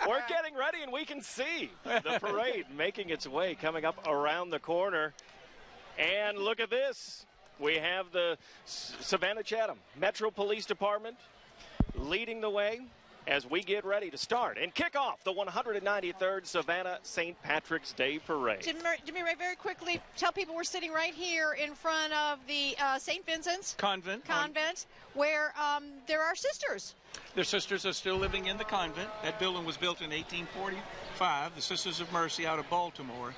We're getting ready, and we can see the parade making its way, coming up around the corner. And look at this. We have the Savannah Chatham Metro Police Department leading the way as we get ready to start and kick off the 193rd Savannah St. Patrick's Day Parade. Jimmy Ray, very quickly, tell people we're sitting right here in front of the St. Vincent's Convent, where there are sisters. Their sisters are still living in the convent. That building was built in 1845, the Sisters of Mercy out of Baltimore.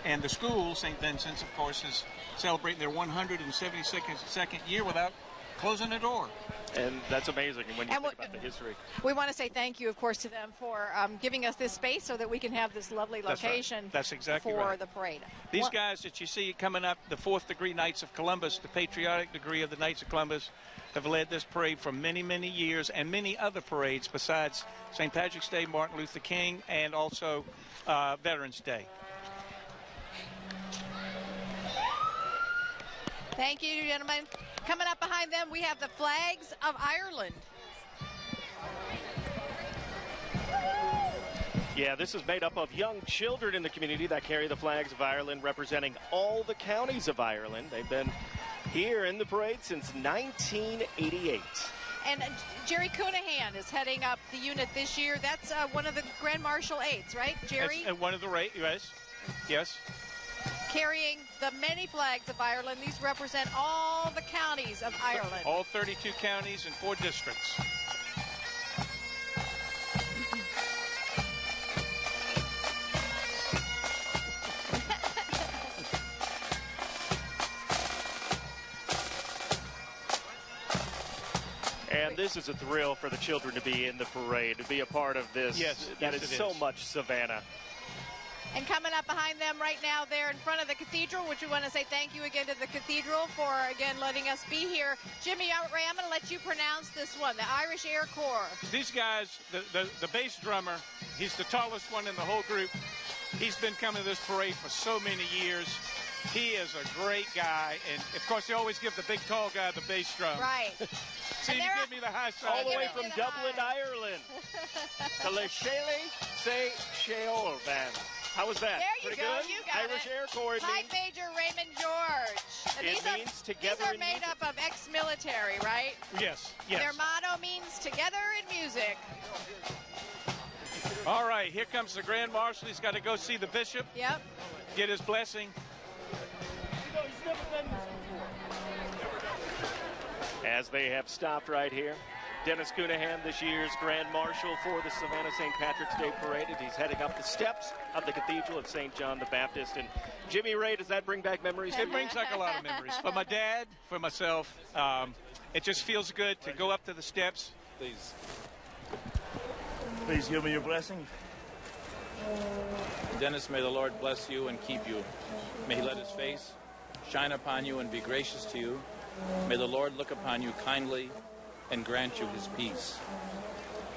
And the school, St. Vincent's, of course, is celebrating their 172nd year without closing a door. And that's amazing when you think about the history. We want to say thank you, of course, to them for giving us this space so that we can have this lovely location. That's exactly for the parade. These guys that you see coming up, the 4th degree Knights of Columbus, the patriotic degree of the Knights of Columbus, have led this parade for many, many years, and many other parades besides St. Patrick's Day, Martin Luther King, and also Veterans Day. Thank you, gentlemen. Coming up behind them, we have the flags of Ireland. Yeah, this is made up of young children in the community that carry the flags of Ireland, representing all the counties of Ireland. They've been here in the parade since 1988. And Jerry Cunahan is heading up the unit this year. That's one of the Grand Marshal aides, right, Jerry? That's one of the yes. Carrying the many flags of Ireland. These represent all the counties of Ireland. All 32 counties and 4 districts. And this is a thrill for the children to be in the parade, to be a part of this. Yes, that is so much Savannah. And coming up behind them right now, they're in front of the cathedral, which we want to say thank you again to the cathedral for, again, letting us be here. Jimmy Ray, I'm going to let you pronounce this one, the Irish Air Corps. These guys, the bass drummer, he's the tallest one in the whole group. He's been coming to this parade for so many years. He is a great guy. And, of course, they always give the big, tall guy the bass drum. Right. See, you give me the high side. All the way from Dublin, Ireland. The Le Shelley Say Sheol Band. How was that? There you Pretty go. good? You got Irish it. Air Corps. Flight Major Raymond George. And it means together these are in made music. up of ex-military, right? Yes. Their motto means together in music. All right, here comes the Grand Marshal. He's got to go see the bishop. Yep. Get his blessing. He's never been this before. As they have stopped right here. Dennis Cunahan, this year's Grand Marshal for the Savannah St. Patrick's Day Parade, and he's heading up the steps of the Cathedral of St. John the Baptist. And Jimmy Ray, does that bring back memories? It brings back a lot of memories. For my dad, for myself, it just feels good to go up to the steps. Please give me your blessing. Dennis, may the Lord bless you and keep you. May he let his face shine upon you and be gracious to you. May the Lord look upon you kindly and grant you his peace.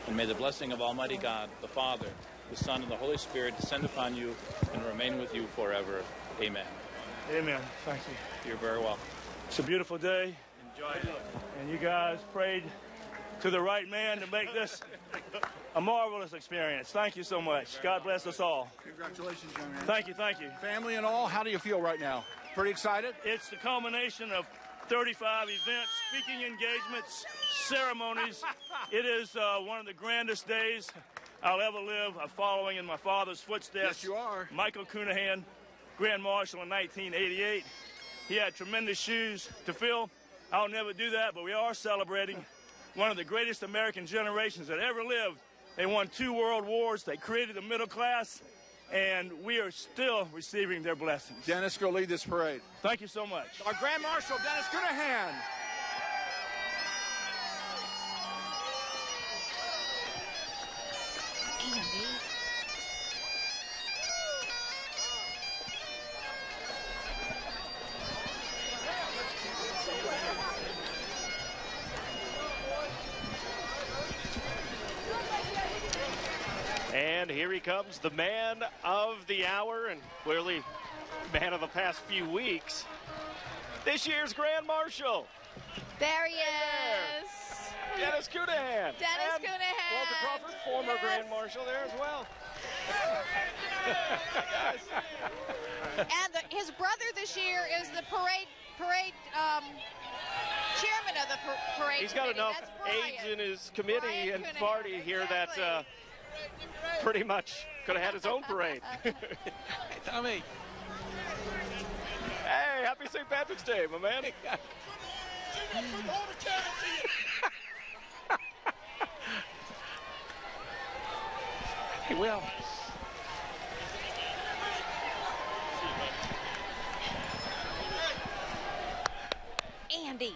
And may the blessing of Almighty God, the Father, the Son, and the Holy Spirit descend upon you and remain with you forever. Amen. Amen. Thank you. You're very welcome. It's a beautiful day. Enjoy it. And you guys prayed to the right man to make this a marvelous experience. Thank you so much. God bless us all. Congratulations, young man. Thank you, thank you. Family and all, how do you feel right now? Pretty excited? It's the culmination of 35 events, speaking engagements, ceremonies. It is one of the grandest days I'll ever live. I'm following in my father's footsteps. Yes, you are. Michael Cunahan, Grand Marshal in 1988. He had tremendous shoes to fill. I'll never do that, but we are celebrating one of the greatest American generations that ever lived. They won 2 world wars. They created the middle class, and we are still receiving their blessings. Dennis, go lead this parade. Thank you so much. Our Grand Marshal, Dennis Cunahan. And here he comes, the man of the hour, and clearly man of the past few weeks. This year's Grand Marshal. There he is. Dennis Cunahan. Dennis Cunahan. Walter Crawford, former Yes. Grand Marshal there as well. And his brother this year is the parade chairman of the parade He's got committee. enough That's Brian. aides in his committee Brian and Coonahan, party here that exactly. pretty much could have had his own parade. Hey, Tommy. Hey, happy St. Patrick's Day, my man. He will. Andy.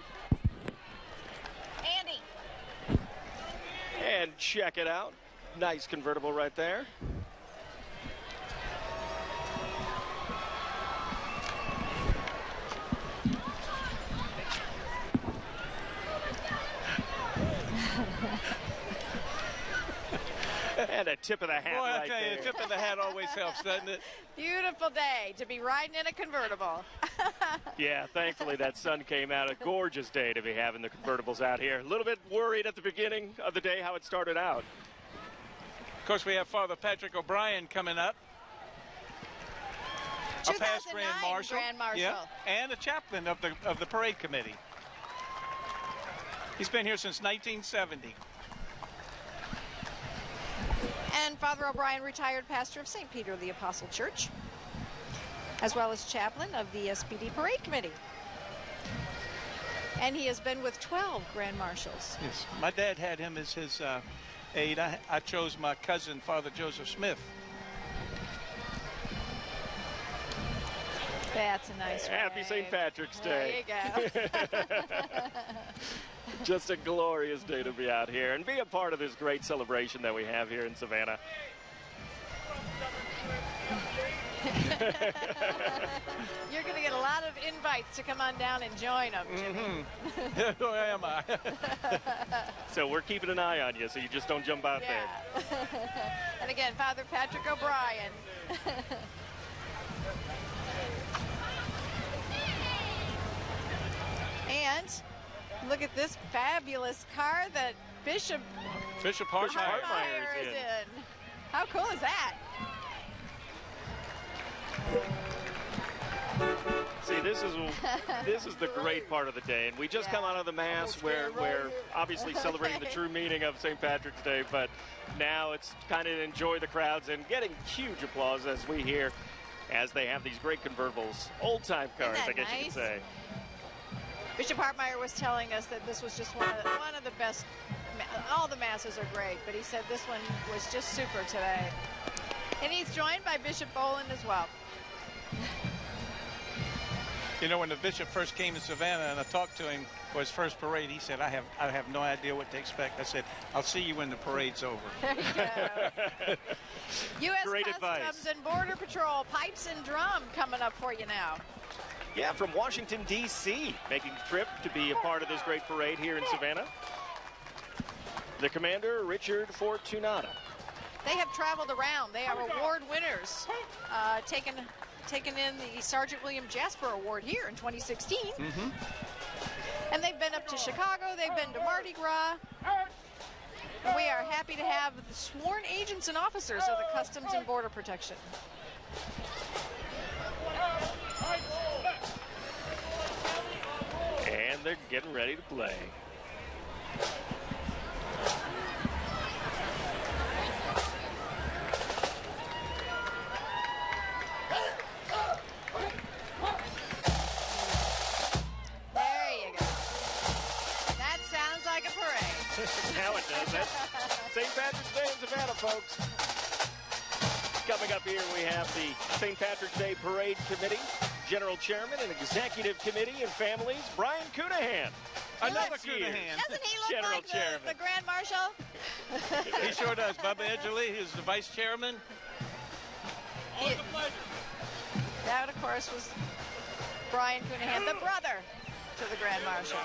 And check it out. Nice convertible right there. And a tip of the hat Boy, I right tell you, there. the tip of the hat always helps, doesn't it? Beautiful day to be riding in a convertible. Yeah, thankfully that sun came out. A gorgeous day to be having the convertibles out here. A little bit worried at the beginning of the day how it started out. Of course, we have Father Patrick O'Brien coming up. A past 2009 Grand Marshal. Grand Marshal. Yeah, and a chaplain of the parade committee. He's been here since 1970. And Father O'Brien, retired pastor of St. Peter the Apostle Church, as well as chaplain of the SPD Parade Committee. And he has been with 12 Grand Marshals. Yes, my dad had him as his aide. I chose my cousin, Father Joseph Smith. That's a nice one. Happy St. Patrick's Day. There you go. Just a glorious day to be out here and be a part of this great celebration that we have here in Savannah. You're going to get a lot of invites to come on down and join them, Jimmy. Who am I? So we're keeping an eye on you so you just don't jump out there. And again, Father Patrick O'Brien. And look at this fabulous car that Bishop Hartmeyer Hartmeyer is in. How cool is that? See, this is the great part of the day, and we just come out of the Mass where we're obviously celebrating the true meaning of St. Patrick's Day, but now it's kind of enjoy the crowds and getting huge applause as we hear as they have these great convertibles, old-time cars, Isn't that I guess you nice? could say. Bishop Hartmeyer was telling us that this was just one of the best. All the masses are great, but he said this one was just super today. And he's joined by Bishop Boland as well. You know, when the bishop first came to Savannah and I talked to him for his first parade, he said, I have no idea what to expect. I said, I'll see you when the parade's over. There you go. U.S. Great Customs advice. and Border Patrol, pipes and drum coming up for you now. Yeah, from Washington, D.C., making the trip to be a part of this great parade here in Savannah. The commander, Richard Fortunata. They have traveled around. They are award winners, taking in the Sergeant William Jasper Award here in 2016. And they've been up to Chicago. They've been to Mardi Gras. And we are happy to have the sworn agents and officers of the Customs and Border Protection. And they're getting ready to play. There you go. That sounds like a parade. Now it does it. St. Patrick's Day in Savannah, folks. Coming up here, we have the St. Patrick's Day Parade Committee, General Chairman and Executive Committee and Families, Brian Coonahan. Another Next year. Coonahan. Doesn't he look General like Chairman. the Grand Marshal? He sure does. Bubba Edgerly is the vice chairman. That, of course, was Brian Coonahan, the brother to the Grand Marshal.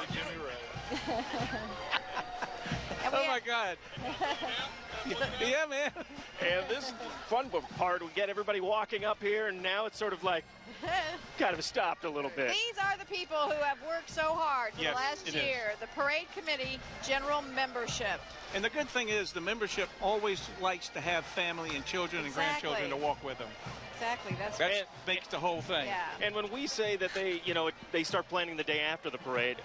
Oh, my God. Yeah, man. And this fun part, we get everybody walking up here, and now it's sort of like kind of stopped a little bit. These are the people who have worked so hard for the last year. The parade committee general membership. And the good thing is the membership always likes to have family and children and grandchildren to walk with them. Exactly. That makes the whole thing. Yeah. And when we say that they start planning the day after the parade,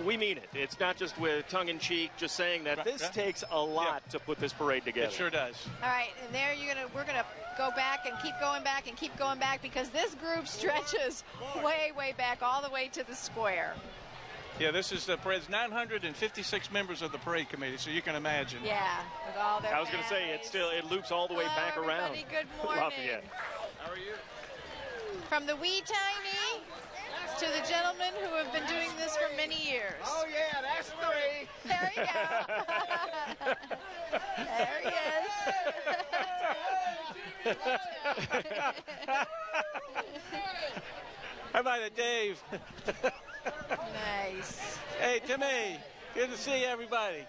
we mean it. It's not just with tongue-in-cheek, just saying that this takes a lot to put this parade together. It sure does. All right, and there we're gonna go back and keep going back and keep going back because this group stretches way, way back all the way to the square. Yeah, this is the parade's 956 members of the parade committee, so you can imagine. Yeah, with all their I was going to say it loops all the way back around. Good morning. Lafayette. How are you? From the wee tiny to the gentlemen who have been doing this for many years. Oh, yeah, that's 3. There you go. There he is. How about it, Dave? Nice. Hey, Timmy, good to see everybody.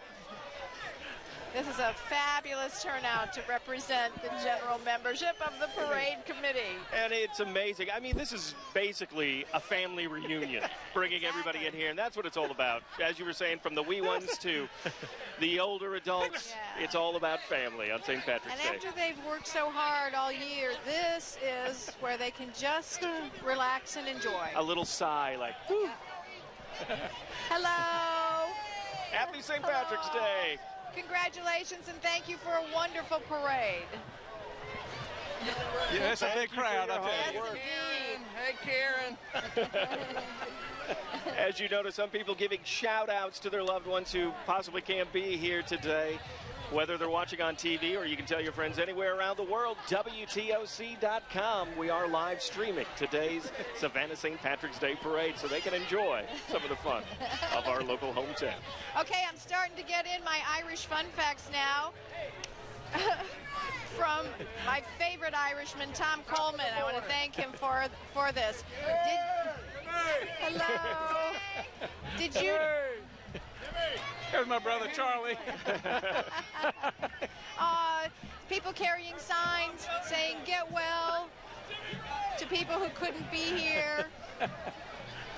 This is a fabulous turnout to represent the general membership of the parade committee. And it's amazing. I mean, this is basically a family reunion, bringing everybody in here, and that's what it's all about. As you were saying, from the wee ones to the older adults, it's all about family on St. Patrick's Day. And after they've worked so hard all year, this is where they can just relax and enjoy. A little sigh like, whew. Hello. Happy St. Patrick's Day. Congratulations and thank you for a wonderful parade. Yeah, it's a big crowd, I tell you. Yes, indeed. Hey, Karen. As you notice, some people giving shout-outs to their loved ones who possibly can't be here today, whether they're watching on TV or you can tell your friends anywhere around the world, WTOC.com. We are live streaming today's Savannah St. Patrick's Day Parade so they can enjoy some of the fun of our local hometown. Okay, I'm starting to get in my Irish fun facts now. From my favorite Irishman, Tom Coleman. I want to thank him for this. Hello. Did you... There's my brother, Charlie. People carrying signs saying, get well, to people who couldn't be here.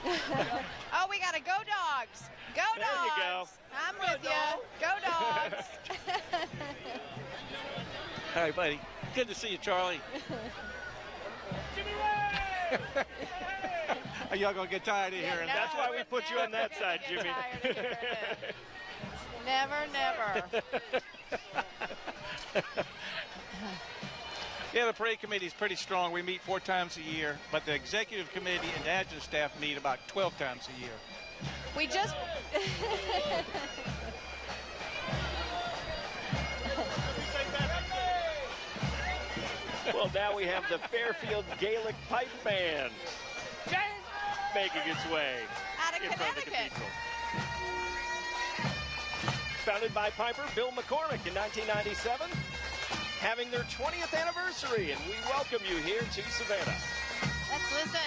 Oh, we got to go dogs. Go dogs. There you go. I'm with you. Go dogs. All right, buddy. Good to see you, Charlie. Are y'all going to get tired of hearing that? That's why we put you on that side, Jimmy. Never. Yeah, the parade committee is pretty strong. We meet 4 times a year, but the executive committee and the adjunct staff meet about 12 times a year. We just... Well, now we have the Fairfield Gaelic Pipe Band making its way out of in front of the Connecticut. cathedral. Founded by Piper Bill McCormick in 1997, having their 20th anniversary, and we welcome you here to Savannah. Let's listen.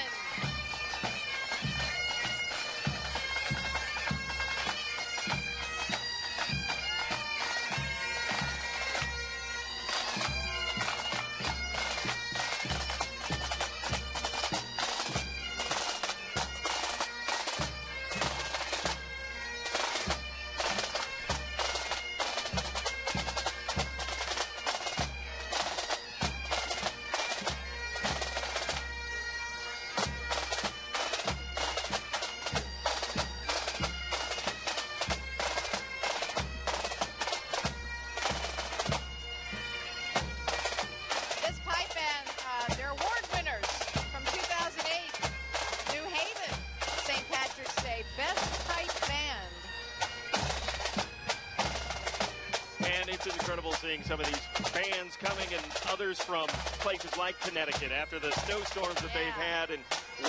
It's incredible seeing some of these fans coming and others from places like Connecticut after the snowstorms that they've had and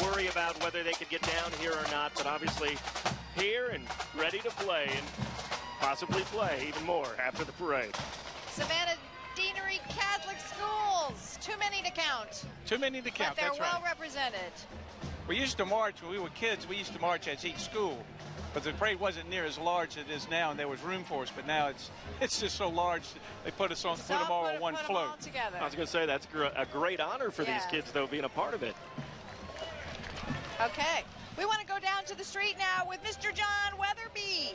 worry about whether they could get down here or not, but obviously here and ready to play and possibly play even more after the parade. Savannah Deanery Catholic Schools, too many to count. Too many to count, but they're that's well right. represented. We used to march, when we were kids, we used to march as each school. But the parade wasn't near as large as it is now, and there was room for us. But now it's just so large, they put them all on one float. All together. I was going to say, that's a great honor for these kids, though, being a part of it. Okay. We want to go down to the street now with Mr. John Weatherby.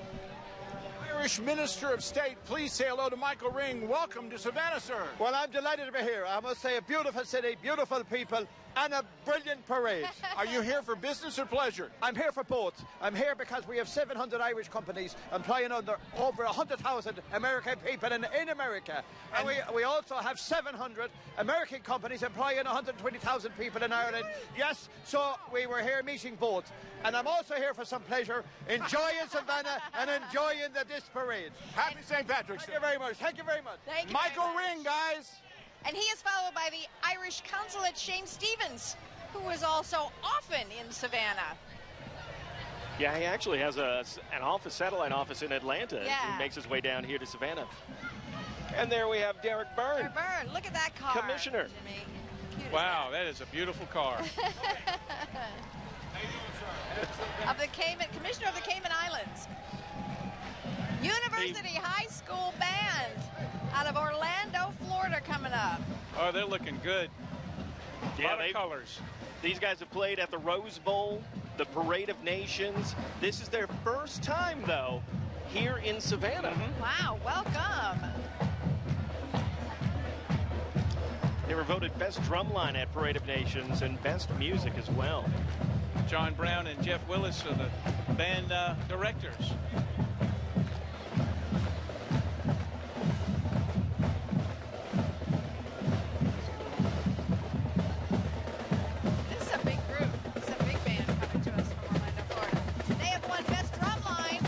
Irish Minister of State, please say hello to Michael Ring. Welcome to Savannah, sir. Well, I'm delighted to be here. I must say, a beautiful city, beautiful people, and a brilliant parade. Are you here for business or pleasure? I'm here for both. I'm here because we have 700 Irish companies employing over 100,000 American people in America. And we also have 700 American companies employing 120,000 people in Ireland. Yes, so we were here meeting both. And I'm also here for some pleasure, enjoying Savannah and enjoying this parade. Happy St. Patrick's Day. Thank you very much. Thank you very much. Thank you Michael very much. Ring, guys. And he is followed by the Irish consulate, Shane Stevens, who is also often in Savannah. Yeah, he actually has an office, satellite office in Atlanta. Yeah. He makes his way down here to Savannah. And there we have Derek Byrne. Byrne, look at that car. Commissioner. Jimmy. Cute as Wow, that is a beautiful car. of the Commissioner of the Cayman Islands. University High School Band out of Orlando, Florida coming up. Oh, they're looking good. Yeah, A lot of colors. These guys have played at the Rose Bowl, the Parade of Nations. This is their first time, though, here in Savannah. Wow, welcome. They were voted Best Drumline at Parade of Nations and Best Music as well. John Brown and Jeff Willis are the band directors. This is a big group. It's a big band coming to us from Orlando, Florida. They have won Best Drumline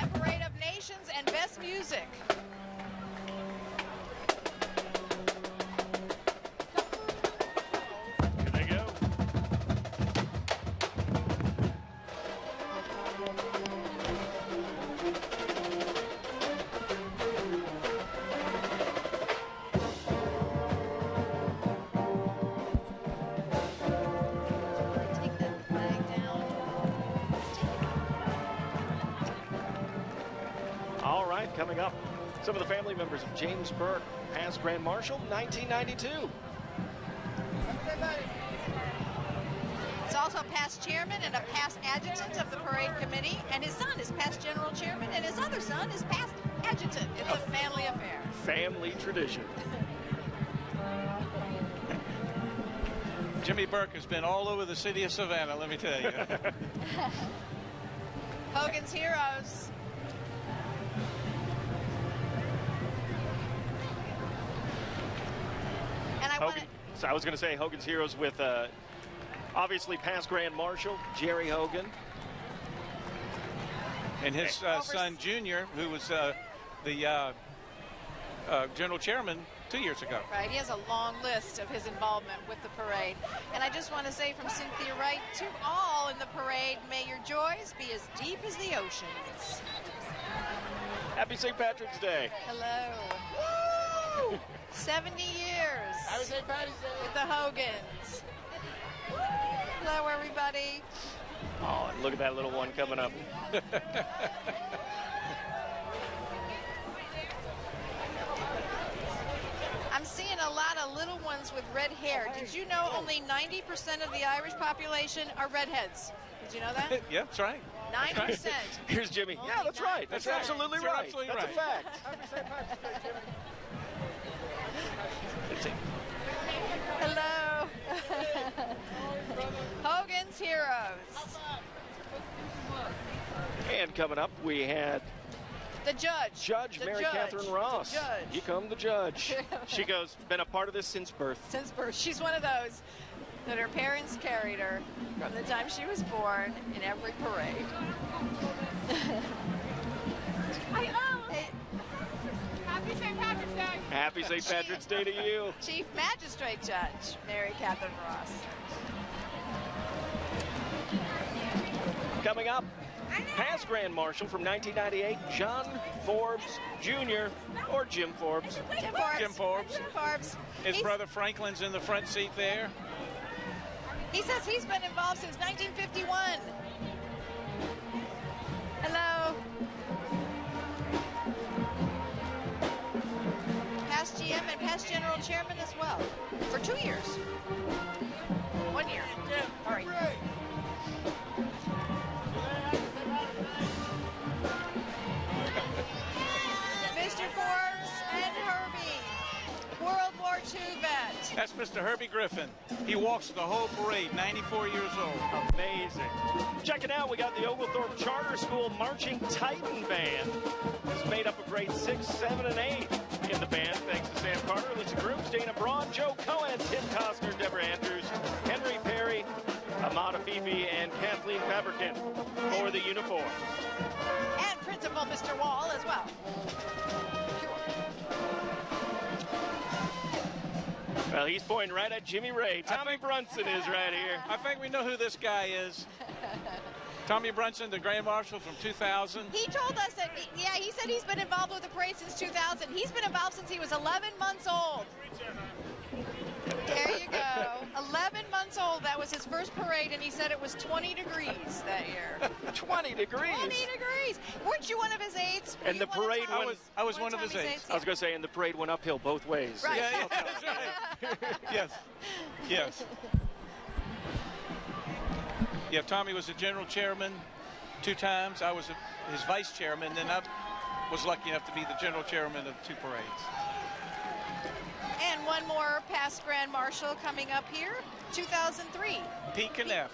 at Parade of Nations and Best Music. Here they go. Take that flag down. All right, coming up, some of the family members of James Burke, past Grand Marshal, 1992. It's also past chairman and a past adjutant of the parade committee, and his son is past general chairman, and his other son is past adjutant. It's a family affair. Family tradition. Jimmy Burke has been all over the city of Savannah, let me tell you. Hogan's Heroes. And I want to... So I was going to say Hogan's Heroes with obviously past Grand Marshal Jerry Hogan. And his son, Junior, who was the general chairman 2 years ago. Right, he has a long list of his involvement with the parade. And I just want to say from Cynthia Wright to all in the parade, may your joys be as deep as the oceans. Happy St. Patrick's Day. Hello. Woo! 70 years. Happy St. Patrick's Day. With the Hogans. Hello, everybody. Oh, and look at that little one coming up. I'm seeing a lot of little ones with red hair. Did you know only 90% of the Irish population are redheads? Did you know that? Yeah, that's right. 9%. Here's Jimmy. Only Yeah, that's right. That's 9%. absolutely You're right. absolutely That's right. a fact. Happy St. Patrick's Day, Jimmy. Hello. Hogan's Heroes. And coming up, we had The judge. Judge The Mary judge. Catherine Ross. The judge. Here come the judge. She goes, been a part of this since birth. Since birth. She's one of those that her parents carried her from the time she was born in every parade. Hey, Happy St. Patrick's Day. Happy St. Patrick's Day to you. Chief Magistrate Judge Mary Catherine Ross. Coming up, past Grand Marshal from 1998, John Forbes Jr. or Jim Forbes. Jim Forbes. Jim Forbes. Jim Forbes. His He's- brother Franklin's in the front seat there. He says he's been involved since 1951. past general chairman as well for 2 years. 1 year. All right. Mr. Forbes and Herbie, World War II vet. That's Mr. Herbie Griffin. He walks the whole parade, 94 years old. Amazing. Check it out. We got the Oglethorpe Charter School Marching Titan Band. It's made up of grades 6, 7, and 8 in the band. Thanks to Sam Carter, Lisa Grooms, Dana Braun, Joe Cohen, Tim Costner, Deborah Andrews, Henry Perry, Amada Fifi, and Kathleen Fabricant for the uniform. And Principal Mr. Wall as well. Well, he's pointing right at Jimmy Ray. Tommy Brunson is right here. I think we know who this guy is. Tommy Brunson, the Grand Marshal from 2000. He told us that, he said he's been involved with the parade since 2000. He's been involved since he was 11 months old. There you go. 11 months old. That was his first parade, and he said it was 20 degrees that year. 20 degrees? 20 degrees. Weren't you one of his aides? And the parade went... I was one of his aides. I was going to say, and the parade went uphill both ways. Right. Yeah, that's right. Yes. Yes. Yeah, Tommy was the general chairman 2 times. I was his vice chairman. Then I was lucky enough to be the general chairman of 2 parades. And one more past Grand Marshal coming up here, 2003. Pete Kneff.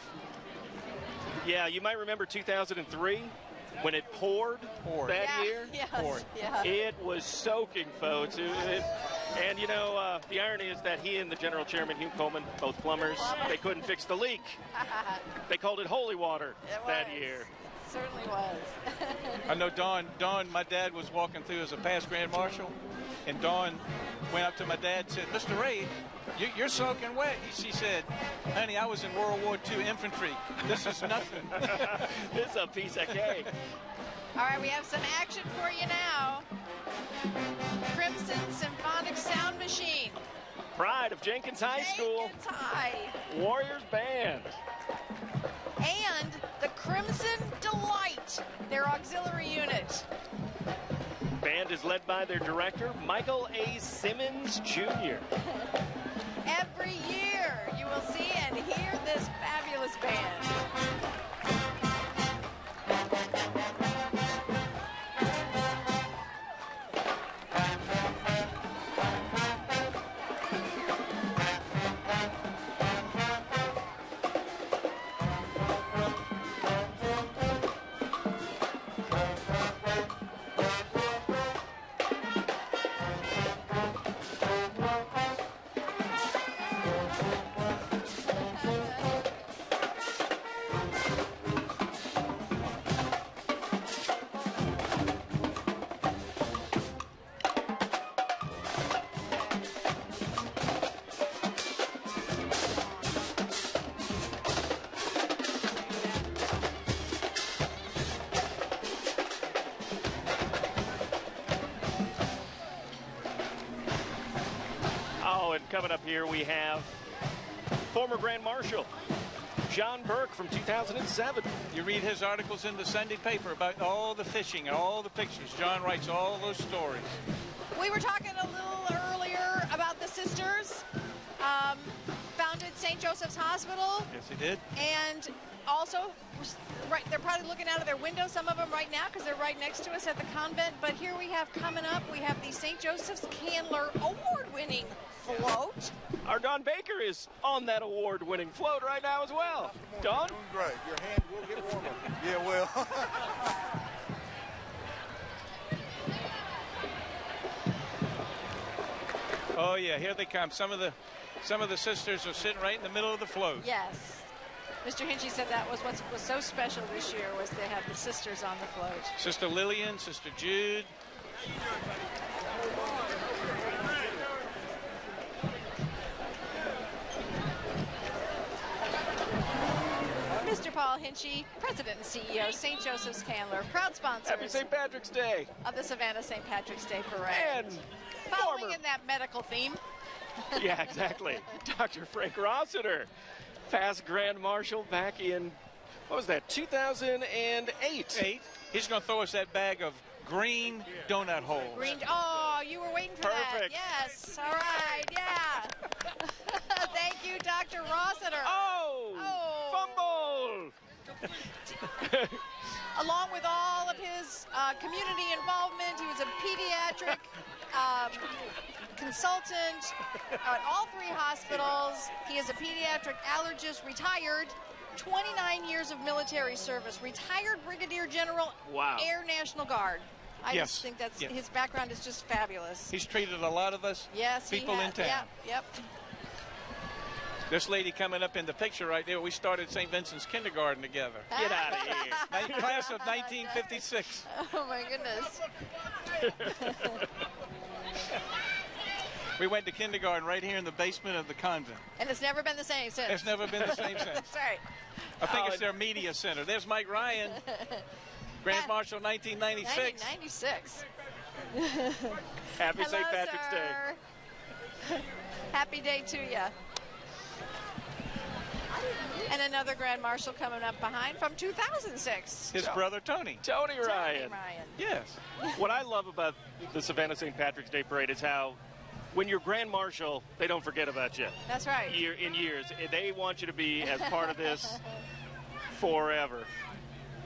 Yeah, you might remember 2003 when it poured that year. Yes, poured. Yeah. It was soaking, folks. And, you know, the irony is that he and the general chairman, Hugh Coleman, both plumbers, they couldn't fix the leak. They called it holy water that year. It certainly was. I know Dawn, my dad was walking through as a past Grand Marshal, and Dawn went up to my dad and said, Mr. Ray, you're soaking wet. She said, honey, I was in World War II infantry. This is nothing. This is a piece of cake. All right, we have some action for you now. Crimson Symphonic Sound Machine. Pride of Jenkins High School. Jenkins High. Warriors Band. And the Crimson Delight, their auxiliary unit. Band is led by their director, Michael A. Simmons, Jr. Every year you will see and hear this fabulous band. Coming up here, we have former Grand Marshal John Burke from 2007. You read his articles in the Sunday paper about all the fishing and all the pictures. John writes all those stories. We were talking a little earlier about the sisters. Founded St. Joseph's Hospital. Yes, he did. And also, right, they're probably looking out of their window, some of them right now, because they're right next to us at the convent. But here we have coming up, we have the St. Joseph's Candler award-winning float. Our Don Baker is on that award-winning float right now as well. Don? Doing great. Your hand will get warmer. Yeah, it will. Oh yeah, here they come. Some of the sisters are sitting right in the middle of the float. Yes. Mr. Hinchy said that was what was so special this year, was to have the sisters on the float. Sister Lillian, Sister Jude. Mr. Paul Hinchy, President and CEO, St. Joseph's Candler, proud sponsors. Happy St. Patrick's Day. Of the Savannah St. Patrick's Day Parade. And following in that medical theme. Yeah, exactly. Dr. Frank Rossiter, past Grand Marshal back in, what was that, 2008. He's going to throw us that bag of green donut holes. Oh, you you were waiting for that. Perfect. Yes. All right. Yeah. Thank you, Dr. Rossiter. Oh! Fumble! Along with all of his community involvement, he was a pediatric consultant at all 3 hospitals. He is a pediatric allergist, retired, 29 years of military service, retired Brigadier General, Wow. Air National Guard. I Yes. just think that's Yeah. his background is just fabulous. He's treated a lot of us Yes, people he in has. town. Yep. This lady coming up in the picture right there, we started St. Vincent's kindergarten together. Get out of here. Class of 1956. Oh my goodness. We went to kindergarten right here in the basement of the convent. And it's never been the same since. It's never been the same since. That's right. I think it's their media center. There's Mike Ryan, Grand Marshal 1996. 1996. Happy Hello, St. Patrick's sir. Happy day to you. And another Grand Marshal coming up behind from 2006. His brother Tony. Tony Ryan. Tony Ryan. Yes. What I love about the Savannah St. Patrick's Day Parade is how when you're Grand Marshal, they don't forget about you. That's right. In years. They want you to be as part of this forever.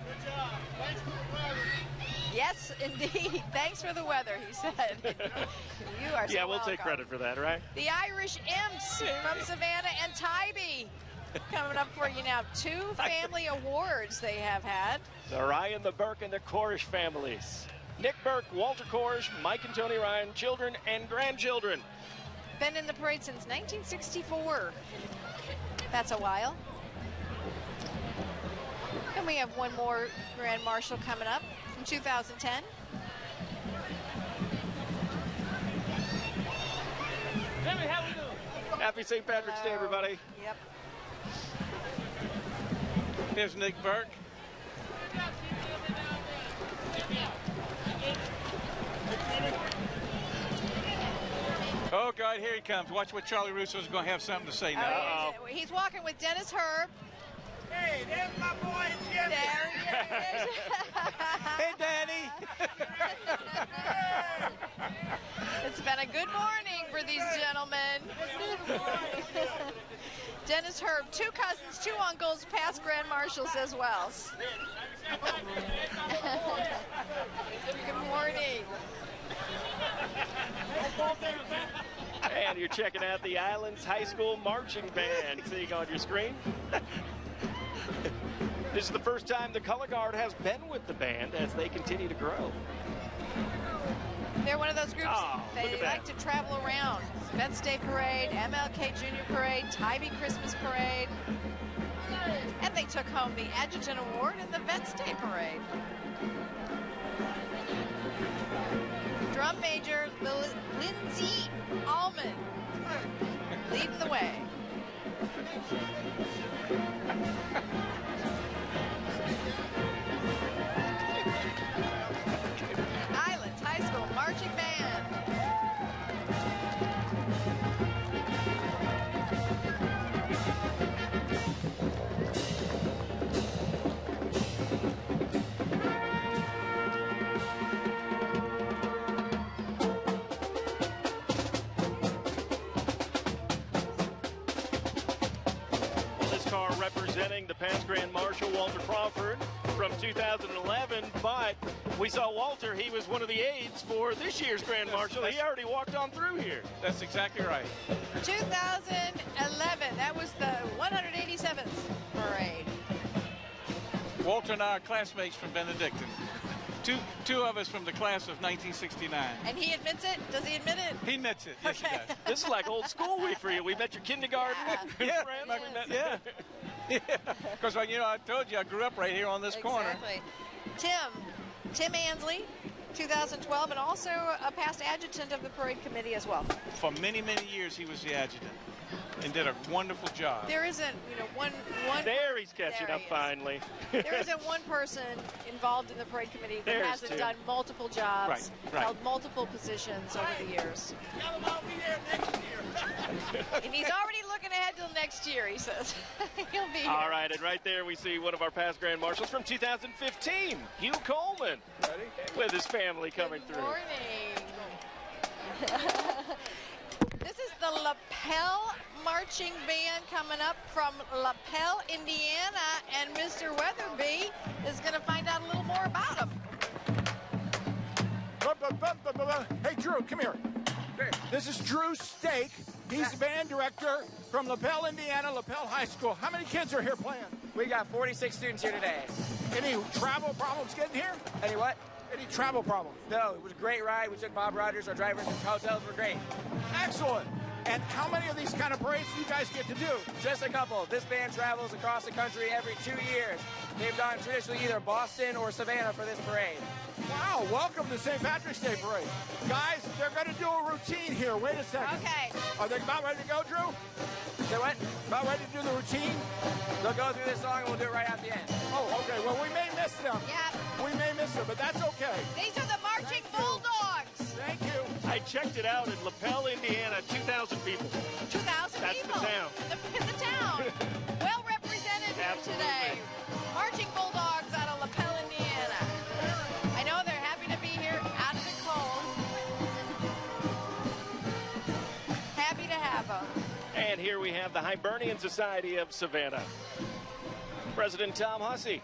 Good job. Thanks for the weather. Yes, indeed. Thanks for the weather, he said. You are so Yeah, we'll welcome. take credit for that, right? The Irish Imps from Savannah and Tybee coming up for you now. 2 family awards they have had. The Ryan, the Burke, and the Korish families. Nick Burke, Walter Korish, Mike and Tony Ryan, children and grandchildren. Been in the parade since 1964. That's a while. And we have one more Grand Marshal coming up in 2010. Happy St. Patrick's Day, everybody. Yep. Here's Nick Burke. Oh, God, here he comes. Watch what Charlie Russo's going to have something to say now. He's walking with Dennis Herb. Hey, there's my boy Jimmy. There he is. Hey, Danny. It's been a good morning for these gentlemen. Dennis Herb, 2 cousins, 2 uncles, past Grand Marshals as well. Good morning. And you're checking out the Islands High School Marching Band, seeing on your screen. This is the first time the Color Guard has been with the band as they continue to grow. They're one of those groups look they at like that. to travel around. Vets Day Parade, MLK Junior Parade, Tybee Christmas Parade. And they took home the Adjutant Award in the Vets Day Parade. Drum Major Lindsay Allman leading the way. Islands High School Marching Band. This car representing the past Grand Marshal, Walter Crawford, from 2011. But we saw Walter, he was one of the aides for this year's Grand Marshal. He already walked on through here. That's exactly right. 2011, that was the 187th parade. Walter and I are classmates from Benedictine. Two of us from the class of 1969. And he admits it? Does he admit it? He admits it. Yes, he does. This is like old school week for you. We met your kindergarten Yeah, friends. like we met- yeah. Because, you know, I told you I grew up right here on this corner. Exactly. Tim Ansley, 2012, and also a past adjutant of the parade committee as well. For many, many years, he was the adjutant and did a wonderful job. There isn't, one. There he's catching There up he is. finally. There isn't one person involved in the parade committee that There's hasn't two. done multiple jobs, Right. held multiple positions over the years. Tell them I'll be there next year. And he's already looking ahead till next year, he says. He'll be here. All right, and right there we see one of our past Grand Marshals from 2015, Hugh Coleman, with his family coming Good through. morning. This is the lapel marching band coming up from Lapel, Indiana, and Mr. Weatherby is going to find out a little more about them. Hey, Drew, come here. This is Drew Stake. He's the band director from Lapel, Indiana, Lapel High School. How many kids are here playing? We got 46 students here today. Any travel problems getting here? Any what? Any travel problems? No, it was a great ride. We took Bob Rogers. Our drivers and hotels were great. Excellent. And how many of these kind of parades do you guys get to do? Just a couple. This band travels across the country every 2 years. They've done traditionally either Boston or Savannah for this parade. Wow, welcome to St. Patrick's Day Parade. Guys, they're going to do a routine here. Wait a second. Okay. Are they about ready to go, Drew? Say what? About ready to do the routine? They'll go through this song and we'll do it right at the end. Oh, okay. Well, we may miss them. Yeah. We may miss them, but that's okay. These are the Marching Bulldogs. Thank you. I checked it out in Lapel, Indiana, 2,000 people. 2,000 That's people. the town. In the town. Well represented here today. Marching Bulldogs out of Lapel, Indiana. I know they're happy to be here out of the cold. Happy to have them. And here we have the Hibernian Society of Savannah. President Tom Hussey.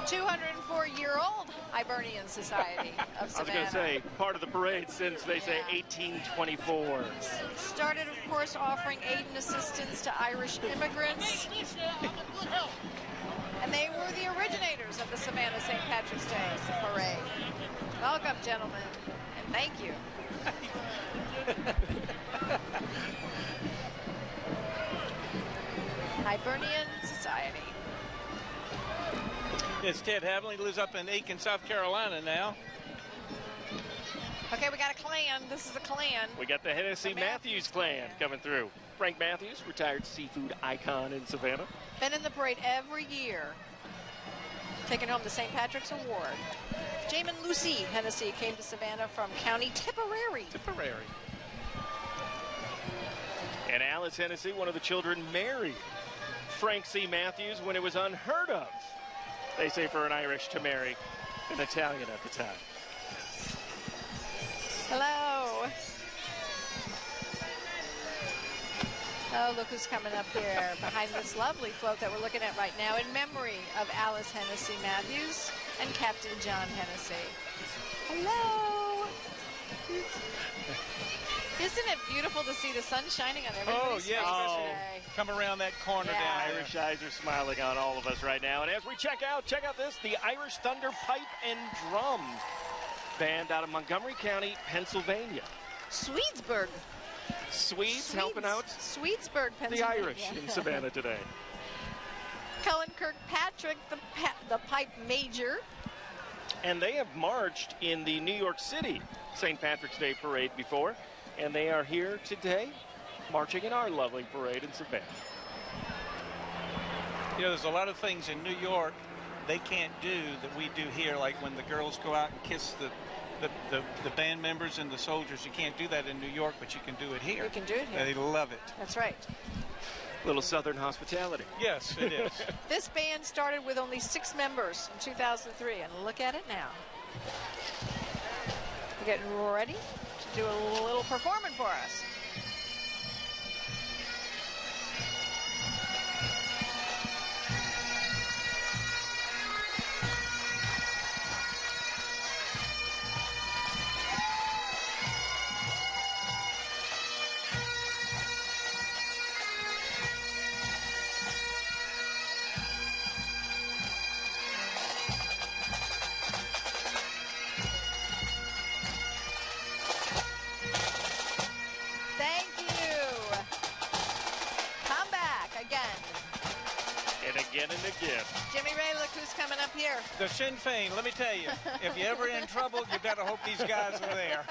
204-year-old Hibernian Society of Savannah. I was going to say, part of the parade since they say 1824. Started, of course, offering aid and assistance to Irish immigrants. And they were the originators of the Savannah St. Patrick's Day Parade. Welcome, gentlemen, and thank you. Hibernian Society. It's Ted Havley, lives up in Aiken, South Carolina now. Okay, we got a clan. This is a clan. We got the Hennessy Matthews clan coming through. Frank Matthews, retired seafood icon in Savannah. Been in the parade every year. Taking home the St. Patrick's Award. Jamin Lucy Hennessy came to Savannah from County Tipperary. Tipperary. And Alice Hennessy, one of the children, married Frank C. Matthews when it was unheard of, they say, for an Irish to marry an Italian at the time. Hello. Oh, look who's coming up here behind this lovely float that we're looking at right now in memory of Alice Hennessy Matthews and Captain John Hennessy. Hello. Isn't it beautiful to see the sun shining on everybody's face today? Come around that corner down there. Irish eyes are smiling on all of us right now. And as we check out this, the Irish Thunder Pipe and Drum Band out of Montgomery County, Pennsylvania. Swedesburg. Swedes helping out Swedesburg, the Pennsylvania. Irish in Savannah today. Cullen Kirkpatrick, the pipe major. And they have marched in the New York City St. Patrick's Day Parade before. And they are here today marching in our lovely parade in Savannah. You know, there's a lot of things in New York they can't do that we do here, like when the girls go out and kiss the band members and the soldiers. You can't do that in New York, but you can do it here. You can do it here. They love it. That's right. Little Southern hospitality. Yes, it is. This band started with only 6 members in 2003, and look at it now. We're getting ready to do a little performance for us. Again. Jimmy Ray, look who's coming up here. The Sinn Féin, let me tell you, if you're ever in trouble, you better hope these guys are there.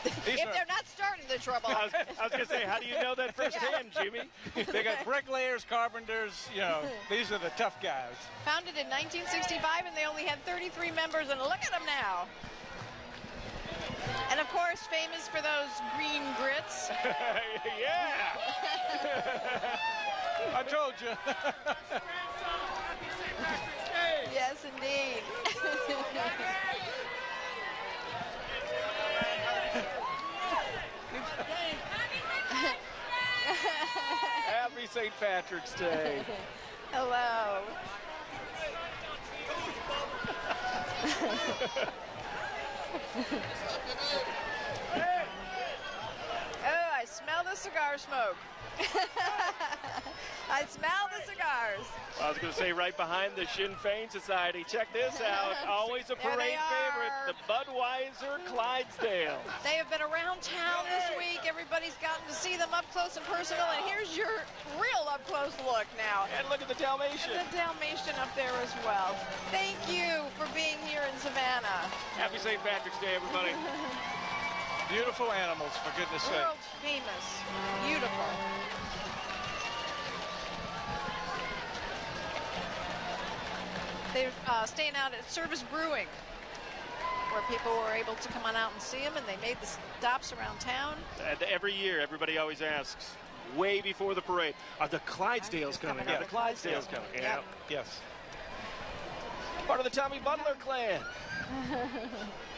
If they're not starting the trouble. I was going to say, how do you know that firsthand, Jimmy? They got bricklayers, carpenters, you know, these are the tough guys. Founded in 1965, and they only had 33 members, and look at them now. And, of course, famous for those green grits. Yeah! I told you. Yes, indeed. St. Patrick's Day. Hello. Oh, I smell the cigar smoke. I smell the cigars. I was going to say right behind the Sinn Féin Society. Check this out. Always a There they parade favorite, are. the Budweiser Clydesdale. They have been around town this week. Everybody's gotten to see them up close and personal. And here's your real up close look now. And look at the Dalmatian. And the Dalmatian up there as well. Thank you for being here in Savannah. Happy St. Patrick's Day, everybody. Beautiful animals, for goodness sake. World famous. Beautiful. They're staying out at Service Brewing, where people were able to come on out and see them, and they made the stops around town. And every year, everybody always asks, way before the parade, are the Clydesdales coming? Are the Clydesdales coming? Yeah. Yep. Yes. Part of the Tommy Butler clan.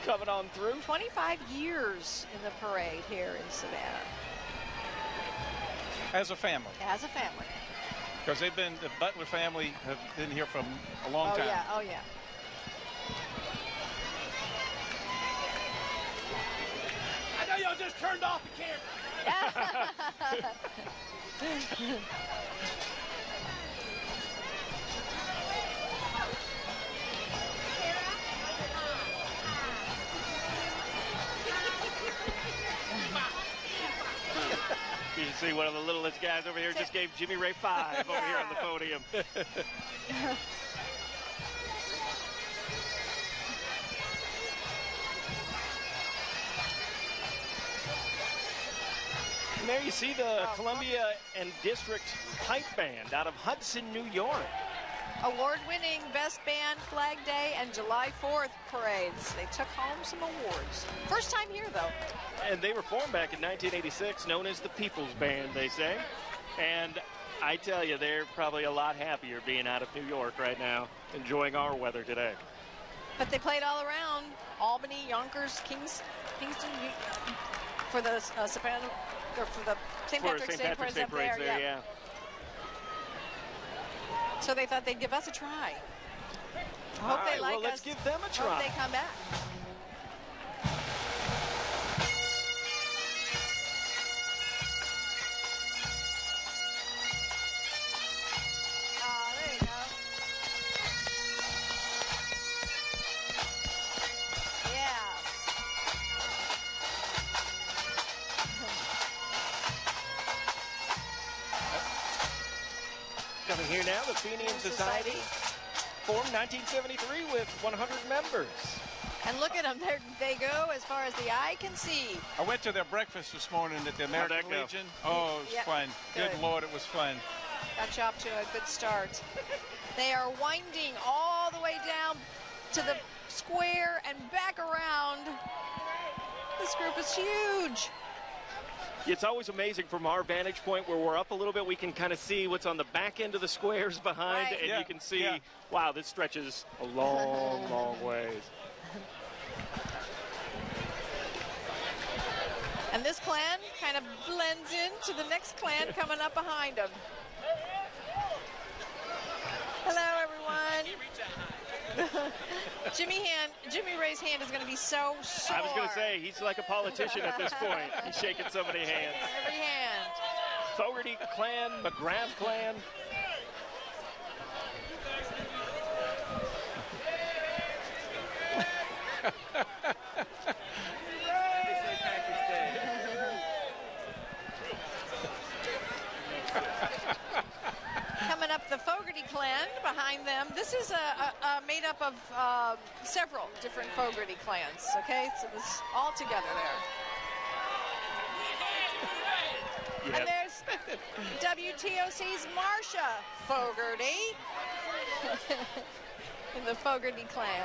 Coming on through. 25 years in the parade here in Savannah. As a family. As a family. Because the Butler family have been here for a long Oh, time. yeah. Oh, yeah. I know y'all just turned off the camera. You can see one of the littlest guys over here just gave Jimmy Ray 5 over here on the podium. And there you see the Columbia and District Pipe Band out of Hudson, New York. Award-winning Best Band, Flag Day, and July 4th parades. They took home some awards. First time here, though. And they were formed back in 1986, known as the People's Band, they say. And I tell you, they're probably a lot happier being out of New York right now, enjoying our weather today. But they played all around. Albany, Yonkers, Kingston, for the Savannah, or for the St. Patrick's Day parades up there. Yeah. So they thought they'd give us a try. Hope All they right, like well, let's us. give them a Hope try. they come back. Oh, there you go. Yeah. Coming here now, the Fenian Society, formed 1973 with 100 members. And look at them. There they go as far as the eye can see. I went to their breakfast this morning at the How'd American that go? Legion. Oh, it was Yep. fun. Good Good. Lord, it was fun. Got you off to a good start. They are winding all the way down to the square and back around. This group is huge. It's always amazing from our vantage point where we're up a little bit, we can kind of see what's on the back end of the squares behind, Right. and Yeah, you can see, yeah. wow, this stretches a long, long ways. And this clan kind of blends into the next clan coming up behind them. Hello, everyone. Jimmy Ray's hand is going to be so sore. I was going to say, he's like a politician at this point. He's shaking so many hands. Every hand. Fogarty clan, McGrath clan. Coming up, the Fogarty clan behind them. This is made up of several different Fogarty clans, okay? So this all together there. Yeah. And there's WTOC's Marsha Fogarty in the Fogarty clan.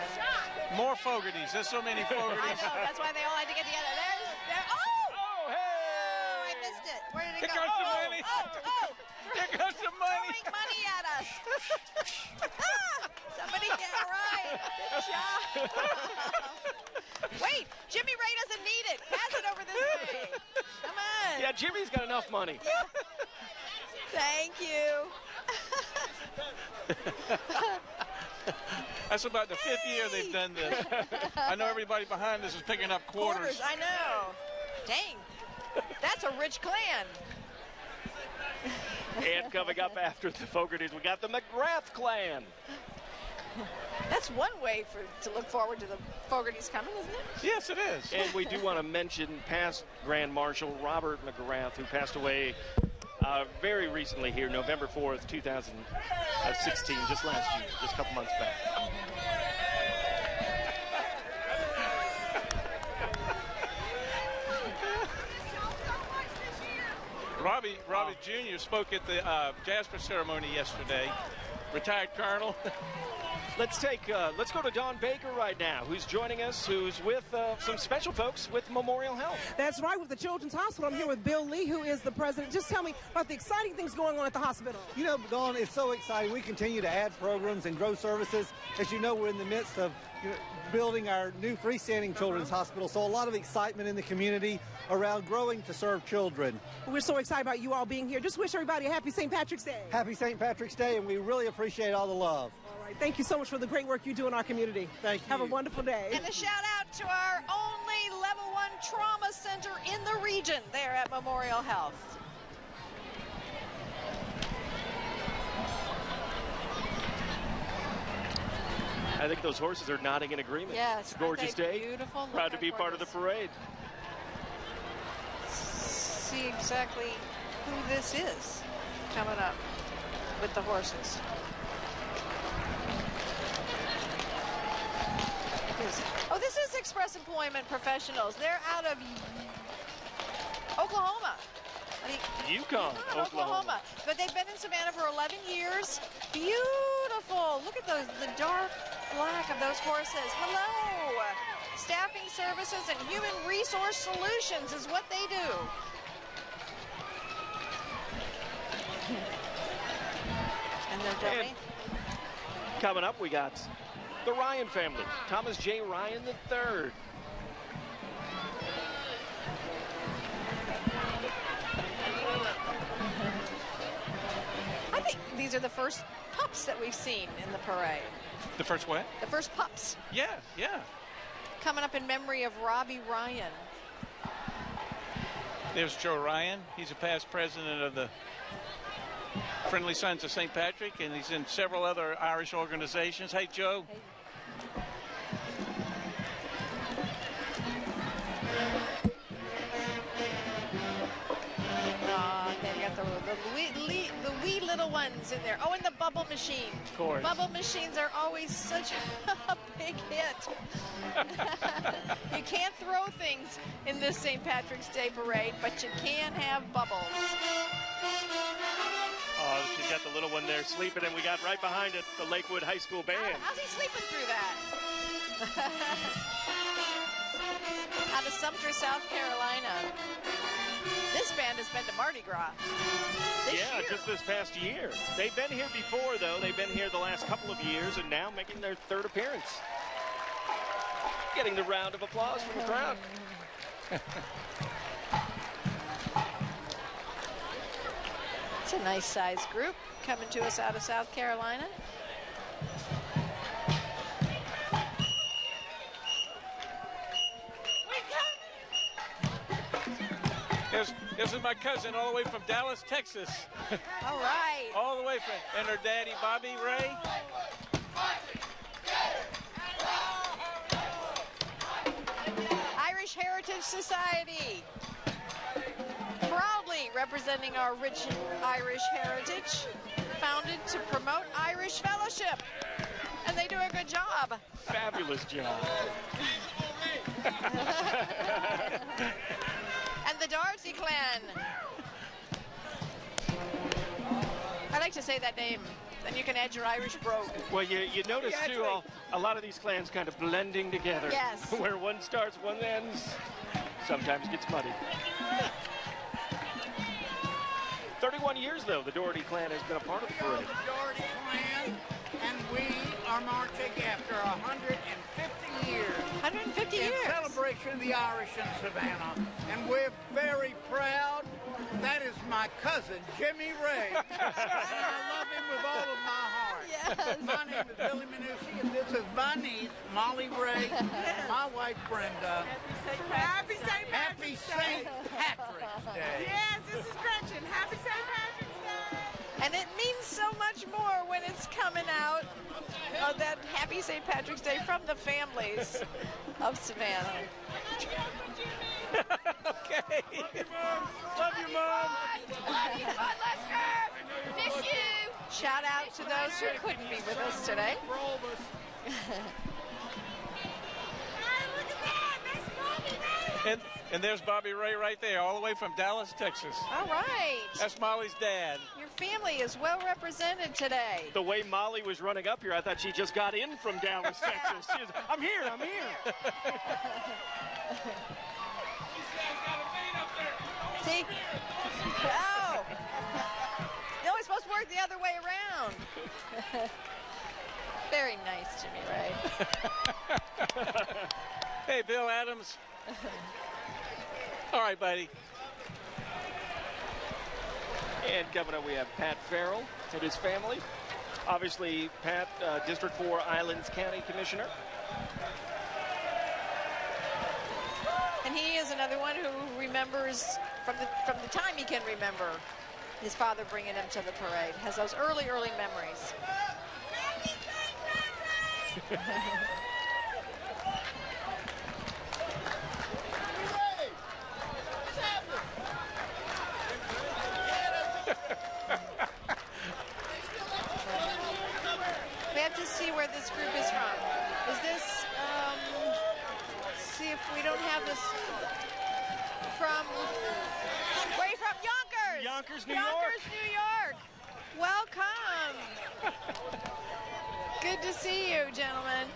More Fogartys. There's so many I Fogartys. know, that's why they all had to get together. There. Oh! Oh, hey! I missed it. Where did it Here go? goes the money. Oh! Here goes the money. Throwing money at us. Somebody get it right. Good job. Wait, Jimmy Ray doesn't need it. Pass it over this way. Come on. Yeah, Jimmy's got enough money. Thank you. That's about the 5th year they've done this. I know everybody behind us is picking up quarters. I know. Dang. That's a rich clan. And coming up after the Fogartys, we got the McGrath clan. That's one way to look forward to the Fogartys coming, isn't it? Yes, it is. And we do want to mention past Grand Marshal Robert McGrath, who passed away very recently here, November 4th, 2016, just last year, just a couple months back. Robbie Jr. spoke at the Jasper ceremony yesterday. Retired colonel. Let's go to Don Baker right now, who's joining us, who's with some special folks with Memorial Health. That's right, with the Children's Hospital. I'm here with Bill Lee, who is the president. Just tell me about the exciting things going on at the hospital. You know, Dawn, it's so exciting. We continue to add programs and grow services. As you know, we're in the midst of building our new freestanding children's hospital, so a lot of excitement in the community around growing to serve children. We're so excited about you all being here. Just wish everybody a happy St. Patrick's Day. Happy St. Patrick's Day, and we really appreciate all the love. All right, thank you so much for the great work you do in our community. Thank you. Have a wonderful day. And a shout out to our only Level 1 trauma center in the region there at Memorial Health. I think those horses are nodding in agreement. Yes. It's a gorgeous day. Beautiful. Proud to be part of the parade. See exactly who this is coming up with the horses. Oh, this is Express Employment Professionals. They're out of Oklahoma. Yukon, Oklahoma. But they've been in Savannah for 11 years. Beautiful. Look at the dark black of those horses. Hello. Staffing Services and Human Resource Solutions is what they do. And they're dummy. Coming up, we got the Ryan family. Thomas J. Ryan III. I think these are the first pups that we've seen in the parade. The first what? The first pups. Yeah, yeah. Coming up in memory of Robbie Ryan. There's Joe Ryan. He's a past president of the Friendly Sons of St. Patrick, and he's in several other Irish organizations. Hey, Joe. Hey. They've got the wee little ones in there. Oh, and the bubble machine. Of course. Bubble machines are always such a big hit. You can't throw things in this St. Patrick's Day parade, but you can have bubbles. Oh, she's got the little one there sleeping, and we got right behind it the Lakewood High School band. How's he sleeping through that? Out of Sumter, South Carolina. This band has been to Mardi Gras. This year. Just this past year. They've been here before, though. They've been here the last couple of years, and now making their third appearance. Getting the round of applause from the crowd. It's a nice sized group coming to us out of South Carolina. This is my cousin all the way from Dallas, Texas. All right. All the way from, and her daddy, Bobby Ray. Irish Heritage Society. Proudly representing our rich Irish heritage. Founded to promote Irish fellowship. And they do a good job. Fabulous job. And the Darcy clan. I like to say that name. Then you can add your Irish brogue. Well, you notice, too, a lot of these clans kind of blending together. Yes. Where one starts, one ends. Sometimes gets muddy. 31 years, though, the Doherty clan has been a part of the parade. The Doherty clan, and we are marching after 150 years. 150 years. In celebration of the Irish in Savannah. And we're very proud That is my cousin, Jimmy Ray. And I love him with all of my heart. Yes. My name is Billy Minucci, and this is my niece, Molly Ray, and my wife, Brenda. Happy St. Happy St. Patrick's Day. Yes, this is Gretchen. Happy St. Patrick's Day. And it means so much more when it's coming out of that Happy St. Patrick's Day from the families of Savannah. Okay. Love you, Mom. Love you, Mom. Love you, Lester. Miss you. Shout out to those who couldn't be with us today. And there's Bobby Ray right there, all the way from Dallas, Texas. All right. That's Molly's dad. Your family is well represented today. The way Molly was running up here, I thought she just got in from Dallas, Texas. She was, I'm here, I'm here. See? Oh! No, it's supposed to work the other way around. Very nice, Jimmy Ray. Hey, Bill Adams. All right, buddy. And coming up, we have Pat Farrell and his family. Obviously, Pat, District 4 Islands County Commissioner. And he is another one who remembers from the time he can remember his father bringing him to the parade. Has those early memories. We have to see where this group is from. Is this, see if we don't have this from, where are you from? Yonkers! Yonkers, New York. Yonkers, New York. Welcome. Good to see you, gentlemen.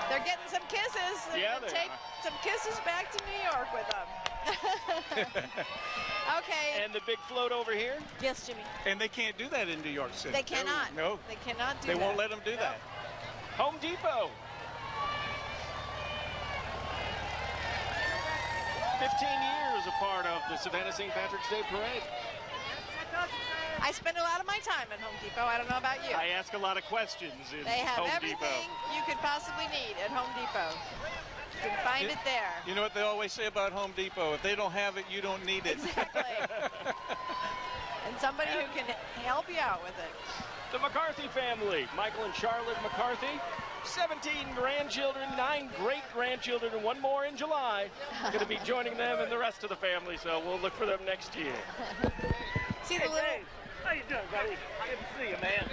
They're getting some kisses. They're Yeah, gonna they take some kisses back to New York with them. Okay. And the big float over here. Yes, Jimmy. And they can't do that in New York City. They cannot. No. They cannot do They that. won't let them do that. Home Depot. 15 years a part of the Savannah St. Patrick's Day Parade. I spend a lot of my time at Home Depot. I don't know about you. I ask a lot of questions in They have Home everything Depot. you could possibly need at Home Depot. You can find it there. You know what they always say about Home Depot? If they don't have it, you don't need it. Exactly. And somebody who can help you out with it. The McCarthy family, Michael and Charlotte McCarthy, 17 grandchildren, 9 great-grandchildren, and 1 more in July. Going to be joining them and the rest of the family, so we'll look for them next year. See the little... Dave, how you doing, buddy? Good to see you, man.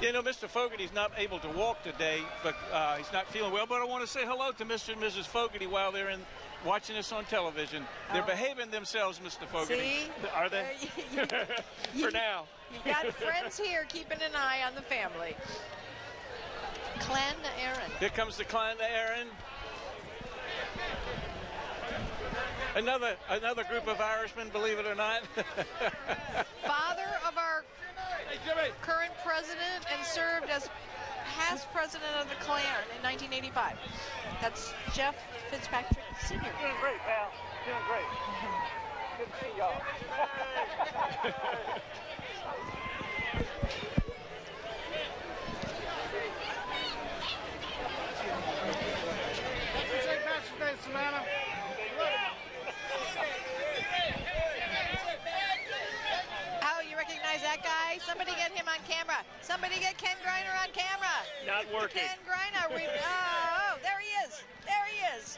You know, Mr. Fogarty's not able to walk today, but he's not feeling well. But I want to say hello to Mr. and Mrs. Fogarty while they're watching us on television. They're behaving themselves, Mr. Fogarty. See? Are they? For now. You got friends here keeping an eye on the family. Clan Aaron. Here comes the clan to Aaron. Another group of Irishmen, believe it or not. Father of our current president and served as past president of the Klan in 1985. That's Jeff Fitzpatrick Sr. Doing great, pal. Doing great. Good to see y'all. Happy St. Patrick's Day, Savannah. Oh, you recognize that guy? Somebody get him on camera. Somebody get Ken Greiner on camera. Not working. Ken Greiner. Oh, there he is. There he is.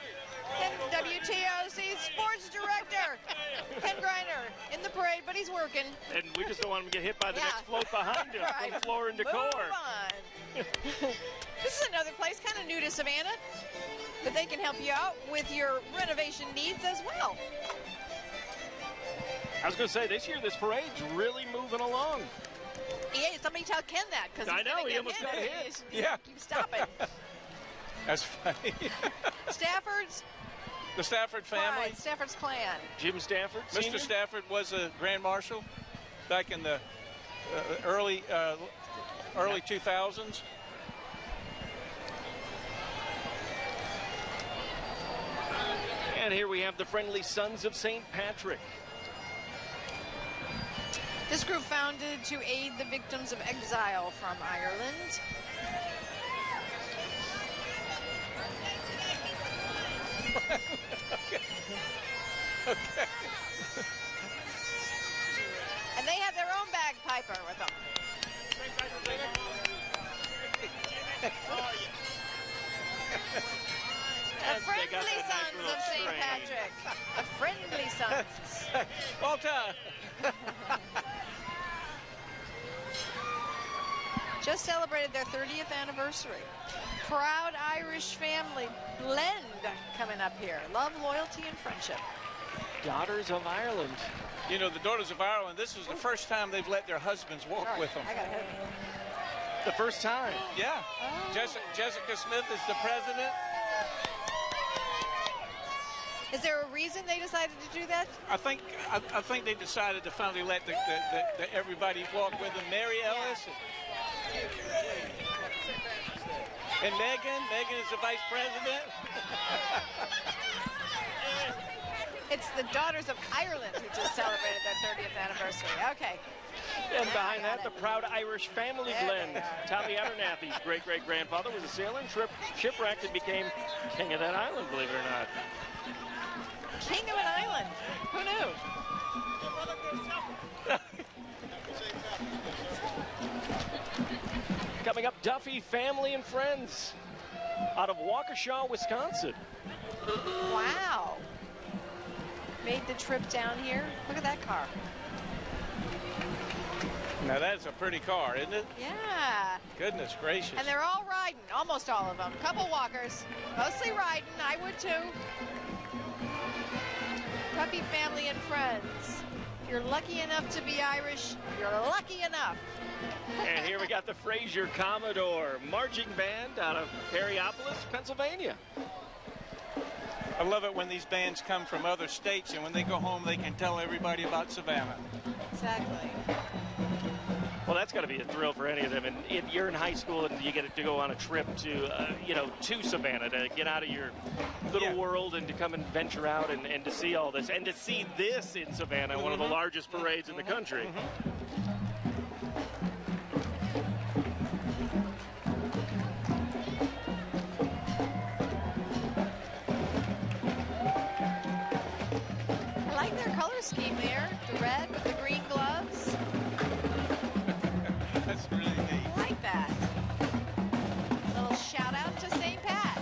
Ken, WTOC Sports Director. Ken Greiner in the parade, but he's working. And we just don't want him to get hit by the next float behind him Right. from Floor and Decor. Move on. This is another place kind of new to Savannah, but they can help you out with your renovation needs as well. I was going to say, this year this parade's really moving along. Yeah, somebody tell Ken that, because I know, he almost got hit. Yeah. Keep stopping. That's funny. Stafford's. The Stafford family. Right, Stafford's clan. Jim Stafford, Sr. Mr. Stafford was a Grand Marshal back in the early 2000s. And here we have the Friendly Sons of St. Patrick. This group founded to aid the victims of exile from Ireland. Okay. And they have their own bagpiper with them. The Friendly Sons of St. Patrick. The Friendly Sons. Walter. Just celebrated their 30th anniversary. Proud Irish family blend coming up here. Love, loyalty, and friendship. Daughters of Ireland. You know, the Daughters of Ireland, this was the first time they've let their husbands walk with them. I got ahead of me. The first time? Yeah. Oh. Jessica Smith is the president. Is there a reason they decided to do that? I think they decided to finally let the everybody walk with them. Mary Ellis and Megan. Megan is the vice president. It's the Daughters of Ireland who just celebrated their 30th anniversary. Okay. And behind that, the Proud Irish Family Blend. Tommy Abernathy's great-great-grandfather was a sailor and shipwrecked and became king of that island, believe it or not. King of an island. Who knew? Coming up, Duffy Family and Friends out of Waukesha, Wisconsin. Wow. Made the trip down here. Look at that car. Now that's a pretty car, isn't it? Yeah. Goodness gracious. And they're all riding, almost all of them. Couple walkers, mostly riding. I would too. Duffy Family and Friends. If you're lucky enough to be Irish, you're lucky enough. And here we got the Fraser Commodore Marching Band out of Perryopolis, Pennsylvania. I love it when these bands come from other states, and when they go home, they can tell everybody about Savannah. Exactly. Well, that's got to be a thrill for any of them. And if you're in high school and you get to go on a trip to, to Savannah, to get out of your little world and to come and venture out and to see all this. And to see this in Savannah, one of the largest parades in the country. I like their color scheme there. The red with the green gloves. That's really neat. I like that. Little shout out to St. Pat.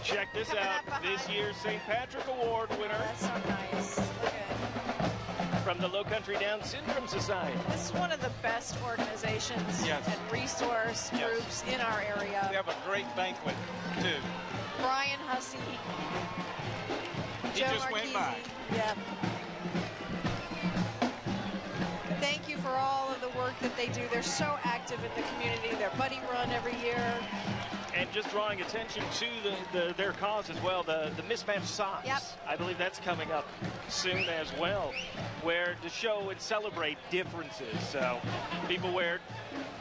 Check this out, this year's St. Patrick Award winner. That's so nice. Good. From the Low Country Down Syndrome Society. This is one of the best organizations and resource groups in our area. We have a great banquet, too. Brian Hussey. He Joe just went by. Yep. Thank you for all of the work that they do. They're so active in the community. They're buddy run every year. And just drawing attention to their cause as well, the mismatched socks. Yep. I believe that's coming up soon as well, where to show and celebrate differences. So people wear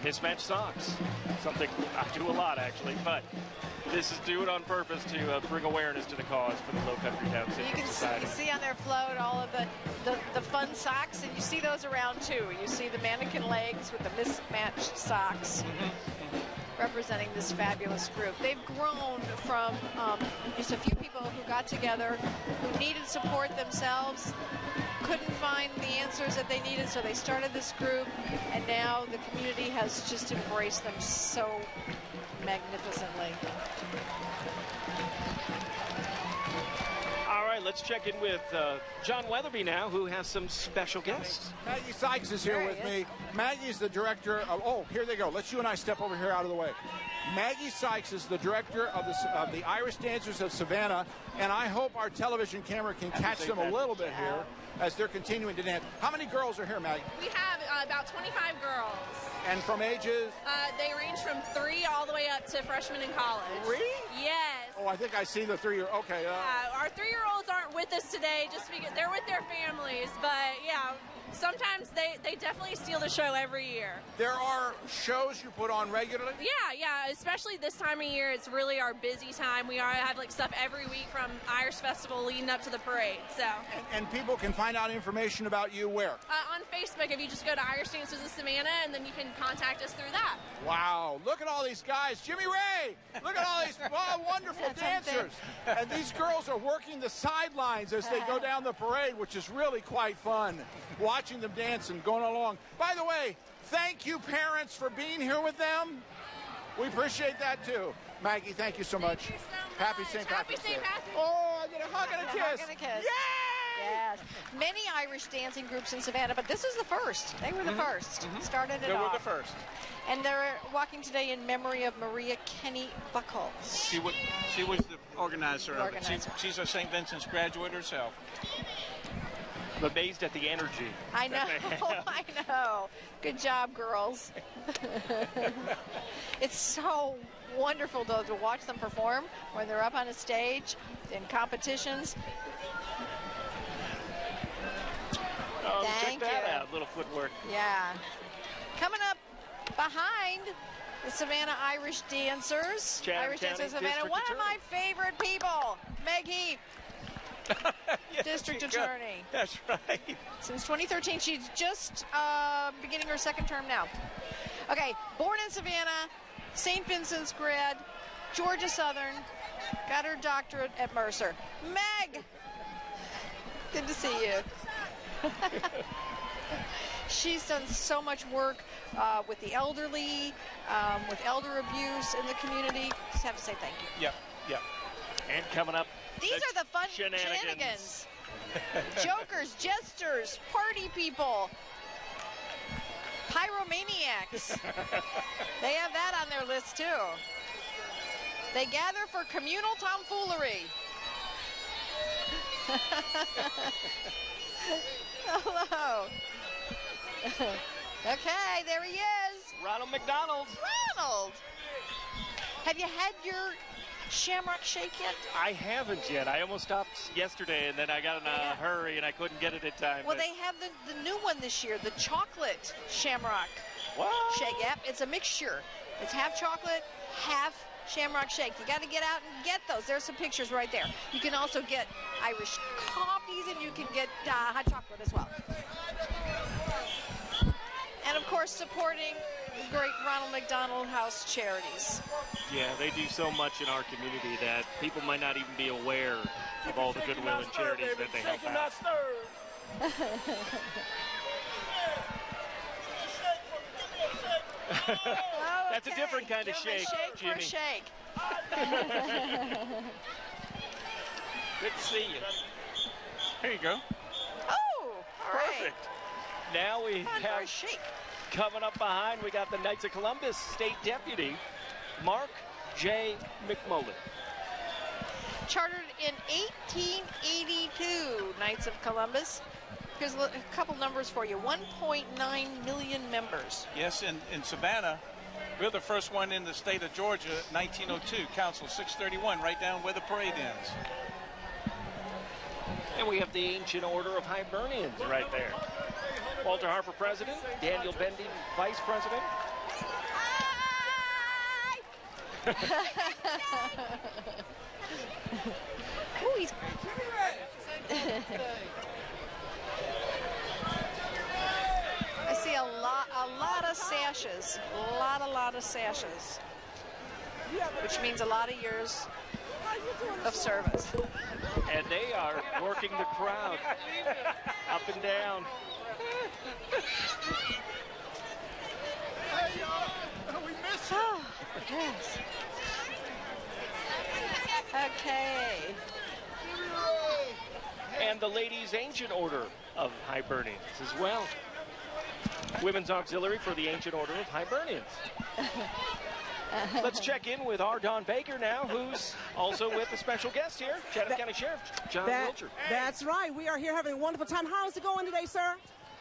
mismatched socks, something I do a lot actually, but this is do it on purpose to bring awareness to the cause for the Low Country Down Syndrome Society. You see on their float all of the fun socks, and you see those around too. You see the mannequin legs with the mismatched socks. Representing this fabulous group. They've grown from just a few people who got together, who needed support themselves, couldn't find the answers that they needed, so they started this group, and now the community has just embraced them so magnificently. All right, let's check in with John Weatherby now, who has some special guests. Maggie Sykes is here with me. Maggie's the director of, oh, here they go. Let's you and I step over here out of the way. Maggie Sykes is the director of the Irish Dancers of Savannah, and I hope our television camera can catch them a little bit here as they're continuing to dance. How many girls are here, Maggie? We have about 25 girls. And from ages? They range from 3 all the way up to freshmen in college. 3? Yes. Oh, I think I see the 3-year. Okay. Our 3-year-olds aren't with us today just because they're with their families, but yeah. Sometimes they definitely steal the show every year. There are shows you put on regularly? Yeah, especially this time of year. It's really our busy time. We have like stuff every week from Irish Festival leading up to the parade. So. And people can find out information about you where? On Facebook, if you just go to Irish Dancers of Savannah, and then you can contact us through that. Wow, look at all these guys. Jimmy Ray, look at all these wonderful dancers. And these girls are working the sidelines as they go down the parade, which is really quite fun. Watching them dance and going along. By the way, thank you, parents, for being here with them. We appreciate that, too. Maggie, thank you so much. Thank you so much. Happy St. Patrick's Day. Patrick's. Oh, I get a hug and a kiss. Hug and a kiss. Yay! Yes. Many Irish dancing groups in Savannah, but this is the first. They were the first. Started it They off. were the first. And they're walking today in memory of Maria Kenny Buckles. She was the organizer of it. She's a St. Vincent's graduate herself. I'm amazed at the energy. I know. I know. Good job, girls. It's so wonderful, though, to watch them perform when they're up on a stage in competitions. Oh, Thank check that you. out. Little footwork. Yeah. Coming up behind the Savannah Irish Dancers. Chatham Irish County Dancers Savannah. District One Attorney. of my favorite people, Meg Heap. Yes, District Attorney. That's right. Since 2013, she's just beginning her second term now. Okay, born in Savannah, St. Vincent's grad, Georgia Southern, got her doctorate at Mercer. Meg, good to see you. She's done so much work with the elderly, with elder abuse in the community. Just have to say thank you. Yep. And coming up, These are the fun shenanigans. Jokers, jesters, party people, pyromaniacs. They have that on their list too. They gather for communal tomfoolery. Hello. Okay, there he is. Ronald McDonald. Ronald. Have you had your Shamrock Shake yet? I haven't yet. I almost stopped yesterday, and then I got in a hurry, and I couldn't get it in time. Well, they have the new one this year, the chocolate Shamrock Shake. Yep, it's a mixture. It's half chocolate, half Shamrock Shake. You got to get out and get those. There's some pictures right there. You can also get Irish coffees, and you can get hot chocolate as well. And, of course, supporting the great Ronald McDonald House charities. Yeah, they do so much in our community that people might not even be aware of all the goodwill and charities that they help out. That's a different kind of shake, Jimmy. Shake. Good to see you. Here you go. Oh, all right. Perfect. Now we have shake. Coming up behind, we got the Knights of Columbus State Deputy, Mark J. McMullen. Chartered in 1882, Knights of Columbus. Here's a couple numbers for you. 1.9 million members. Yes, in Savannah, we're the first one in the state of Georgia, 1902, Council 631, right down where the parade ends. And we have the Ancient Order of Hibernians right there. Walter Harper, President. Daniel Bendy, Vice President. Ooh, he's... I see a lot of sashes. A lot of sashes. Which means a lot of years of service. And they are working the crowd up and down. We missed you. Oh, yes. Okay. and the Ladies' Ancient Order of Hibernians as well. Women's Auxiliary for the Ancient Order of Hibernians. Let's check in with our Don Baker now, who's also with a special guest here, Chatham County Sheriff John Wilcher. That's right. We are here having a wonderful time. How is it going today, sir?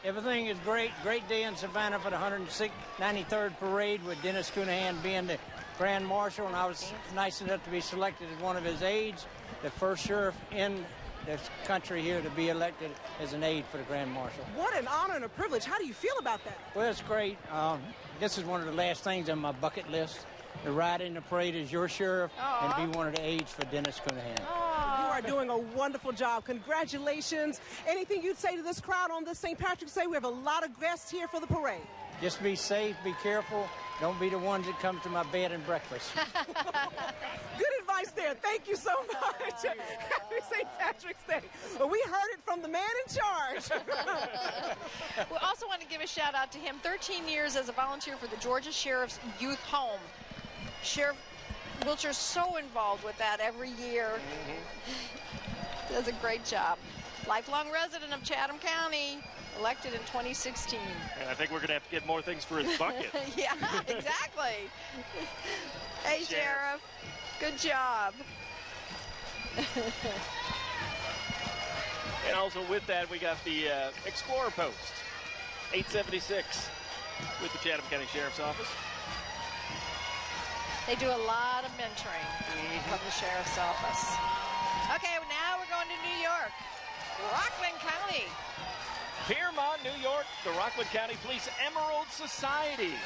Everything is great. Great day in Savannah for the 193rd Parade with Dennis Cunahan being the Grand Marshal, and I was nice enough to be selected as one of his aides, the first sheriff in this country here to be elected as an aide for the Grand Marshal. What an honor and a privilege. How do you feel about that? Well, it's great. This is one of the last things on my bucket list, to ride in the parade as your sheriff and be one of the aides for Dennis Cunahan. You are doing a wonderful job. Congratulations. Anything you'd say to this crowd on this St. Patrick's Day? We have a lot of guests here for the parade. Just be safe, be careful. Don't be the ones that come to my bed and breakfast. Good advice there. Thank you so much. Happy St. Patrick's Day. Well, we heard it from the man in charge. We also want to give a shout out to him. 13 years as a volunteer for the Georgia Sheriff's Youth Home. Sheriff Wilcher's so involved with that every year. Does a great job. Lifelong resident of Chatham County, elected in 2016. And I think we're going to have to get more things for his bucket. Yeah, exactly. Hey, Sheriff. Good job. And also with that, we got the Explorer Post, 876, with the Chatham County Sheriff's Office. They do a lot of mentoring from the Sheriff's Office. Okay, now we're going to New York. Rockland County. Piermont, New York, the Rockland County Police Emerald Society.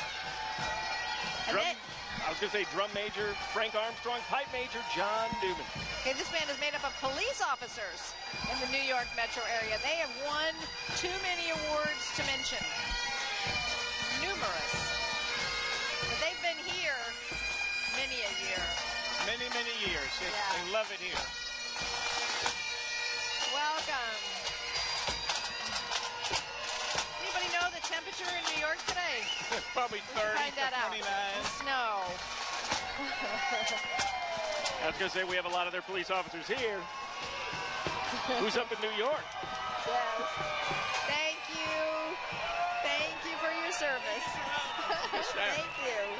I was going to say drum major Frank Armstrong, pipe major John Newman. Okay, this band is made up of police officers in the New York metro area. They have won too many awards to mention. Numerous. But they've been here many a year. Many, many years. They love it here. Welcome. Anybody know the temperature in New York today? Probably 30 find that to 29. Out. Snow. I was going to say we have a lot of their police officers here. Who's up in New York? Yes. Thank you. Thank you for your service. Thank you.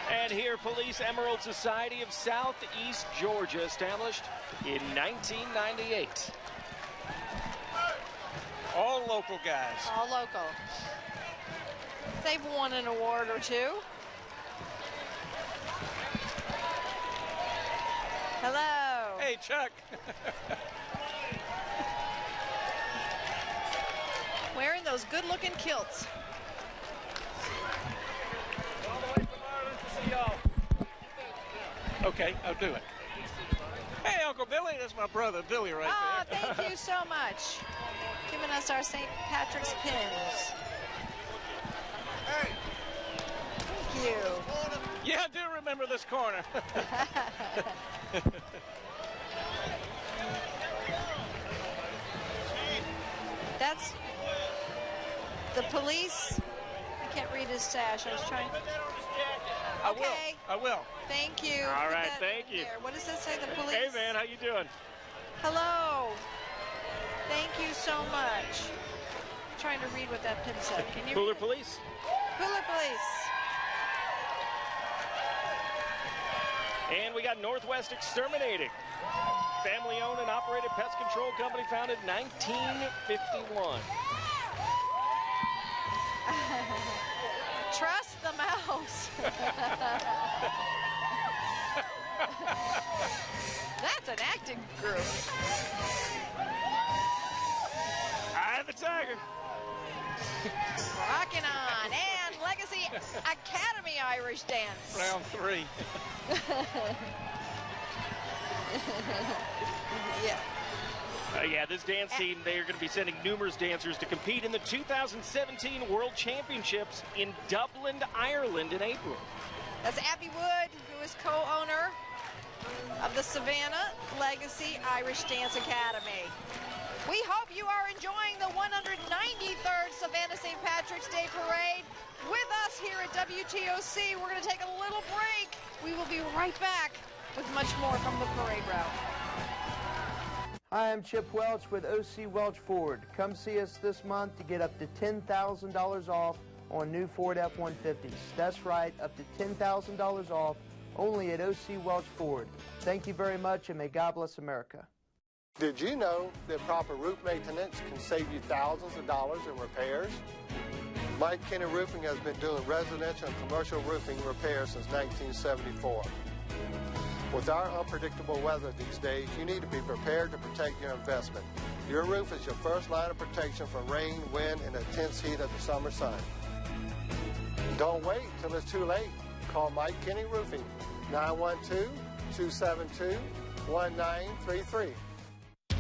And here, Police Emerald Society of Southeast Georgia, established in 1998. All local guys. All local. They've won an award or two. Hello. Hey, Chuck. Wearing those good-looking kilts. Okay, I'll do it. Hey, Uncle Billy, that's my brother Billy right there. Oh, thank you so much. Giving us our St. Patrick's pins. Hey. Thank you. Yeah, I do remember this corner. That's the police. I can't read his sash. I was trying. Okay. I will. Thank you. All right, thank you. There. What does that say? The police. Hey, man, how you doing? Hello. Thank you so much. I'm trying to read what that pin said. Can you? Cooler Police. Cooler Police. And we got Northwest Exterminating. Family-owned and operated pest control company founded in 1951. Trust the mouse. That's an acting group. Eye of the Tiger. Rocking on. And Legacy Academy Irish Dance. Round 3. Yeah. Yeah, this dance team, they are going to be sending numerous dancers to compete in the 2017 World Championships in Dublin, Ireland in April. That's Abby Wood, who is co-owner of the Savannah Legacy Irish Dance Academy. We hope you are enjoying the 193rd Savannah St. Patrick's Day Parade with us here at WTOC. We're going to take a little break. We will be right back with much more from the parade route. Hi, I'm Chip Welch with OC Welch Ford. Come see us this month to get up to $10,000 off on new Ford F-150s. That's right, up to $10,000 off, only at OC Welch Ford. Thank you very much, and may God bless America. Did you know that proper roof maintenance can save you thousands of dollars in repairs? Mike Kenny Roofing has been doing residential and commercial roofing repairs since 1974. With our unpredictable weather these days, you need to be prepared to protect your investment. Your roof is your first line of protection from rain, wind, and the intense heat of the summer sun. Don't wait till it's too late. Call Mike Kenny Roofing, 912-272-1933.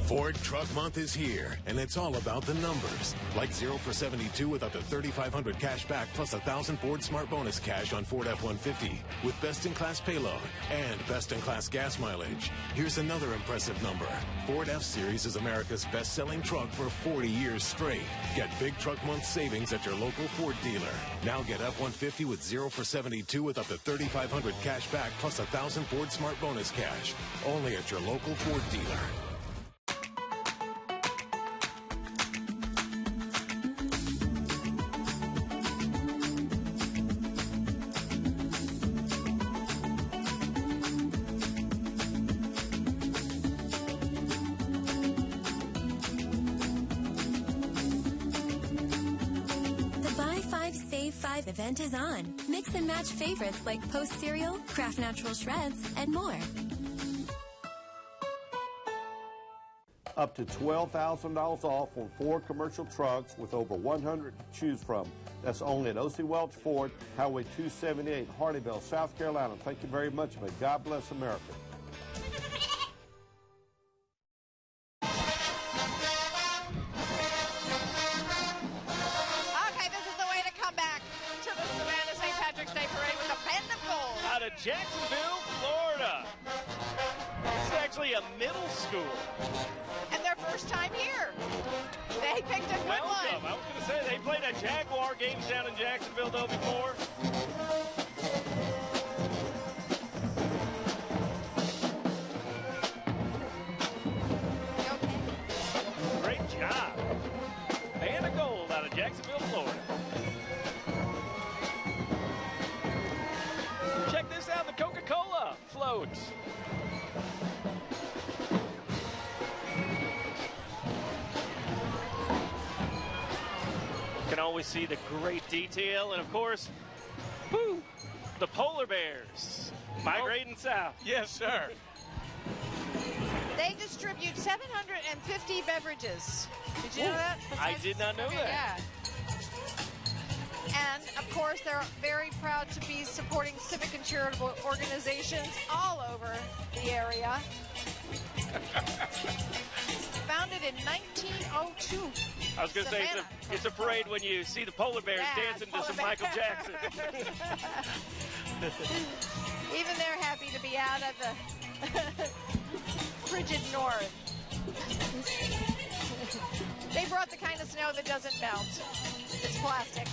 Ford Truck Month is here, and it's all about the numbers. Like 0 for 72 with up to $3,500 cash back plus $1,000 Ford Smart Bonus cash on Ford F-150 with best-in-class payload and best-in-class gas mileage. Here's another impressive number. Ford F-Series is America's best-selling truck for 40 years straight. Get big Truck Month savings at your local Ford dealer. Now get F-150 with 0 for 72 with up to $3,500 cash back plus $1,000 Ford Smart Bonus cash. Only at your local Ford dealer. Event is on. Mix and match favorites like Post Cereal, Kraft Natural Shreds, and more. Up to $12,000 off on Ford commercial trucks with over 100 to choose from. That's only at OC Welch Ford, Highway 278, Hardeeville, South Carolina. Thank you very much. May God bless America. Jacksonville, Florida. It's actually a middle school. And their first time here. They picked a good one. I was going to say, they played a Jaguar game down in Jacksonville, though, before. Great job. And a goal out of Jacksonville, Florida. Check this out, the Coca-Cola floats. You can always see the great detail, and of course, whoo, the polar bears migrating south. Yes, sir. They distribute 750 beverages. Did you know that? I did not know that. Yeah. And, of course, they're very proud to be supporting civic and charitable organizations all over the area. Founded in 1902. I was going to say, it's a parade when you see the polar bears dancing to some Michael Jackson. Even they're happy to be out of the frigid north. They brought the kind of snow that doesn't melt. It's plastic.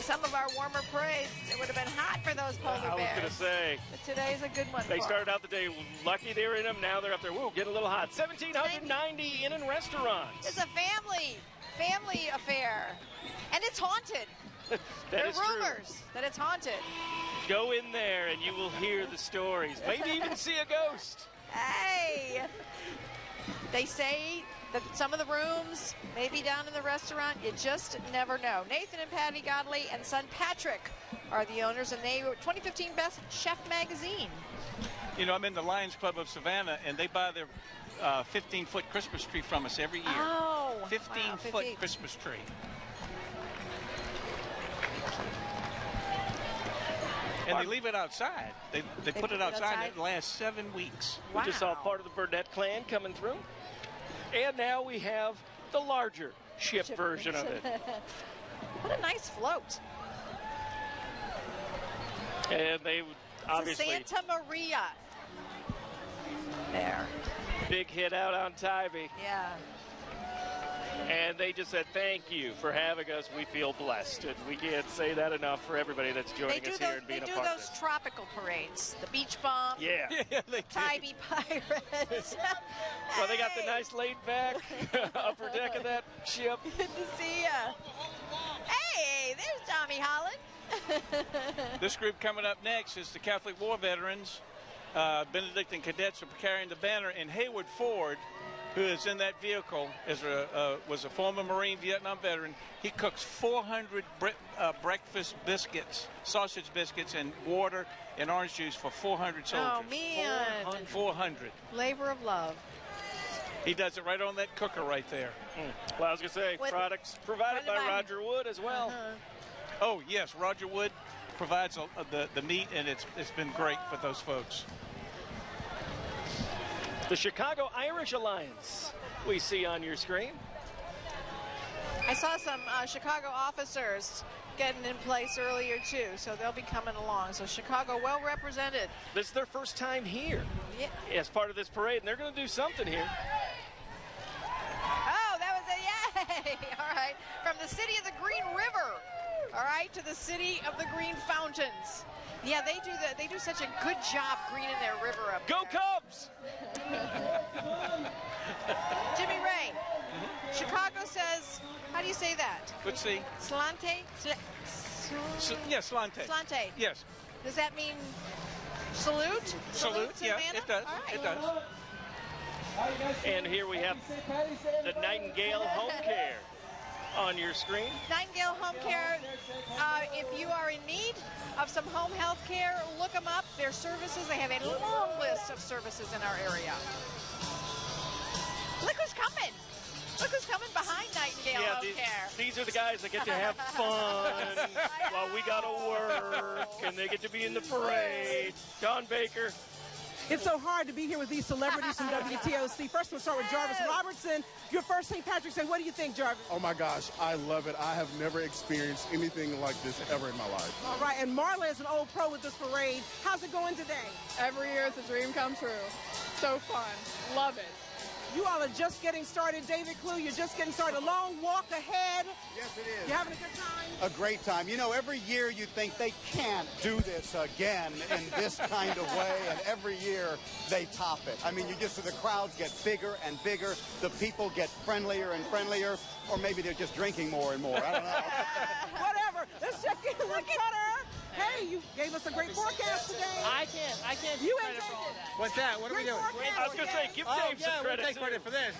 Some of our warmer parades, it would have been hot for those polar bears. I was going to say. But today's a good one. They started out the day lucky they were in them. Now they're up there. Woo, getting a little hot. 1,790 in restaurants. It's a family affair. And it's haunted. There are rumors that it's haunted. Go in there and you will hear the stories. Maybe even see a ghost. Hey! They say that some of the rooms may be down in the restaurant. You just never know. Nathan and Patty Godley and son Patrick are the owners, and they were 2015 Best Chef Magazine. You know, I'm in the Lions Club of Savannah, and they buy their 15-foot Christmas tree from us every year. Oh, 15-foot Christmas tree. And they leave it outside. They put it outside, and it lasts 7 weeks. We just saw part of the Burnett clan coming through. And now we have the larger ship version of it. What a nice float. And they obviously... It's Santa Maria. There. Big hit out on Tybee. Yeah. And they just said, thank you for having us. We feel blessed. And we can't say that enough for everybody that's joining us here and being a part of They this. do those tropical parades, the beach bomb, Yeah. They Tybee Pirates. Well, they got the nice laid back upper deck of that ship. Good to see ya. Hey, there's Tommy Holland. This group coming up next is the Catholic War veterans. Benedictine cadets are carrying the banner, and Hayward Ford, who is in that vehicle, was a former Marine Vietnam veteran. He cooks 400 breakfast biscuits, sausage biscuits, and water and orange juice for 400 soldiers. Oh, man. 400. Labor of love. He does it right on that cooker right there. Well, I was going to say, products provided by Roger Wood as well. Oh, yes, Roger Wood provides the meat, and it's been great for those folks. The Chicago Irish Alliance we see on your screen. I saw some Chicago officers getting in place earlier, too, so they'll be coming along. So Chicago well represented. This is their first time here as part of this parade, and they're going to do something here. Oh, that was a yay! All right, from the city of the Green River, all right, to the city of the Green Fountains. Yeah, they do such a good job greening their river up. Go Cubs! Jimmy Ray, Chicago says, how do you say that? Let's see. Slante? Yes, Slante. Slante. Yes. Does that mean salute? Salute, yeah, Savannah? it does. All right. It does. And here we have the Nightingale Home Care on your screen. Nightingale Home Care, if you are in need of some home health care, look them up. Their services, they have a long list of services in our area. Look who's coming. Look who's coming behind Nightingale Home Care. These are the guys that get to have fun while we got to work, and they get to be in the parade. Don Baker. It's so hard to be here with these celebrities from WTOC. First, we'll start with Jarvis Robertson. Your first St. Patrick's Day. What do you think, Jarvis? Oh, my gosh. I love it. I have never experienced anything like this ever in my life. All right. And Marla is an old pro with this parade. How's it going today? Every year it's a dream come true. So fun. Love it. You all are just getting started. David Clue, you're just getting started. A long walk ahead. Yes, it is. You having a good time? A great time. You know, every year you think they can't do this again in this kind of way, and every year they top it. I mean, the crowds get bigger and bigger, the people get friendlier and friendlier, or maybe they're just drinking more and more. I don't know. Whatever. Let's check in with Cutter. Hey, you gave us a great forecast today. I can't You credit ain't for all taking that. What's that? What are we doing? I was going to say, give James some credit. We'll take credit for this.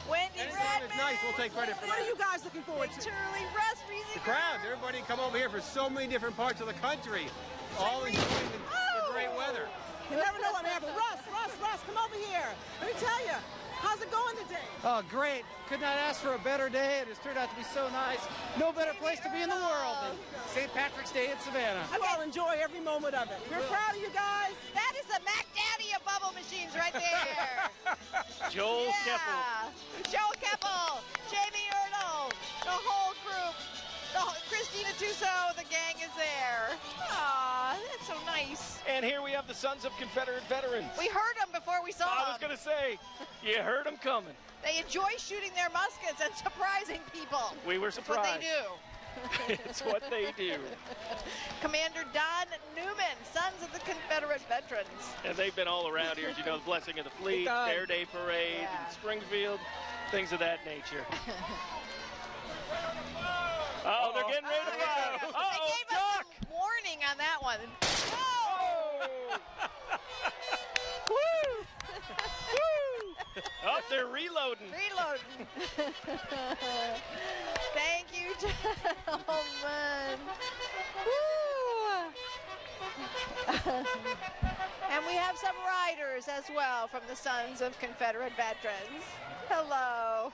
Wendy Anytime it's nice, we'll take credit for What that. are you guys looking forward to? Turley, Russ, Reezy. The crowds, everybody come over here for so many different parts of the country, all enjoying the great weather. You never know what may happen. Russ, come over here. Let me tell you. How's it going today? Oh, great. Could not ask for a better day. It has turned out to be so nice. No better place to be in the world than St. Patrick's Day in Savannah. You all enjoy every moment of it. We're proud of you guys. That is the Mac Daddy of bubble machines right there. Joel Keppel. Joel Keppel, Jamie Erdl, the whole group. Christina Tuso, the gang is there. Aw, that's so nice. And here we have the Sons of Confederate Veterans. We heard them before we saw them. I was going to say, you heard them coming. They enjoy shooting their muskets and surprising people. We were surprised. That's what they do. It's what they do. Commander Don Newman, Sons of the Confederate Veterans. And they've been all around here, as you know, the Blessing of the Fleet, Fair Day Parade, in Springfield, things of that nature. Oh, they're getting ready to fire. They gave us a warning on that one. Oh! Woo! Woo! Oh, they're reloading. Thank you, gentlemen. And we have some riders as well from the Sons of Confederate Veterans. Hello.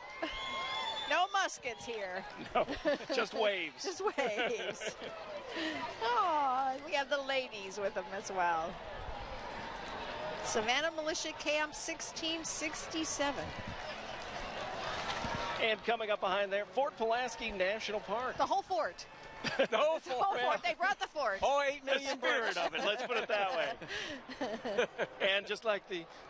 No muskets here. No, just waves. Just waves. Oh, we have the ladies with them as well. Savannah Militia Camp 1667. And coming up behind there, Fort Pulaski National Park. The whole fort. The whole The whole fort. They brought the fort. Oh, 8 million the spirit of it, let's put it that way. And just like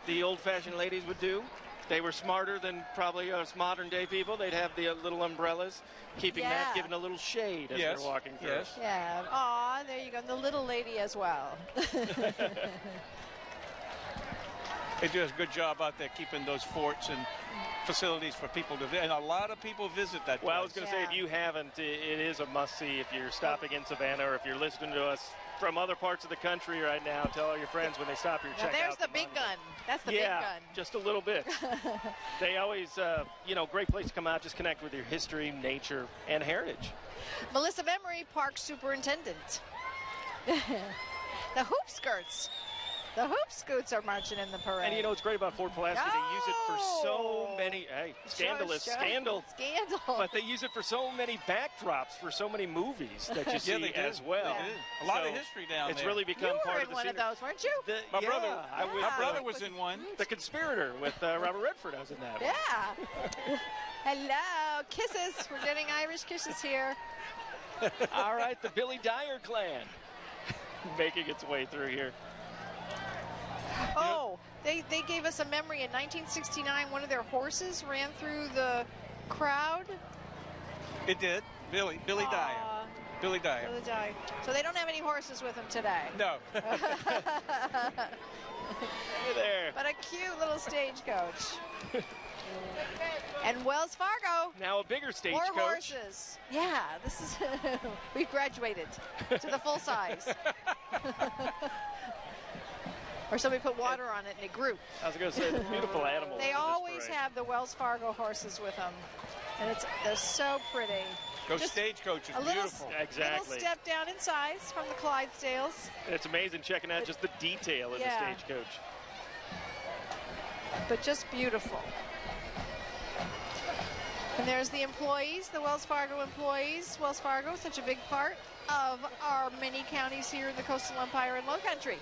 the old-fashioned ladies would do, they were smarter than probably us modern-day people. They'd have the little umbrellas, keeping that, giving a little shade as they're walking through. Yes. Yeah. Aw, there you go. And the little lady as well. They do a good job out there keeping those forts and facilities for people to visit. And a lot of people visit that place. Well, I was going to say, if you haven't, it is a must-see if you're stopping in Savannah, or if you're listening to us from other parts of the country right now. Tell all your friends when they stop here, check out. There's the big gun. That's the big gun. Just a little bit. They always, great place to come out, just connect with your history, nature, and heritage. Melissa Memory, Park Superintendent. The hoop skirts. The hoop scoots are marching in the parade. And you know what's great about Fort Pulaski? They use it for so many, scandal. But they use it for so many backdrops for so many movies that you see as well. Yeah. A lot of history down there. It's really become part of the one of those, weren't you? My brother was in one. The Conspirator with Robert Redford. I was in that. Yeah. Hello. Kisses. We're getting Irish kisses here. All right, the Billy Dyer clan making its way through here. Oh, they gave us a memory. In 1969, one of their horses ran through the crowd. It did. Billy Dyer. Billy Dyer. Billy Dyer. So they don't have any horses with them today. No. Hey there. But a cute little stagecoach. And Wells Fargo. Now a bigger stagecoach. More horses. Yeah, this is. We've graduated to the full size. Or somebody put water on it and it grew. I was going to say, it's a beautiful animal. They always have the Wells Fargo horses with them. And they're so pretty. Those stagecoaches, beautiful. Exactly. A little step down in size from the Clydesdales. It's amazing checking out just the detail in the stagecoach. But just beautiful. And there's the employees, the Wells Fargo employees. Wells Fargo, such a big part of our many counties here in the Coastal Empire and Low Country.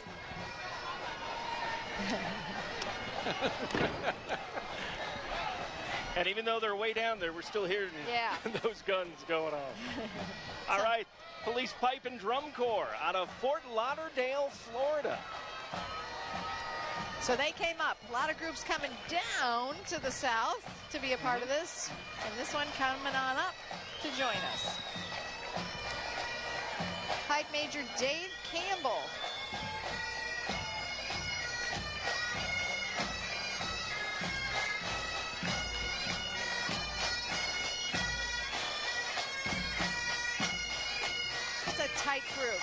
And even though they're way down there, we're still hearing those guns going on. All right, Police Pipe and Drum Corps out of Fort Lauderdale, Florida. So they came up. A lot of groups coming down to the south to be a part of this. And this one coming on up to join us. Pipe Major Dave Campbell. It's a tight group.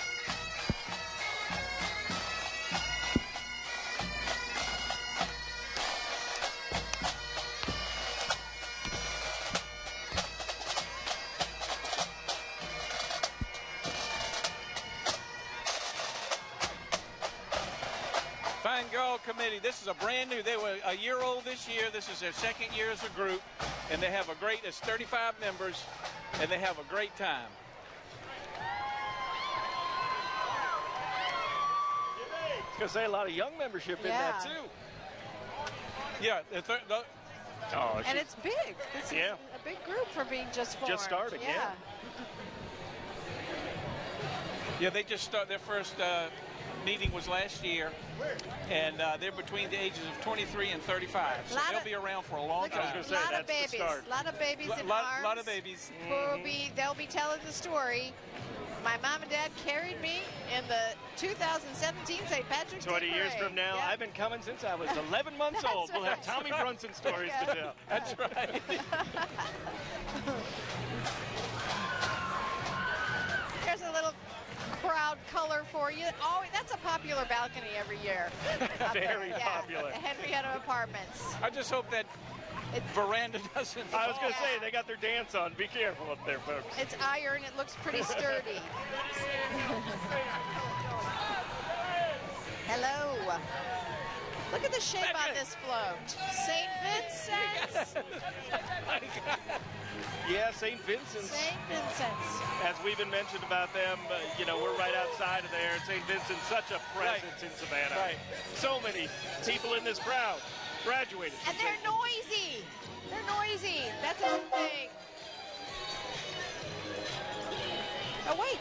Fine Girl Committee, this is a brand new, they were a year old this year. This is their second year as a group, and they have it's 35 members, and they have a great time. I was going to say a lot of young membership in that, too. Yeah. And it's big. This is a big group for being just formed. Just starting, Yeah, they just started their first meeting was last year, and they're between the ages of 23 and 35, so they'll be around for a long time. I was going to say, that's the start. A lot of babies in arms. A lot of babies. They'll be telling the story. My mom and dad carried me in the 2017 St. Patrick's Day 20 years parade. from now, I've been coming since I was 11 months old. We'll have Tommy Brunson stories to tell. That's right. There's a little crowd color for you. Oh, that's a popular balcony every year. Very popular. The Henrietta Apartments. I just hope that veranda doesn't fall. I was going to say, they got their dance on. Be careful up there, folks. It's iron. It looks pretty sturdy. Hello. Look at the shape on this float. St. Vincent's. Yeah, St. Vincent's. St. Vincent's. As we've been mentioned about them, we're right outside of there. St. Vincent's, such a presence in Savannah. Right. So many people in this crowd graduated. And they're noisy. They're noisy. That's a good thing. Oh, wait.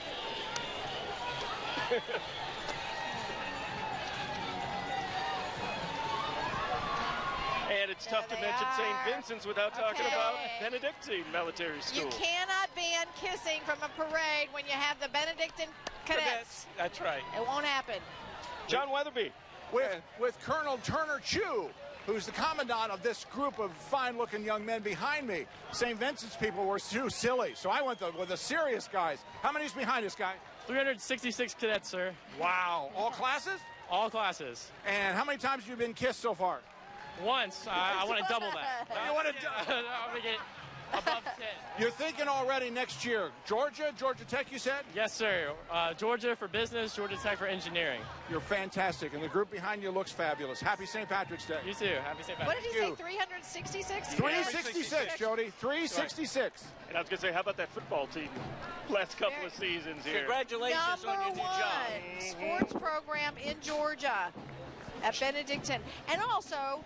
And a It's tough to mention St. Vincent's without talking about Benedictine Military School. You cannot ban kissing from a parade when you have the Benedictine cadets. That's right. It won't happen. John Weatherby. With Colonel Turner Chu, who's the commandant of this group of fine-looking young men behind me. St. Vincent's people were too silly, so I went with the serious guys. How many's behind this guy? 366 cadets, sir. Wow. All classes? All classes. And how many times have you been kissed so far? Once. I want to double that. You want to I want to get above 10. You're thinking already next year. Georgia Tech, you said? Yes, sir. Georgia for business, Georgia Tech for engineering. You're fantastic, and the group behind you looks fabulous. Happy St. Patrick's Day. You too. Happy St. Patrick's Day. What did he say, 366? 366, Jody. 366. And I was going to say, how about that football team last couple of seasons here? Congratulations on your new job. Sports program in Georgia at Benedictine. And also,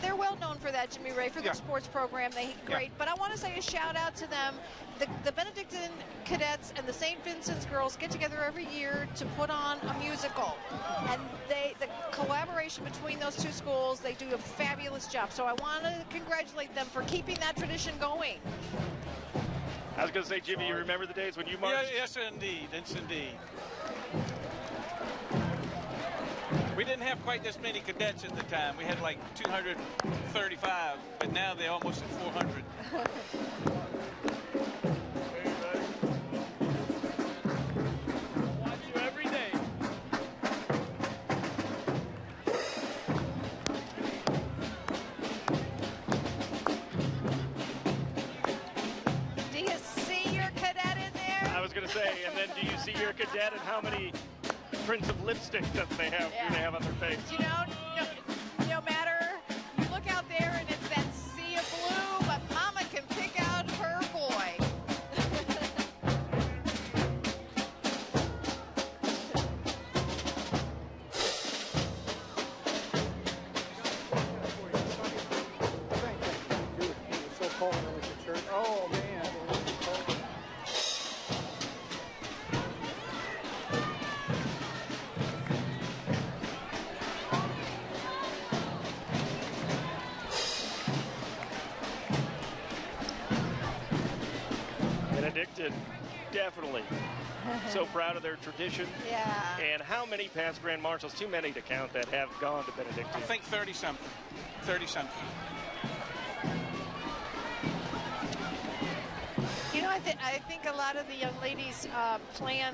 they're well known for that, Jimmy Ray, for their sports program. Great. But I want to say a shout out to them. The Benedictine cadets and the St. Vincent's girls get together every year to put on a musical. And the collaboration between those two schools, they do a fabulous job. So I want to congratulate them for keeping that tradition going. I was going to say, Jimmy, you remember the days when you marched? Yes, indeed. Yes, indeed. We didn't have quite this many cadets at the time. We had like 235, but now they're almost at 400. Watch you every day. Do you see your cadet in there? I was going to say, and then do you see your cadet and how many prints of lipstick that they have, do they have on their face? You know, no matter, you look out there and it's that sea of blue, but Mama can pick out her boy. It's so cold in the church. Oh, man. Benedictine, definitely. So proud of their tradition. Yeah. And how many past Grand Marshals, too many to count, that have gone to Benedictine? I think 30-something. 30-something. You know, I think a lot of the young ladies plan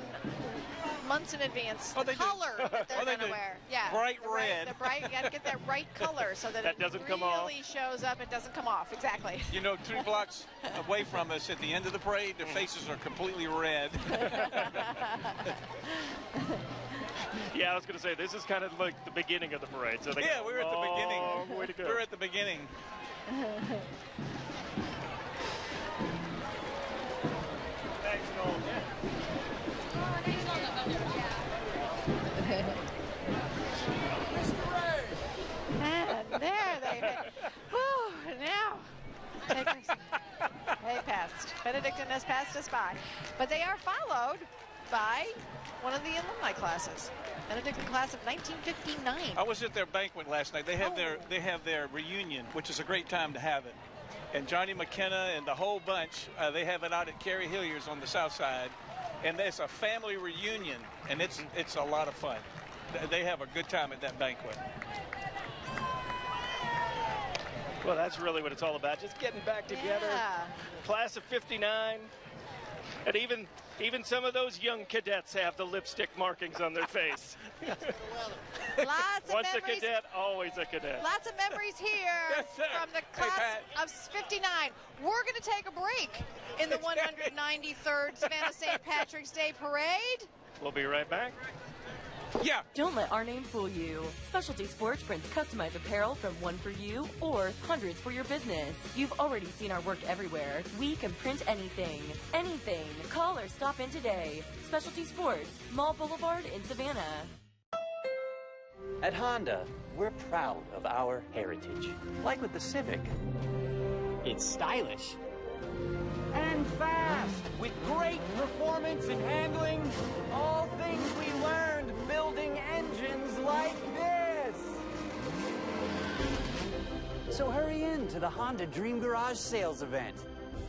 months in advance the color that they're going to wear. Yeah, bright red. The bright, you got to get that right color so that it doesn't really come off. shows up. It doesn't come off. Exactly. You know, 2 blocks away from us at the end of the parade, their faces are completely red. Yeah, I was going to say, this is kind of like the beginning of the parade. So Yeah, we're at the beginning. Way to go. We're at the beginning. Thanks, Noel. And there they whew, now they passed. Benedictine has passed us by. But they are followed by one of the alumni classes. Benedictine class of 1959. I was at their banquet last night. They have their reunion, which is a great time to have it. And Johnny McKenna and the whole bunch, they have it out at Carrie Hillier's on the south side. And it's a family reunion, and it's a lot of fun. They have a good time at that banquet. Well, that's really what it's all about, just getting back together. Yeah. Class of 59. And even some of those young cadets have the lipstick markings on their face. Lots of Once memories. a cadet, always a cadet. Lots of memories here from the class of 59. We're going to take a break in the 193rd Savannah St. Patrick's Day Parade. We'll be right back. Yeah. Don't let our name fool you. Specialty Sports prints customized apparel from one for you or hundreds for your business. You've already seen our work everywhere. We can print anything. Anything. Call or stop in today. Specialty Sports, Mall Boulevard in Savannah. At Honda, we're proud of our heritage. Like with the Civic. It's stylish. And fast, with great performance and handling. All things we learned building engines like this. So hurry in to the Honda Dream Garage sales event.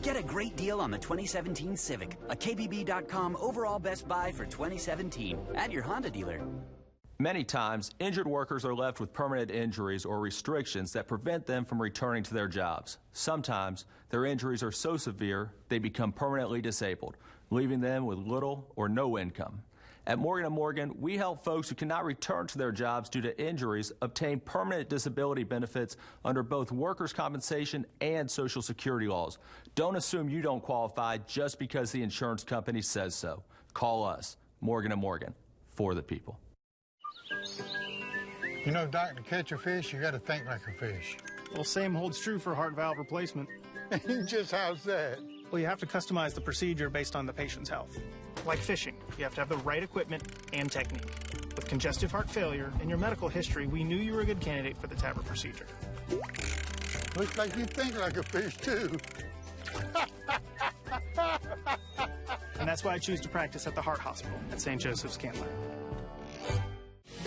Get a great deal on the 2017 Civic, a KBB.com overall best buy for 2017 at your Honda dealer. Many times, injured workers are left with permanent injuries or restrictions that prevent them from returning to their jobs. Sometimes, their injuries are so severe they become permanently disabled, leaving them with little or no income. At Morgan & Morgan, we help folks who cannot return to their jobs due to injuries obtain permanent disability benefits under both workers' compensation and Social Security laws. Don't assume you don't qualify just because the insurance company says so. Call us, Morgan & Morgan, for the people. You know, Doc, to catch a fish, you got to think like a fish. Well, same holds true for heart valve replacement. Just how's that? Well, you have to customize the procedure based on the patient's health. Like fishing, you have to have the right equipment and technique. With congestive heart failure and your medical history, we knew you were a good candidate for the TAVR procedure. Looks like you think like a fish, too. And that's why I choose to practice at the Heart Hospital at St. Joseph's Candler.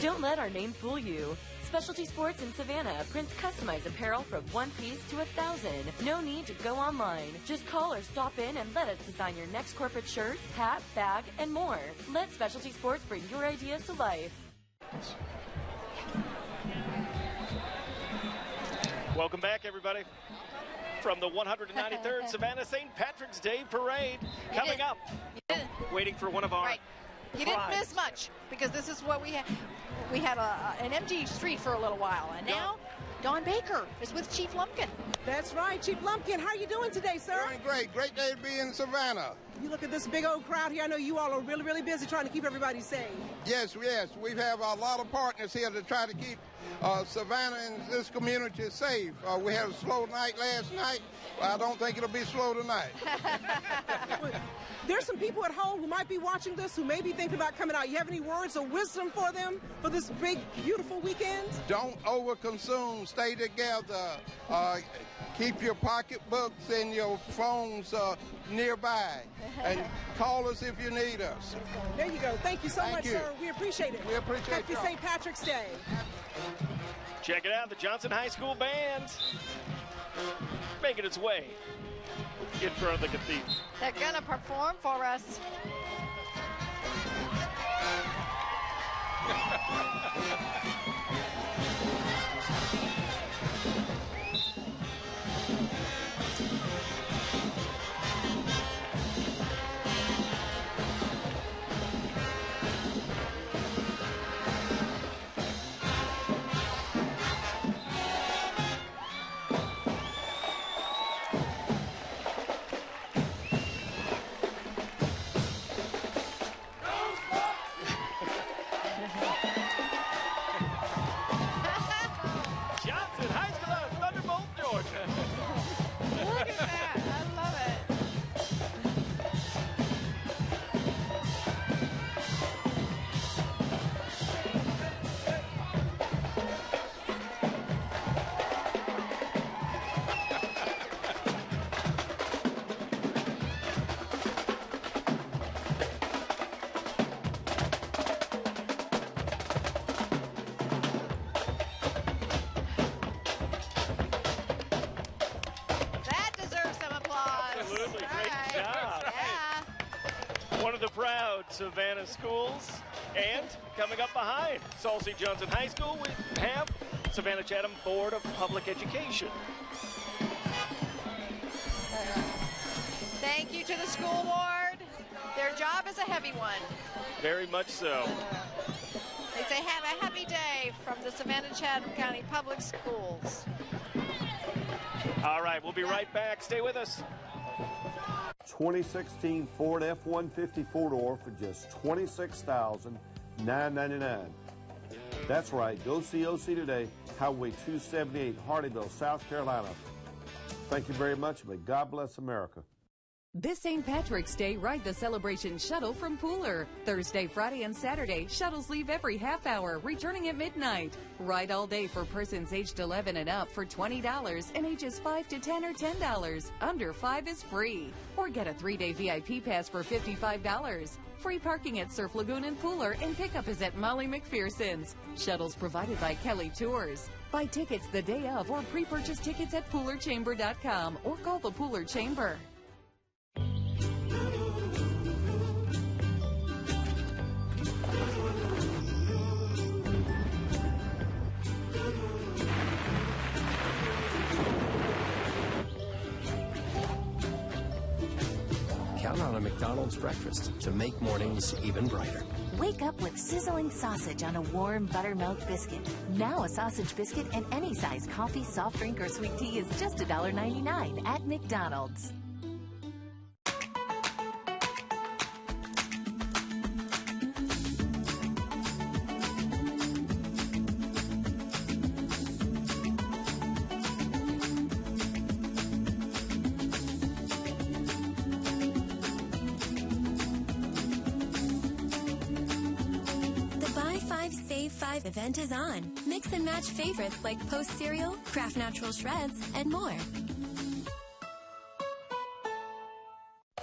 Don't let our name fool you. Specialty Sports in Savannah prints customized apparel from 1 piece to 1,000. No need to go online. Just call or stop in and let us design your next corporate shirt, hat, bag, and more. Let Specialty Sports bring your ideas to life. Welcome back, everybody. From the 193rd Savannah St. Patrick's Day Parade coming up. Waiting for one of our You didn't miss much, because this is what we had. We had an empty street for a little while, and now Don Baker is with Chief Lumpkin. That's right, Chief Lumpkin. How are you doing today, sir? Doing great. Great day to be in Savannah. You look at this big old crowd here. I know you all are really, really busy trying to keep everybody safe. Yes. We have a lot of partners here to try to keep Savannah and this community safe. We had a slow night last night. I don't think it'll be slow tonight. There's some people at home who might be watching this who may be thinking about coming out. You have any words of wisdom for them for this big, beautiful weekend? Don't overconsume. Stay together. Keep your pocketbooks and your phones nearby. And call us if you need us. There you go. Thank you so much, sir. We appreciate it. We appreciate Happy St. Patrick's Day. Check it out. The Johnson High School Band making its way in front of the cathedral. They're going to perform for us. Savannah schools, and coming up behind Saul C. Johnson High School, we have Savannah Chatham Board of Public Education. Thank you to the school board. Their job is a heavy one. Very much so. They say have a happy day from the Savannah Chatham County Public Schools. All right, we'll be right back. Stay with us. 2016 Ford F-150 four-door for just $26,999. That's right, go see OC today, Highway 278, Hardyville, South Carolina. Thank you very much. May God bless America. This St. Patrick's Day, ride the celebration shuttle from Pooler. Thursday, Friday, and Saturday, shuttles leave every half hour, returning at midnight. Ride all day for persons aged 11 and up for $20 and ages 5 to 10 or $10. Under 5 is free. Or get a 3-day VIP pass for $55. Free parking at Surf Lagoon and Pooler, and pickup is at Molly McPherson's. Shuttles provided by Kelly Tours. Buy tickets the day of or pre-purchase tickets at PoolerChamber.com or call the Pooler Chamber. Count on a McDonald's breakfast to make mornings even brighter. Wake up with sizzling sausage on a warm buttermilk biscuit. Now a sausage biscuit and any size coffee, soft drink, or sweet tea is just $1.99 at McDonald's. Event is on. Mix and match favorites like Post Cereal, Kraft Natural Shreds, and more.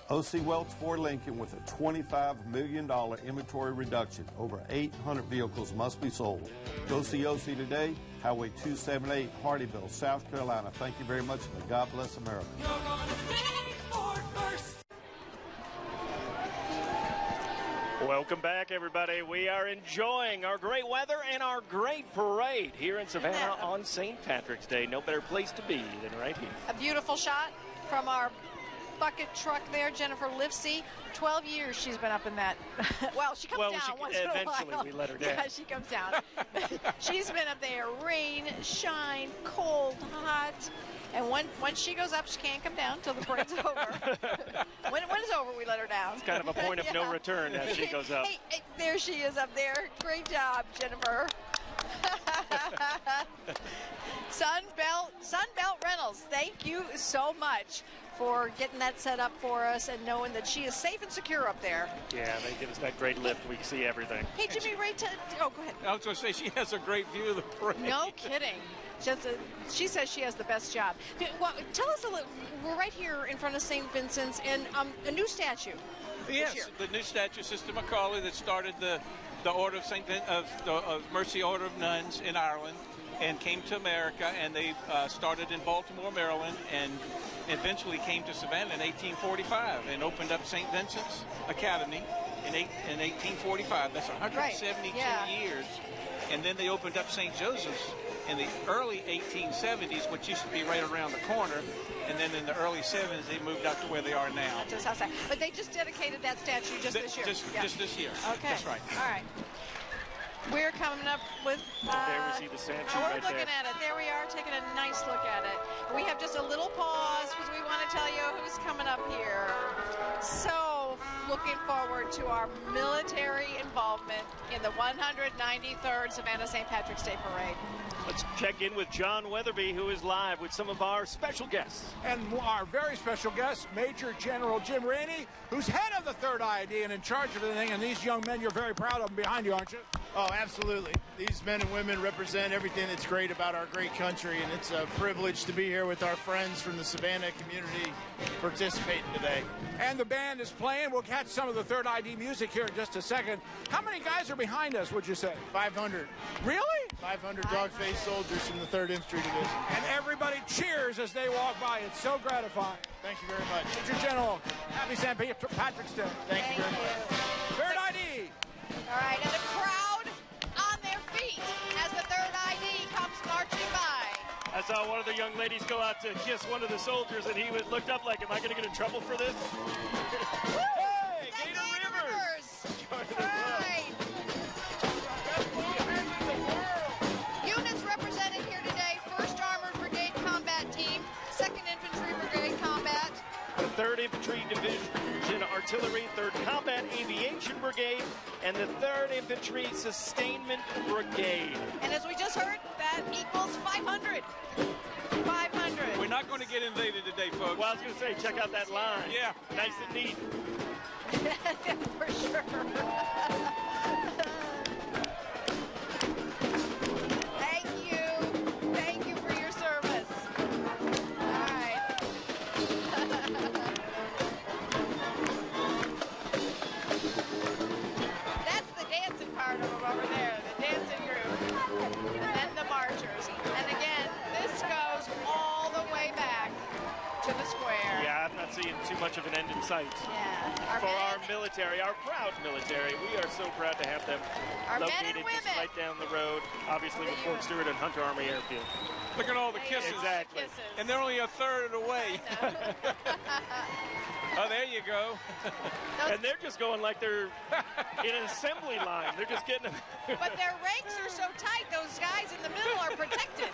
O.C. Welch Ford Lincoln with a $25 million inventory reduction. Over 800 vehicles must be sold. Go see O.C. today, Highway 278, Hardeeville, South Carolina. Thank you very much, and God bless America. Welcome back, everybody. We are enjoying our great weather and our great parade here in Savannah on St. Patrick's Day. No better place to be than right here. A beautiful shot from our bucket truck there, Jennifer Livesey. 12 years she's been up in that. Well, she comes down once in a while. Eventually, we let her down. Yeah, she comes down. She's been up there, rain, shine, cold, hot. And once she goes up, she can't come down until the parade's over. When it's over, we let her down. It's kind of a point of no return as she goes up. Hey, there she is up there. Great job, Jennifer. Sunbelt Rentals, thank you so much for getting that set up for us and knowing that she is safe and secure up there. Yeah, they give us that great lift. We can see everything. Hey, Jimmy Ray, go ahead. I was going to say, she has a great view of the parade. No kidding. She says she has the best job. Well, tell us a little. We're right here in front of St. Vincent's and a new statue. Yes, the new statue, Sister Macaulay, that started the Order of of Mercy Order of Nuns in Ireland, and came to America, and they started in Baltimore, Maryland, and eventually came to Savannah in 1845 and opened up St. Vincent's Academy in 1845. That's 172 years. And then they opened up St. Joseph's in the early 1870s, which used to be right around the corner. And then in the early 70s, they moved up to where they are now. Just outside. But they just dedicated that statue this year. Just this year. Okay. That's right. All right. We're coming up with... there we see the statue we're looking at it. There we are, taking a nice look at it. We have just a little pause because we want to tell you who's coming up here. So, looking forward to our military involvement in the 193rd Savannah St. Patrick's Day Parade. Let's check in with John Weatherby, who is live with some of our special guests. And our very special guest, Major General Jim Rainey, who's head of the 3rd ID and in charge of everything. And these young men, you're very proud of them behind you, aren't you? Oh, absolutely. These men and women represent everything that's great about our great country, and it's a privilege to be here with our friends from the Savannah community participating today. And the band is playing. We'll catch some of the 3rd ID music here in just a second. How many guys are behind us, would you say? 500. Really? 500 dog-faced soldiers from the 3rd Infantry Division. And everybody cheers as they walk by. It's so gratifying. Thank you very much. Major General, happy St. Patrick's Day. Thank you very much. 3rd ID. All right, and the crowd on their feet as the 3rd ID comes marching by. I saw one of the young ladies go out to kiss one of the soldiers, and he looked up like, am I going to get in trouble for this? Hey, Gator Rivers! All right. Units represented here today, 1st Armored Brigade Combat Team, 2nd Infantry Brigade Combat. The 3rd Infantry Division Artillery, 3rd Combat Aviation Brigade, and the 3rd Infantry Sustainment Brigade. And as we just heard, that equals 500. 500. We're not going to get invaded today, folks. Well, I was going to say, check out that line. Yeah. Nice and neat. For sure. Thank you. Thank you for your service. All right. That's the dancing part of them over there, the dancing group. And the marchers. And much of an end in sight. Yeah. For our military, our proud military. We are so proud to have them located just right down the road, obviously with Fort Stewart and Hunter Army Airfield. Look at all the kisses. Exactly. And they're only a third of the way. Oh, there you go. And they're just going like they're in an assembly line. They're just getting them. But their ranks are so tight, those guys in the middle are protected.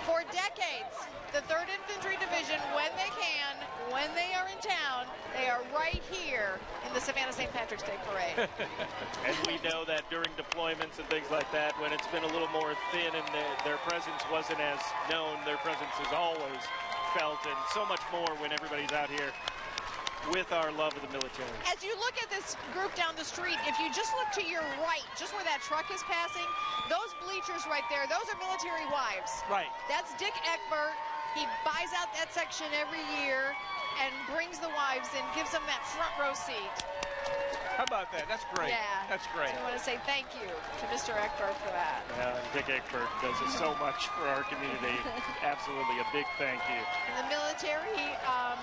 For decades, the 3rd Infantry Division, when they can, when they are in town, they are right here in the Savannah St. Patrick's Day Parade. And we know that during deployments and things like that, when it's been a little more thin and their presence wasn't as known, their presence is always felt, and so much more when everybody's out here with our love of the military. As you look at this group down the street, if you just look to your right, just where that truck is passing, those bleachers right there, those are military wives. Right. That's Dick Eckbert. He buys out that section every year and brings the wives in, gives them that front row seat. How about that? That's great. Yeah. That's great. So I want to say thank you to Mr. Eckbert for that. Dick Eckbert does so much for our community. Absolutely a big thank you. In the military, I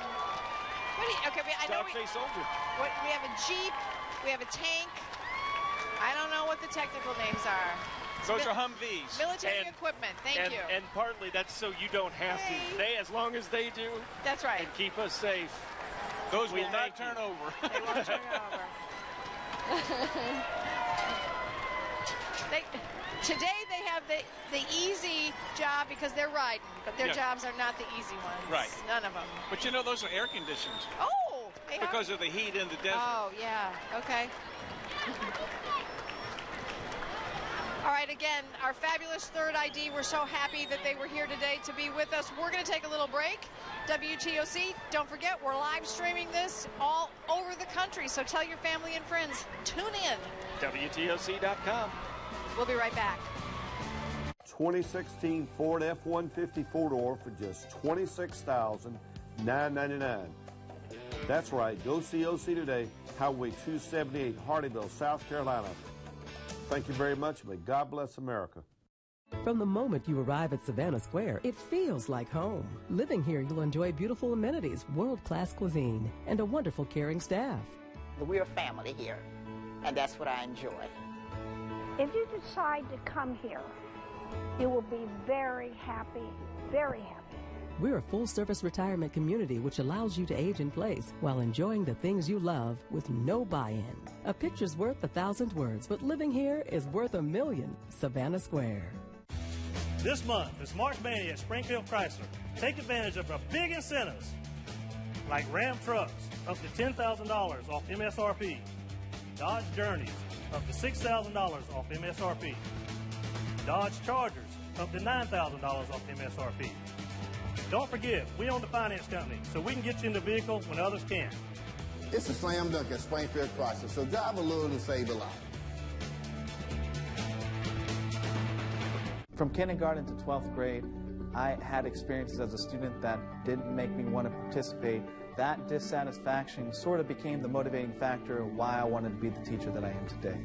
know Dog-faced soldier. We have a Jeep, we have a tank. I don't know what the technical names are. Those are Humvees. Military equipment, thank you. And partly that's so you don't have to. They, as long as they do. That's right. And keep us safe. Those will not turn over. They won't turn over. Today they have the easy job because they're riding, but their jobs are not the easy ones. Right. None of them. But you know, those are air conditioned. Oh, they because of the heat in the desert. Oh, yeah. Okay. All right, again, our fabulous 3rd ID. We're so happy that they were here today to be with us. We're going to take a little break. WTOC, don't forget, we're live streaming this all over the country, so tell your family and friends. Tune in. WTOC.com. We'll be right back. 2016 Ford F-150 four-door for just $26,999. That's right, go see OC today, Highway 278, Hardyville, South Carolina. Thank you very much. May God bless America. From the moment you arrive at Savannah Square, it feels like home. Living here, you'll enjoy beautiful amenities, world-class cuisine, and a wonderful caring staff. We're a family here, and that's what I enjoy. If you decide to come here, you will be very happy, very happy. We're a full-service retirement community which allows you to age in place while enjoying the things you love with no buy-in. A picture's worth 1,000 words, but living here is worth 1,000,000. Savannah Square. This month is March Mania at Springfield Chrysler. Take advantage of our big incentives like Ram trucks up to $10,000 off MSRP, Dodge Journeys up to $6,000 off MSRP, Dodge Chargers up to $9,000 off MSRP. Don't forget, we own the finance company, so we can get you in the vehicle when others can't. It's a slam dunk at Springfield Chrysler, so drive a little to save a lot. From kindergarten to 12th grade, I had experiences as a student that didn't make me want to participate. That dissatisfaction sort of became the motivating factor why I wanted to be the teacher that I am today.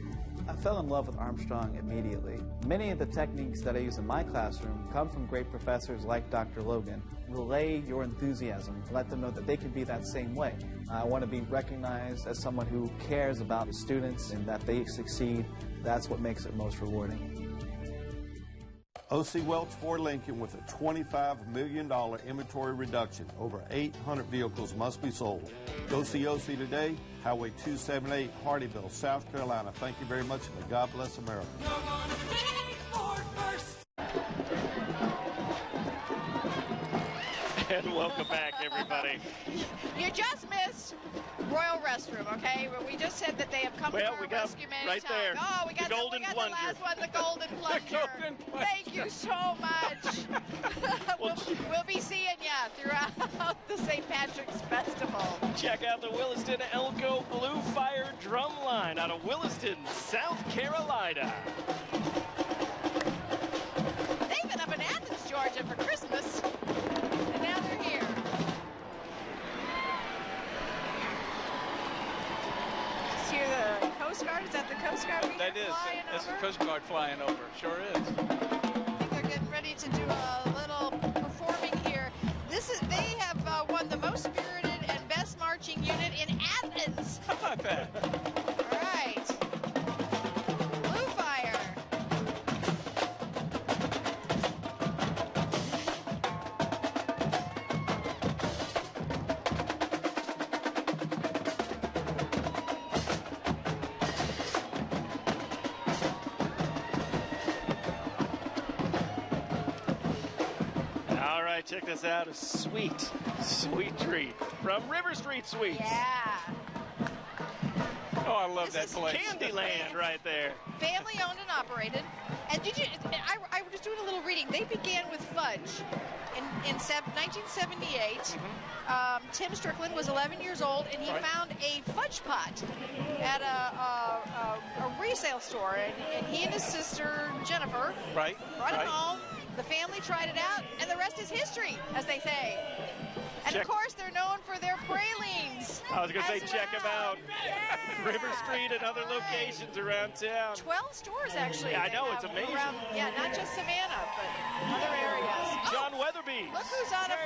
I fell in love with Armstrong immediately. Many of the techniques that I use in my classroom come from great professors like Dr. Logan. Relay your enthusiasm. Let them know that they can be that same way. I want to be recognized as someone who cares about the students and that they succeed. That's what makes it most rewarding. O.C. Welch Ford Lincoln with a $25 million inventory reduction. Over 800 vehicles must be sold. Go see O.C. today, Highway 278, Hardyville, South Carolina. Thank you very much, and may God bless America. And welcome back, everybody. You just missed Royal Restroom, okay? Well, we just said that they have come to our rescue many right times. there. Oh, we got the golden the plunger. last one, the golden plunger. Thank you so much. we'll be seeing you throughout the St. Patrick's Festival. Check out the Williston Elko Blue Fire Drum Line out of Williston, South Carolina. They've been up in Athens, Georgia for Christmas, and now they're here. Just hear the Coast Guard. Is that the Coast Guard? That is. That's the Coast Guard flying over. Sure is. I think they're getting ready to do a little performing here. They have won the most that. All right. Blue fire. All right, check this out. A sweet, sweet treat from River Street Sweets. Yeah. Oh, I love that place. Candyland right there. Family owned and operated. And did you? I was doing a little reading. They began with fudge in 1978. Tim Strickland was 11 years old, and he found a fudge pot at a resale store. And he and his sister Jennifer brought it home. The family tried it out, and the rest is history, as they say. And of course, they're known for their pralines. I was going to say, check them out. River Street and other locations around town. 12 stores, actually. Yeah, I know, it's amazing. Not just Savannah, but other areas. John Weatherby. Look who's on a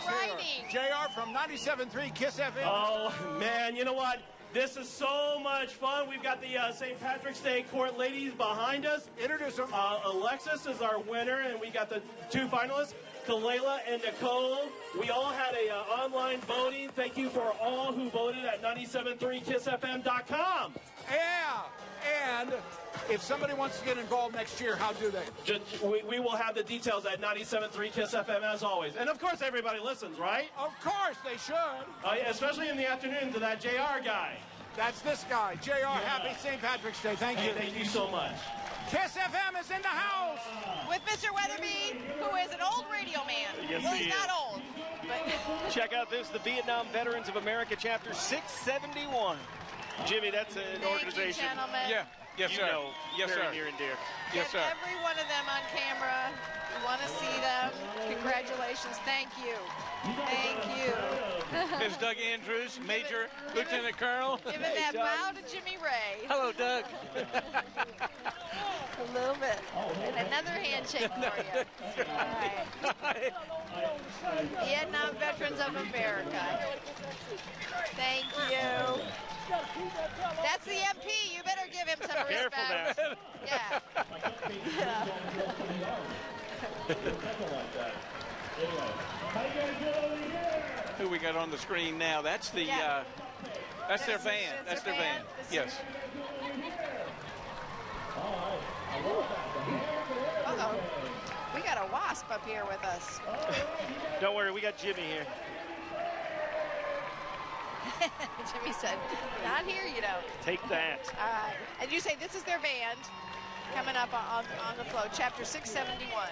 riding. JR from 97.3 KISS FM. Oh, man, you know what? This is so much fun. We've got the St. Patrick's Day Court ladies behind us. Introduce them. Alexis is our winner, and we got the two finalists, Kalela and Nicole. We all had a online voting. Thank you for all who voted at 973kissfm.com. Yeah, and if somebody wants to get involved next year, how do they? We will have the details at 973kissfm as always. And of course, everybody listens, right? Of course they should. Especially in the afternoon to that JR guy. That's this guy. JR, happy St. Patrick's Day. Thank you. Thank you so much. KISS FM is in the house. With Mr. Weatherby, who is an old radio man. Yes, well, he he's is. not old. But Check out this, the Vietnam Veterans of America, Chapter 671. Jimmy, that's an organization. You, gentlemen. Yeah. Yes, you sir. know Yes, very sir. near and dear. Yes, sir. Get every one of them on camera. We want to see them. Congratulations. Thank you. Thank you. There's Doug Andrews, Major, Lieutenant Colonel. Give it that bow to Jimmy Ray. Hello, Doug. A little bit. And another handshake for you. All right. Vietnam Veterans of America. Thank you. That's the MP. You better give him some respect. Careful Yeah. Who we got on the screen now? That's the that's their van. That's their van. Yes. Uh-oh. We got a wasp up here with us. Don't worry, we got Jimmy here. Jimmy said, not here, you know. Take that. And you say this is their band coming up on the float, Chapter 671.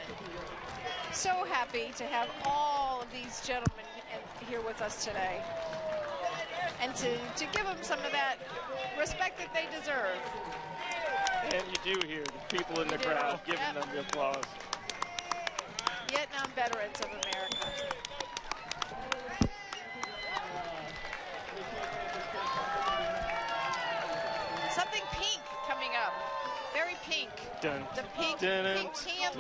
So happy to have all of these gentlemen here with us today. And to give them some of that respect that they deserve. And you do hear the people in the crowd giving them the applause. Vietnam Veterans of America. Something pink coming up. Very pink. Dun, the pink panther.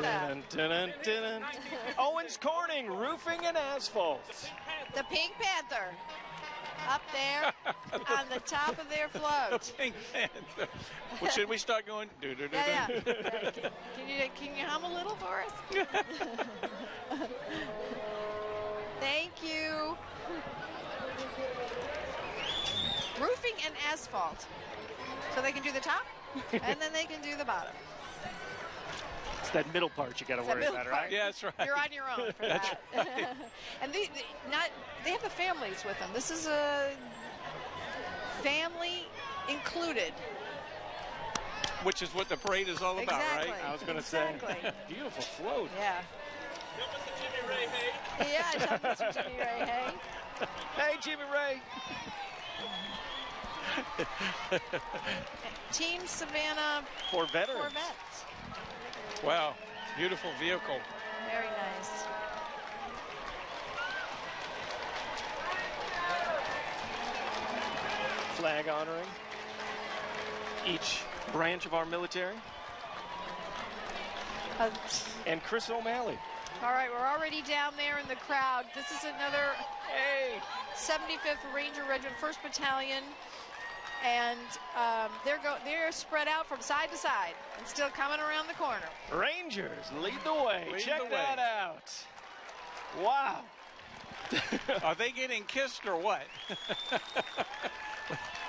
Dun, dun, dun, dun, dun. Owens Corning, roofing and asphalt. The Pink Panther. Up there on the top of their float. Pink Panther. Well, should we start going? Yeah. Can you hum a little for us? Thank you. Roofing and asphalt. So they can do the top, and then they can do the bottom. It's that middle part you got to worry about, right? Yeah, that's right. You're on your own for that. Right. And they have the families with them. This is a family included. Which is what the parade is all about, right? I was going to say. Beautiful float. Yeah. Tell Mr. Jimmy Ray, hey. Yeah, tell Mr. Jimmy Ray, hey. Hey, Jimmy Ray. Team Savannah for veterans. Corvettes. Wow, beautiful vehicle. Very nice. Flag honoring each branch of our military. And Chris O'Malley. All right, we're already down there in the crowd. This is another 75th Ranger Regiment, 1st Battalion. And they're spread out from side to side and still coming around the corner. Rangers lead the way. Check that out. Wow. Are they getting kissed or what?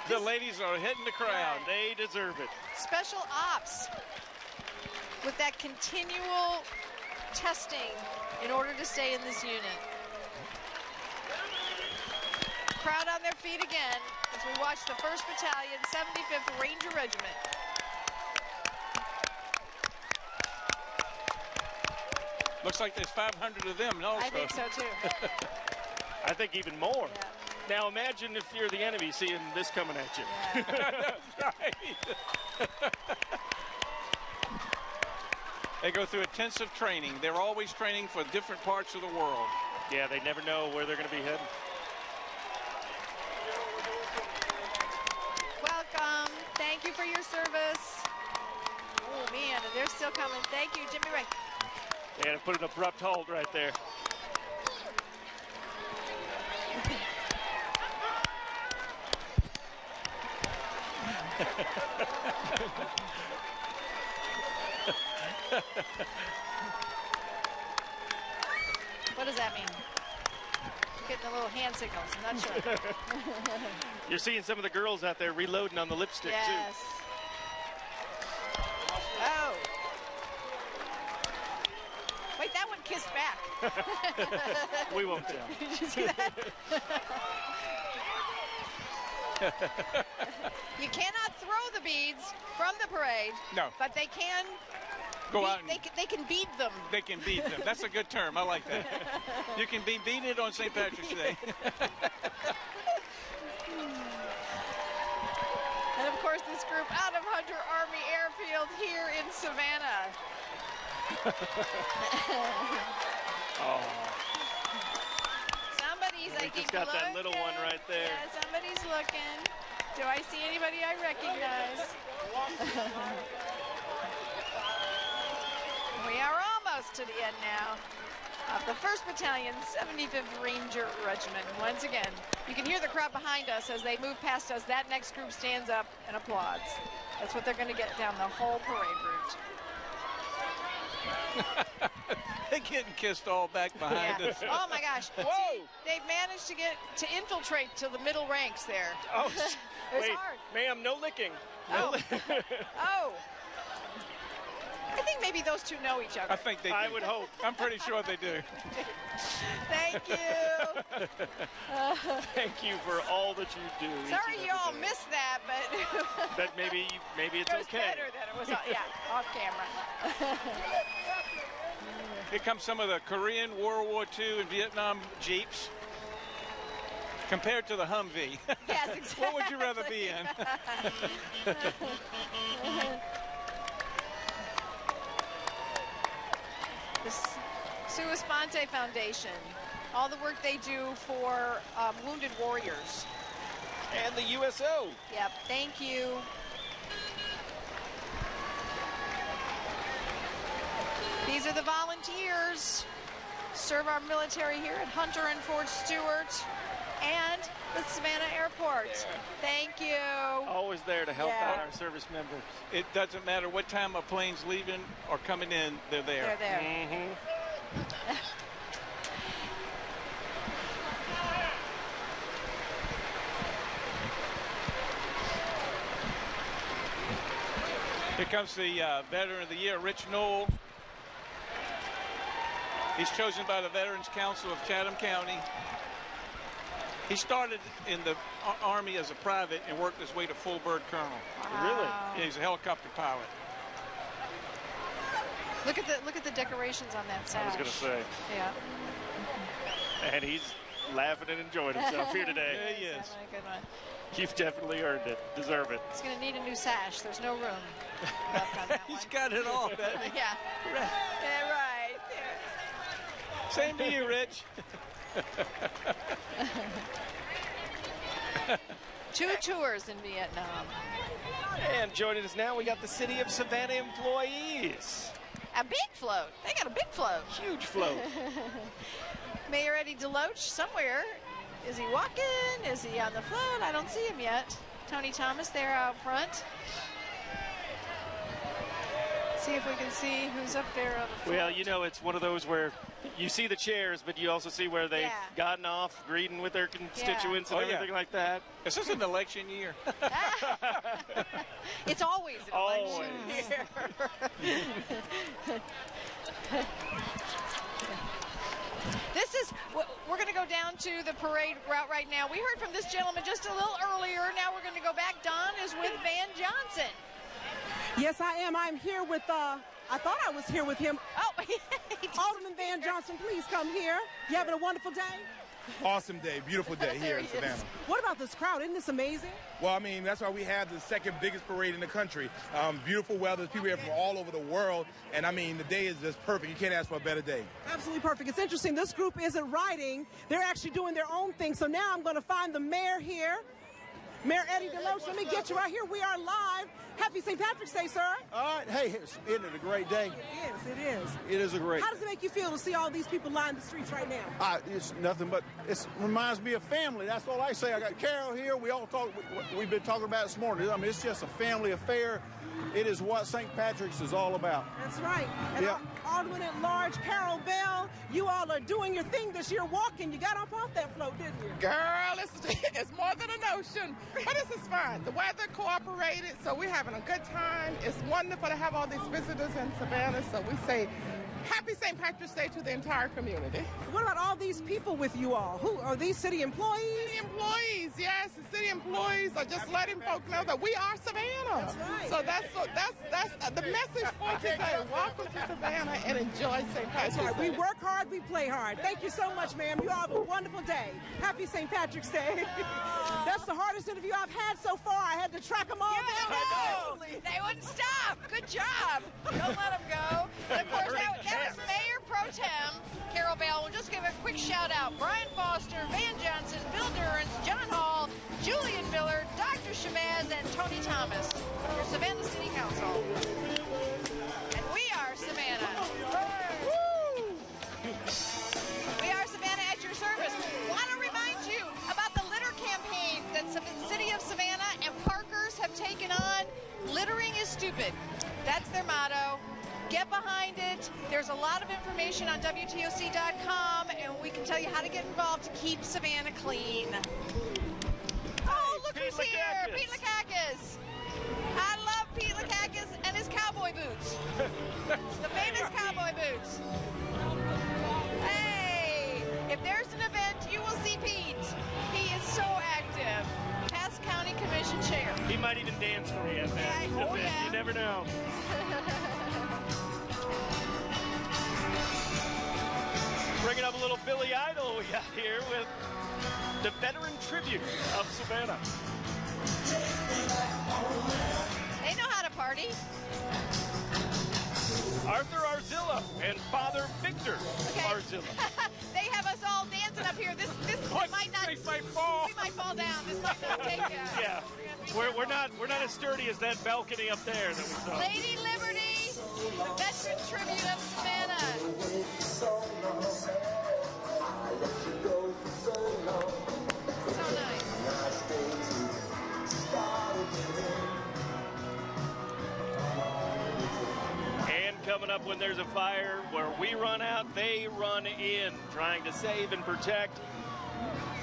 The ladies are hitting the crowd. They deserve it. Special ops with that continual testing in order to stay in this unit. Crowd on their feet again as we watch the 1st Battalion, 75th Ranger Regiment. Looks like there's 500 of them also. I think so too. I think even more. Yeah. Now imagine if you're the enemy seeing this coming at you. Yeah. That's right. They go through intensive training. They're always training for different parts of the world. Yeah, they never know where they're going to be heading. Welcome. Thank you for your service. Oh, man, and they're still coming. Thank you, Jimmy Ray. Yeah, put an abrupt hold right there. What does that mean? Getting a little hand signals. I'm not sure. You're seeing some of the girls out there reloading on the lipstick, yes. Too. Oh. Wait, that one kissed back. We won't tell. Did you see that? You cannot throw the beads from the parade. No. But they can go out and they can beat them. They can beat them. That's a good term. I like that. You can be beaten on St. Patrick's Day. And of course, this group out of Hunter Army Airfield here in Savannah. Oh. Somebody's, I think, just got looking. that little one right there. Yeah, somebody's looking. Do I see anybody I recognize? We are almost to the end now of the 1st Battalion, 75th Ranger Regiment. Once again, you can hear the crowd behind us as they move past us. That next group stands up and applauds. That's what they're going to get down the whole parade route. They're getting kissed all back behind us. Oh my gosh. Whoa! See, they've managed to infiltrate to the middle ranks there. Oh, it's wait, hard. ma'am, no licking. Oh. Oh. I think maybe those two know each other. I think they do. I would hope. I'm pretty sure they do. Thank you. Thank you for all that you do. Sorry you all missed that, but but maybe it's it was okay. better that it was off camera. Here comes some of the Korean, World War II, and Vietnam Jeeps compared to the Humvee. Yes, exactly. What would you rather be in? The Sua Sponte Foundation, all the work they do for wounded warriors. And the USO. Yep, thank you. These are the volunteers. Serve our military here at Hunter and Fort Stewart and the Savannah Airport. Yeah. Thank you. Always there to help out our service members. It doesn't matter what time a plane's leaving or coming in, they're there. They're there. Mm-hmm. Here comes the Veteran of the Year, Rich Knoll. He's chosen by the Veterans Council of Chatham County. He started in the Army as a private and worked his way to full bird colonel. Wow. Really? Yeah, he's a helicopter pilot. Look at the decorations on that sash. I was going to say. Yeah. And he's laughing and enjoying himself here today. Yeah, he is. Having a good one. You've definitely earned it. Deserve it. He's going to need a new sash. There's no room left on that one. He's got it all, doesn't he? Yeah. Yeah, right. Same to you, Rich. 2 tours in Vietnam. And joining us now, we got the City of Savannah employees. A big float. They got a big float. Huge float. Mayor Eddie Deloach somewhere. Is he walking? Is he on the float? I don't see him yet. Tony Thomas there out front. See if we can see who's up there on the front. Well, you know, it's one of those where you see the chairs, but you also see where they've gotten off, greeting with their constituents and everything like that. Is this an election year? It's always an election year. We're going to go down to the parade route right now. We heard from this gentleman just a little earlier. Now we're going to go back. Don is with Van Johnson. Yes, I am. I'm here with, I thought I was here with him. Oh, Alderman Van Johnson, please come here. You having a wonderful day? Awesome day, beautiful day here in Savannah. What about this crowd? Isn't this amazing? Well, I mean, that's why we have the second biggest parade in the country. Beautiful weather, people here from all over the world, and I mean, the day is just perfect. You can't ask for a better day. Absolutely perfect. It's interesting, this group isn't riding. They're actually doing their own thing. So now I'm going to find the mayor here. Mayor Eddie Deloach, let me get you right here. We are live. Happy St. Patrick's Day, sir. All right. Hey, isn't it a great day? It is. It is a great day. How does it make you feel to see all these people line the streets right now? It's nothing but, it reminds me of family. That's all I say. I got Carol here. We've been talking about it this morning. I mean, it's just a family affair. It is what St. Patrick's is all about. That's right. And Alderman at Large, Carol Bell, you all are doing your thing this year, walking. You got up off that float, didn't you? Girl, it's more than a notion. But this is fun. The weather cooperated, so we're having a good time. It's wonderful to have all these visitors in Savannah, so we say Happy St. Patrick's Day to the entire community. What about all these people with you all? Who are these, city employees? City employees, yes. The city employees are just letting folk know that we are Savannah. That's right. So that's the message for today. Welcome to Savannah and enjoy St. Patrick's Day. Right. We work hard, we play hard. Thank you so much, ma'am. You all have a wonderful day. Happy St. Patrick's Day. That's the hardest interview I've had so far. I had to track them all down. They wouldn't stop. Good job. Don't let them go. And of course, that was Mayor Pro Tem Carol Bell. We'll just give a quick shout out. Brian Foster, Van Johnson, Bill Durrance, John Hall, Julian Miller, Dr. Shabazz, and Tony Thomas for Savannah City Council. And we are Savannah. Woo! We are Savannah at your service. Want to remind you about the litter campaign that the City of Savannah and Parkers have taken on. Littering is stupid. That's their motto. Get behind it. There's a lot of information on WTOC.com, and we can tell you how to get involved to keep Savannah clean. Oh, look who's here, Pete Lakakis. I love Pete Lakakis and his cowboy boots. The famous cowboy boots. Hey, if there's an event, you will see Pete. He is so active. Cass County Commission Chair. He might even dance for you at that event. You never know. Bringing up a little Billy Idol we got here with the veteran tribute of Savannah. They know how to party. Arthur Arzillo and Father Victor Arzillo. They have us all dancing up here. This might not. We might fall. We might fall down. This might not take us. Yeah, we're not as sturdy as that balcony up there that we saw. Lady Liberty, the veteran tribute of Savannah. So nice. And coming up when there's a fire, where we run out, they run in, trying to save and protect.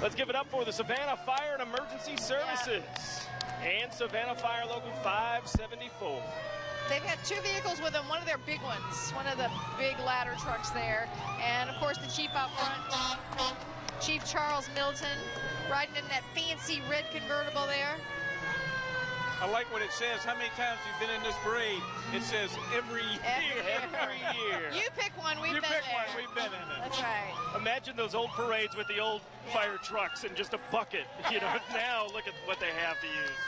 Let's give it up for the Savannah Fire and Emergency Services and Savannah Fire Local 574. They've got two vehicles with them, one of their big ones, one of the big ladder trucks there. And, of course, the chief out front, Chief Charles Milton, riding in that fancy red convertible there. I like what it says. How many times you've been in this parade? It says every year. You pick one, we've been there. We've been in it. That's right. Imagine those old parades with the old fire trucks and just a bucket. You know, now look at what they have to use.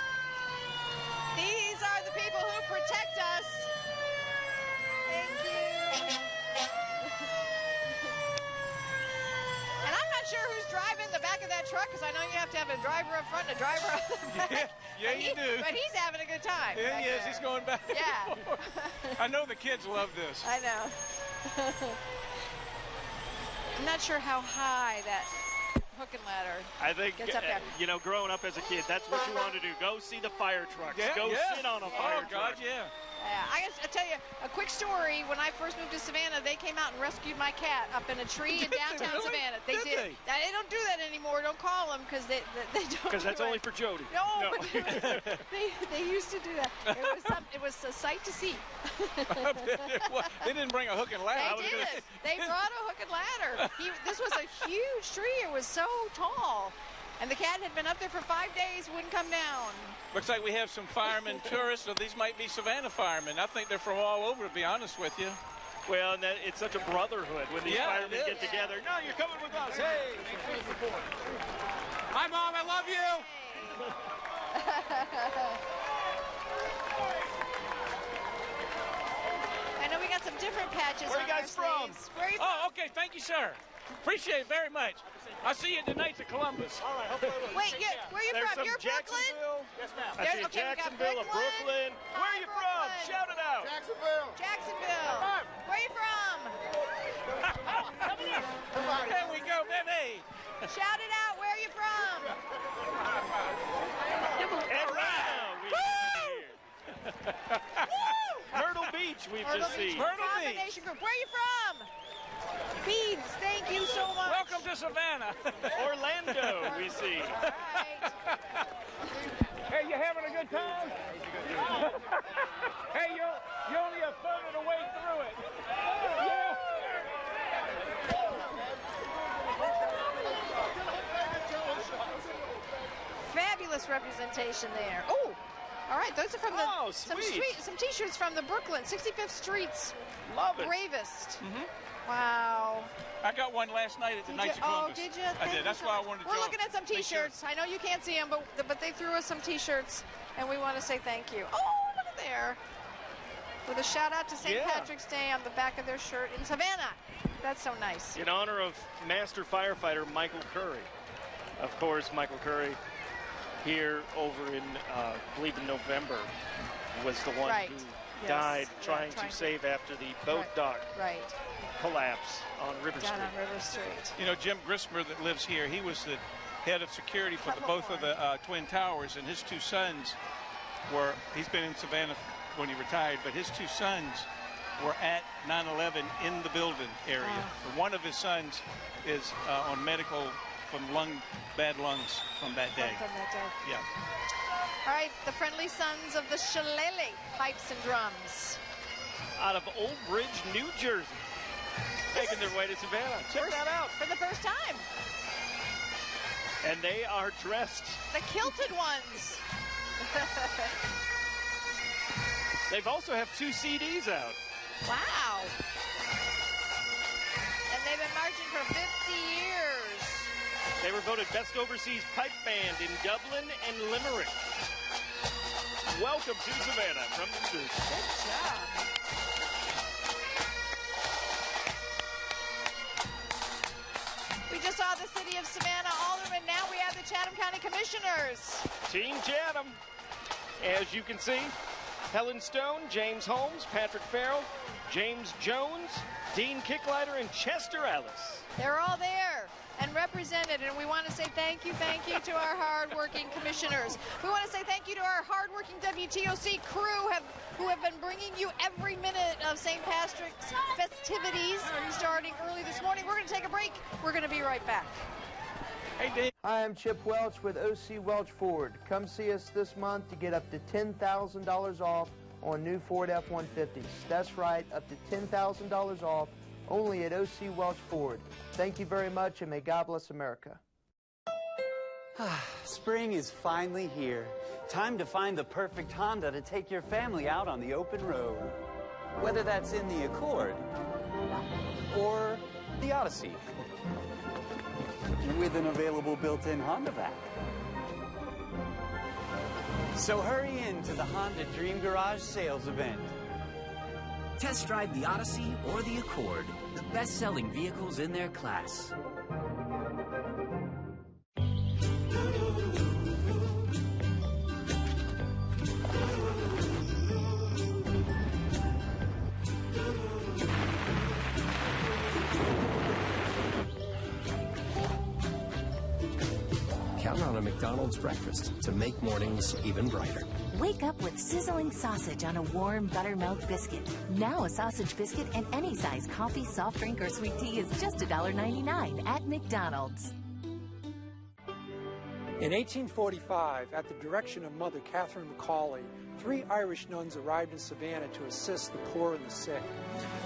These are the people who protect us. Thank you. And I'm not sure who's driving the back of that truck, because I know you have to have a driver up front and a driver up the back. Yeah, you do. But he's having a good time. Yeah, he is. He's going back. Yeah. I know the kids love this. I know. I'm not sure how high that Hook and ladder. I think, Gets up there. growing up as a kid, that's what you want to do. Go see the fire trucks. Go sit on a fire truck. God, yeah. I tell you a quick story. When I first moved to Savannah, they came out and rescued my cat up in a tree in downtown Savannah. They did. Now, they don't do that anymore. Don't call them because they don't. Because that's only for Jody. No. they used to do that. It was a sight to see. They didn't bring a hook and ladder. They did. They brought a hook and ladder. This was a huge tree. It was so tall. And the cat had been up there for 5 days, wouldn't come down. Looks like we have some firemen tourists, so these might be Savannah firemen. I think they're from all over, to be honest with you. Well, and it's such a brotherhood when these firemen get together. No, you're coming with us. Hey! Hi, Mom. I love you. I know we got some different patches. Where are you guys from? Where are you from? Oh, okay. Thank you, sir. Appreciate it very much. I'll see you at the Knights of Columbus. All right. Wait, where are you from? You're Brooklyn? Yes, ma'am. I see Jacksonville, Brooklyn. Where are you from? Shout it out. Jacksonville. Where are you from? There we go, baby. Shout it out. Where are you from? Atlanta. Myrtle Beach, we've just seen. Myrtle Beach. Nation Group. Where are you from? Beads, thank you so much. Welcome to Savannah. Orlando, we see. All right. Hey, you having a good time? Hey, you only a third of the way through it. Yeah. Fabulous representation there. Oh, all right. Those are from the some T-shirts from the Brooklyn 65th Street's Love it. Bravest. Wow. I got one last night at the Knights of Columbus. Oh, did you? I did. That's why I wanted to We're looking at some T-shirts. I know you can't see them, but they threw us some T-shirts, and we want to say thank you. Oh, look at there. With a shout-out to St. Patrick's Day on the back of their shirt in Savannah. That's so nice. In honor of Master Firefighter Michael Curry. Of course, Michael Curry here over in, I believe in November, was the one who died trying to save after the boat dock collapse on River Street. Down on River Street. You know, Jim Grismer that lives here, he was the head of security for both of the Twin Towers, and his two sons he's been in Savannah when he retired, but his two sons were at 9/11 in the building area. One of his sons is on medical from bad lungs from that day. Yeah. All right, the Friendly Sons of the Shillelagh Pipes and Drums. Out of Old Bridge, New Jersey. Making their way to Savannah. Check that out. For the first time. And they are dressed. The kilted ones. They've also have 2 CDs out. Wow. And they've been marching for 50 years. They were voted Best Overseas Pipe Band in Dublin and Limerick. Welcome to Savannah from New Jersey. Good job. We just saw the city of Savannah Alderman. Now we have the Chatham County Commissioners. Team Chatham. As you can see, Helen Stone, James Holmes, Patrick Farrell, James Jones, Dean Kicklighter, and Chester Ellis. They're all there and represented, and we want to say thank you to our hard-working commissioners. We want to say thank you to our hard-working WTOC crew who have been bringing you every minute of St. Patrick's festivities starting early this morning. We're going to take a break. We're going to be right back. Hey, Dave. Hi, I'm Chip Welch with OC Welch Ford. Come see us this month to get up to $10,000 off on new Ford F-150s. That's right, up to $10,000 off only at OC Welch Ford. Thank you very much, and may God bless America. Spring is finally here. Time to find the perfect Honda to take your family out on the open road. Whether that's in the Accord or the Odyssey, with an available built-in Honda vac. So hurry in to the Honda Dream Garage sales event. Test drive the Odyssey or the Accord, the best-selling vehicles in their class. McDonald's breakfast to make mornings even brighter. Wake up with sizzling sausage on a warm buttermilk biscuit. Now a sausage biscuit and any size coffee, soft drink, or sweet tea is just $1.99 at McDonald's. In 1845, at the direction of Mother Catherine Macaulay, 3 Irish nuns arrived in Savannah to assist the poor and the sick.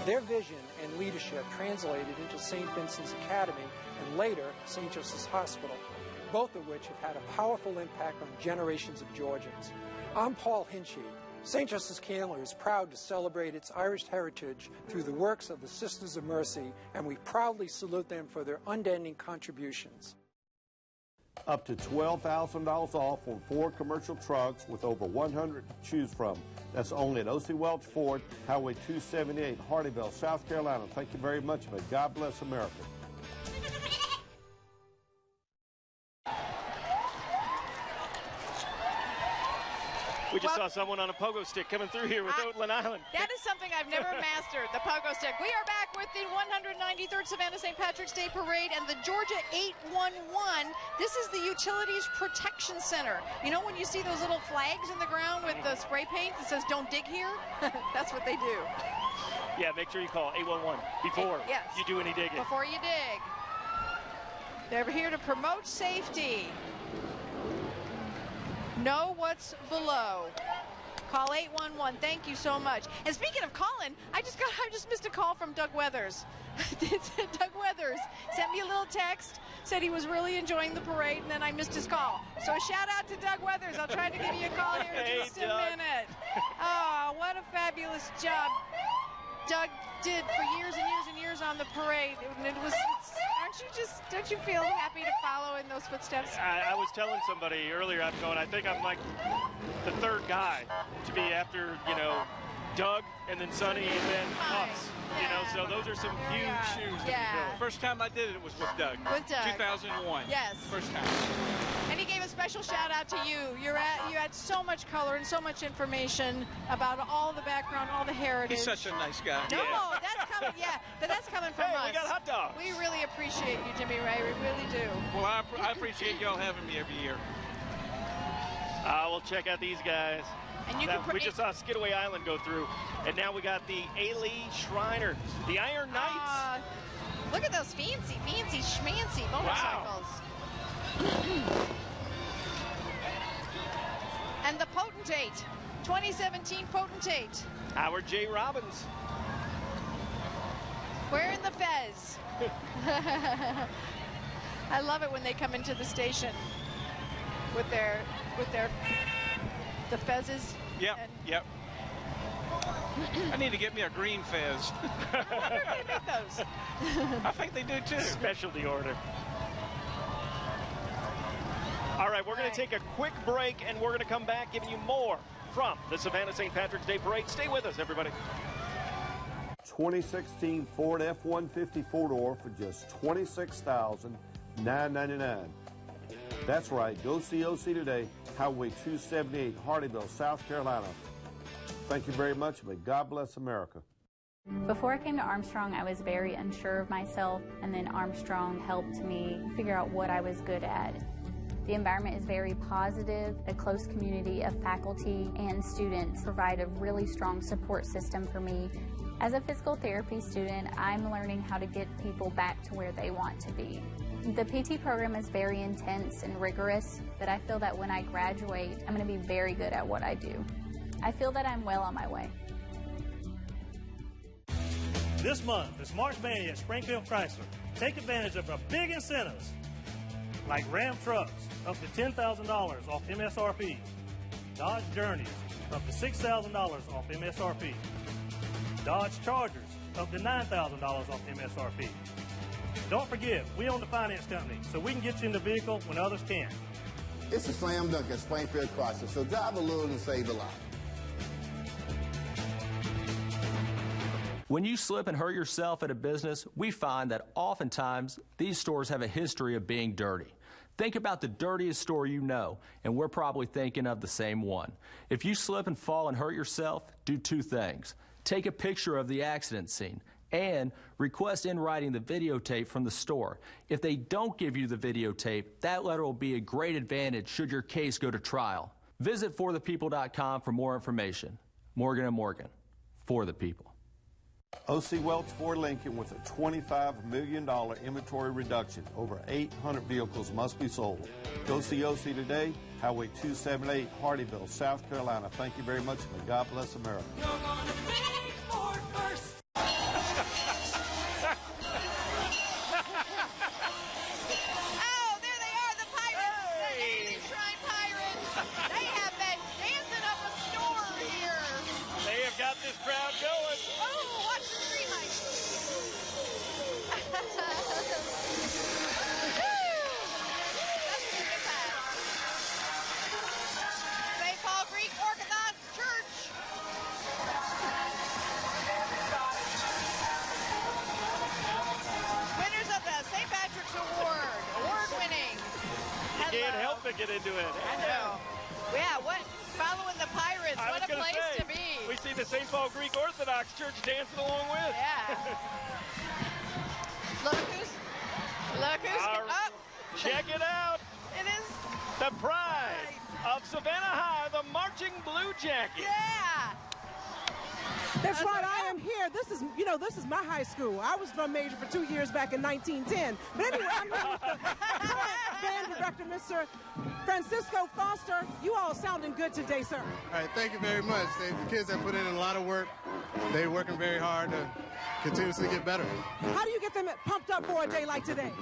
Their vision and leadership translated into St. Vincent's Academy and later St. Joseph's Hospital, both of which have had a powerful impact on generations of Georgians. I'm Paul Hinchy. St. Joseph's Candler is proud to celebrate its Irish heritage through the works of the Sisters of Mercy, and we proudly salute them for their unending contributions. Up to $12,000 off on 4 commercial trucks with over 100 to choose from. That's only at O.C. Welch Ford, Highway 278, Hardyville, South Carolina. Thank you very much. May God bless America. We just saw someone on a pogo stick coming through here with Oatland Island. That is something I've never mastered, the pogo stick. We are back with the 193rd Savannah St. Patrick's Day Parade and the Georgia 811. This is the Utilities Protection Center. You know when you see those little flags in the ground with the spray paint that says "Don't dig here"? That's what they do. Yeah, make sure you call 811 before you do any digging. Before you dig. They're here to promote safety. Know what's below. Call 811. Thank you so much. And speaking of calling, I just missed a call from Doug Weathers. Doug Weathers sent me a little text, said he was really enjoying the parade, and then I missed his call. So a shout out to Doug Weathers. I'll try to give you a call here in just a minute. Oh, what a fabulous job Doug did for years and years and years on the parade. Don't you feel happy to follow in those footsteps? I was telling somebody earlier, I think I'm like the 3rd guy to be after, Doug and then Sonny and then us. So those are some huge shoes to fill. First time I did it was with Doug. With Doug. 2001. Yes. First time. And he gave a special shout out to you. You had so much color and so much information about all the background, all the heritage. He's such a nice guy. No, that's coming. Yeah, but that's coming from us. We got hot dogs. We really appreciate you, Jimmy Ray. We really do. Well, I appreciate y'all having me every year. We'll check out these guys. And we just saw Skidaway Island go through, and now we got the A-Lee Shriner, the Iron Knights. Look at those fancy schmancy motorcycles. Wow. And the Potentate, 2017 Potentate. Howard J. Robbins. Wearing the fez. I love it when they come into the station with the fezzes. Yep. I need to get me a green fez. I wonder if they make those. I think they do too. Specialty order. All right, we're going to take a quick break, and we're going to come back giving you more from the Savannah St. Patrick's Day Parade. Stay with us, everybody. 2016 Ford F-150 four-door for just $26,999. That's right. Go see OC today, Highway 278, Hardyville, South Carolina. Thank you very much. May God bless America. Before I came to Armstrong, I was very unsure of myself, and then Armstrong helped me figure out what I was good at. The environment is very positive. A close community of faculty and students provide a really strong support system for me. As a physical therapy student, I'm learning how to get people back to where they want to be. The PT program is very intense and rigorous, but I feel that when I graduate, I'm going to be very good at what I do. I feel that I'm well on my way. This month is March Mania at Springfield Chrysler. Take advantage of our big incentives, like Ram trucks, up to $10,000 off MSRP. Dodge Journeys, up to $6,000 off MSRP. Dodge Chargers, up to $9,000 off MSRP. Don't forget, we own the finance company, so we can get you in the vehicle when others can't. It's a slam dunk at Springfield Chrysler, so drive a little and save a lot. When you slip and hurt yourself at a business, we find that oftentimes these stores have a history of being dirty. Think about the dirtiest store you know, and we're probably thinking of the same one. If you slip and fall and hurt yourself, do two things. Take a picture of the accident scene. And request in writing the videotape from the store. If they don't give you the videotape, that letter will be a great advantage should your case go to trial. Visit forthepeople.com for more information. Morgan & Morgan, for the people. O.C. Welch Ford Lincoln with a $25 million inventory reduction. Over 800 vehicles must be sold. Go see O.C. today, Highway 278, Hardyville, South Carolina. Thank you very much. May God bless America. Crowd going. Oh, watch the tree hike. St. Paul Greek Orthodox Church. Winners of the St. Patrick's Award. Award-winning. You can't help but get into it. I know. Yeah, what? Following the Pirates. What a place to be. We see the St. Paul Greek Orthodox Church dancing along with. Yeah. Look who's up. Check it out. It is the pride of Savannah High, the Marching Blue Jackets. Yeah. That's right, I am here. This is my high school. I was drum major for 2 years back in 1910. But anyway, I'm here with the band director, Mr. Francisco Foster. You all sounding good today, sir. All right, thank you very much. The kids have put in a lot of work. They're working very hard to continuously get better. How do you get them pumped up for a day like today?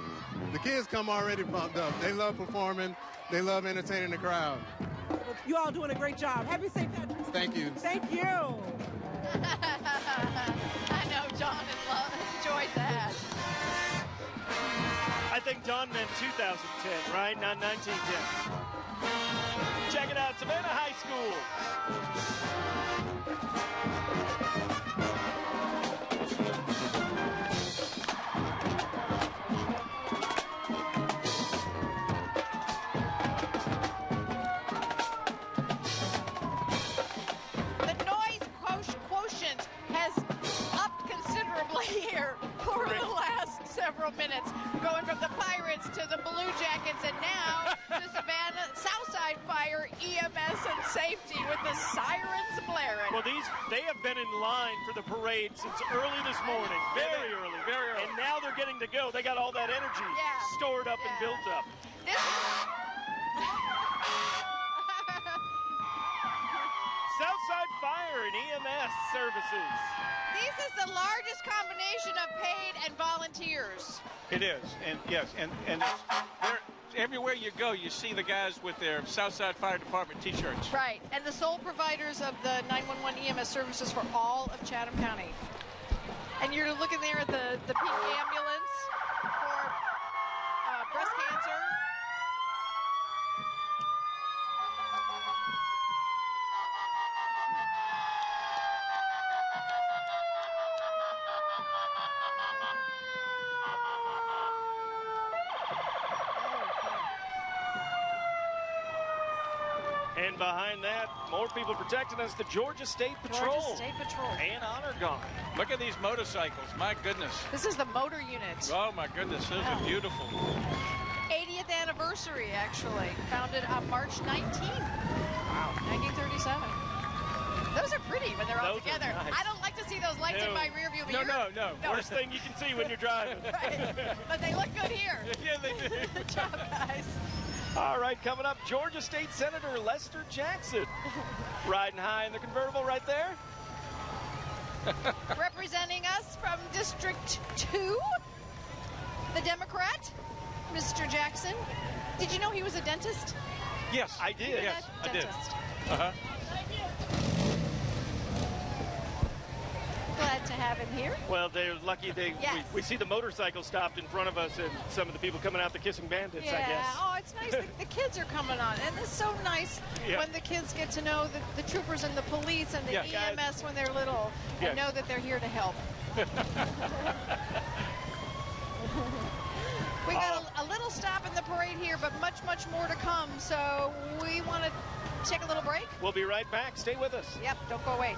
The kids come already pumped up. They love performing. They love entertaining the crowd. Well, you all doing a great job. Happy St. Patrick's Day. Thank you. Thank you. I know John enjoyed that. I think John meant 2010, right? Not 1910. Check it out, Savannah High School. Minutes, going from the Pirates to the Blue Jackets, and now the Savannah Southside Fire EMS and safety with the sirens blaring. Well, they have been in line for the parade since early this morning, very early, and now they're getting to go. They got all that energy stored up and built up. Southside Fire and EMS services. This is the largest combination of paid and volunteers. It is, and yes, and everywhere you go, you see the guys with their Southside Fire Department T-shirts. Right, and the sole providers of the 911 EMS services for all of Chatham County. And you're looking there at the pink ambulance for breast cancer. And behind that, more people protecting us, the Georgia State Patrol. Georgia State Patrol. And Honor Guard. Look at these motorcycles. My goodness. This is the motor unit. Oh, my goodness. Those are beautiful. 80th anniversary, actually. Founded on March 19th. Wow. 1937. Those are pretty when they're all together. Nice. I don't like to see those lights in my rear view mirror. No. Worst thing you can see when you're driving. Right. But they look good here. Yeah, they do. Good job, guys. All right, coming up, Georgia State Senator Lester Jackson. Riding high in the convertible right there. Representing us from District 2, the Democrat, Mr. Jackson. Did you know he was a dentist? Yes, I did. Yes, I did. Uh-huh. Glad to have him here. Well, they're lucky we see the motorcycle stopped in front of us and some of the people coming out the Kissing Bandits, I guess. Oh, it's nice. The kids are coming on. And it's so nice when the kids get to know the troopers and the police and the EMS when they're little and know that they're here to help. We got a little stop in the parade here, but much, much more to come. So we want to take a little break. We'll be right back. Stay with us. Yep, don't go away.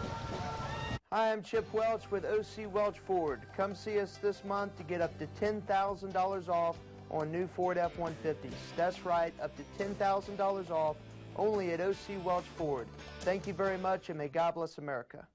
Hi, I'm Chip Welch with OC Welch Ford. Come see us this month to get up to $10,000 off on new Ford F-150s. That's right, up to $10,000 off, only at OC Welch Ford. Thank you very much, and may God bless America.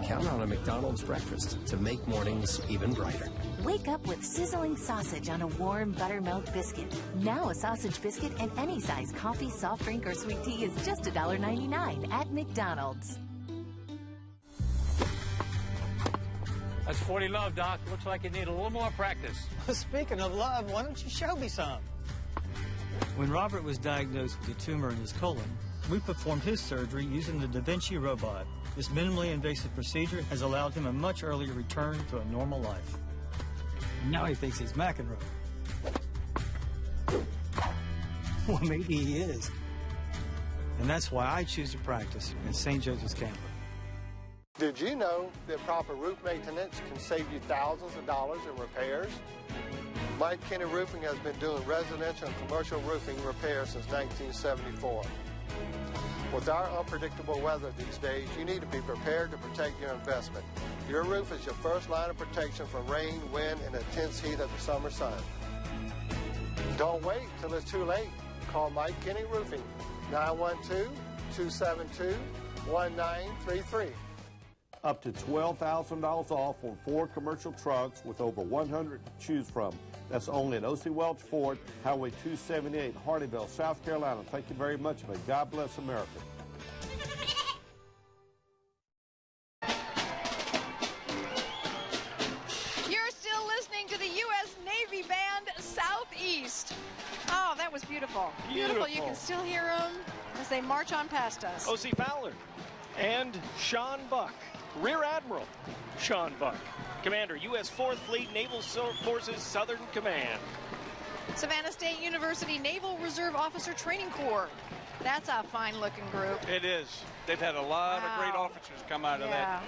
Count on a McDonald's breakfast to make mornings even brighter. Wake up with sizzling sausage on a warm buttermilk biscuit. Now a sausage biscuit and any size coffee, soft drink, or sweet tea is just $1.99 at McDonald's. That's 40 love, Doc. Looks like you need a little more practice. Speaking of love, why don't you show me some? When Robert was diagnosed with a tumor in his colon, we performed his surgery using the Da Vinci robot. This minimally invasive procedure has allowed him a much earlier return to a normal life. Now he thinks he's McEnroe. Well, maybe he is. And that's why I choose to practice in St. Joseph's Campus. Did you know that proper roof maintenance can save you thousands of dollars in repairs? Mike Kenny Roofing has been doing residential and commercial roofing repairs since 1974. With our unpredictable weather these days, you need to be prepared to protect your investment. Your roof is your first line of protection from rain, wind, and the intense heat of the summer sun. Don't wait till it's too late. Call Mike Kenny Roofing, 912-272-1933. Up to $12,000 off on 4 commercial trucks with over 100 to choose from. That's only at OC Welch Ford, Highway 278, Hardyville, South Carolina. Thank you very much. May God bless America. You're still listening to the U.S. Navy Band Southeast. Oh, that was beautiful. Beautiful. You can still hear them as they march on past us. O.C. Fowler and Sean Buck. Rear Admiral Sean Buck, Commander, U.S. 4th Fleet Naval Forces Southern Command. Savannah State University Naval Reserve Officer Training Corps. That's a fine-looking group. It is. They've had a lot of great officers come out of that.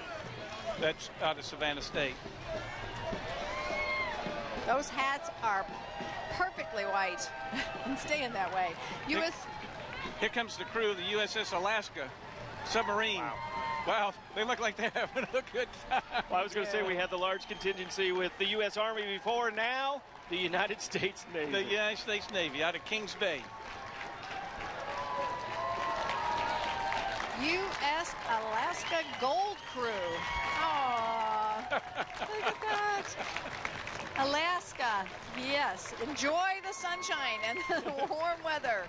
That's out of Savannah State. Those hats are perfectly white and staying that way. Here comes the crew of the USS Alaska submarine. Wow, they look like they're having a good time. Well, I was going to say we had the large contingency with the U.S. Army before. Now, the United States Navy. The United States Navy out of Kings Bay. U.S. Alaska Gold Crew. Aww, look at that. Alaska, yes. Enjoy the sunshine and the warm weather.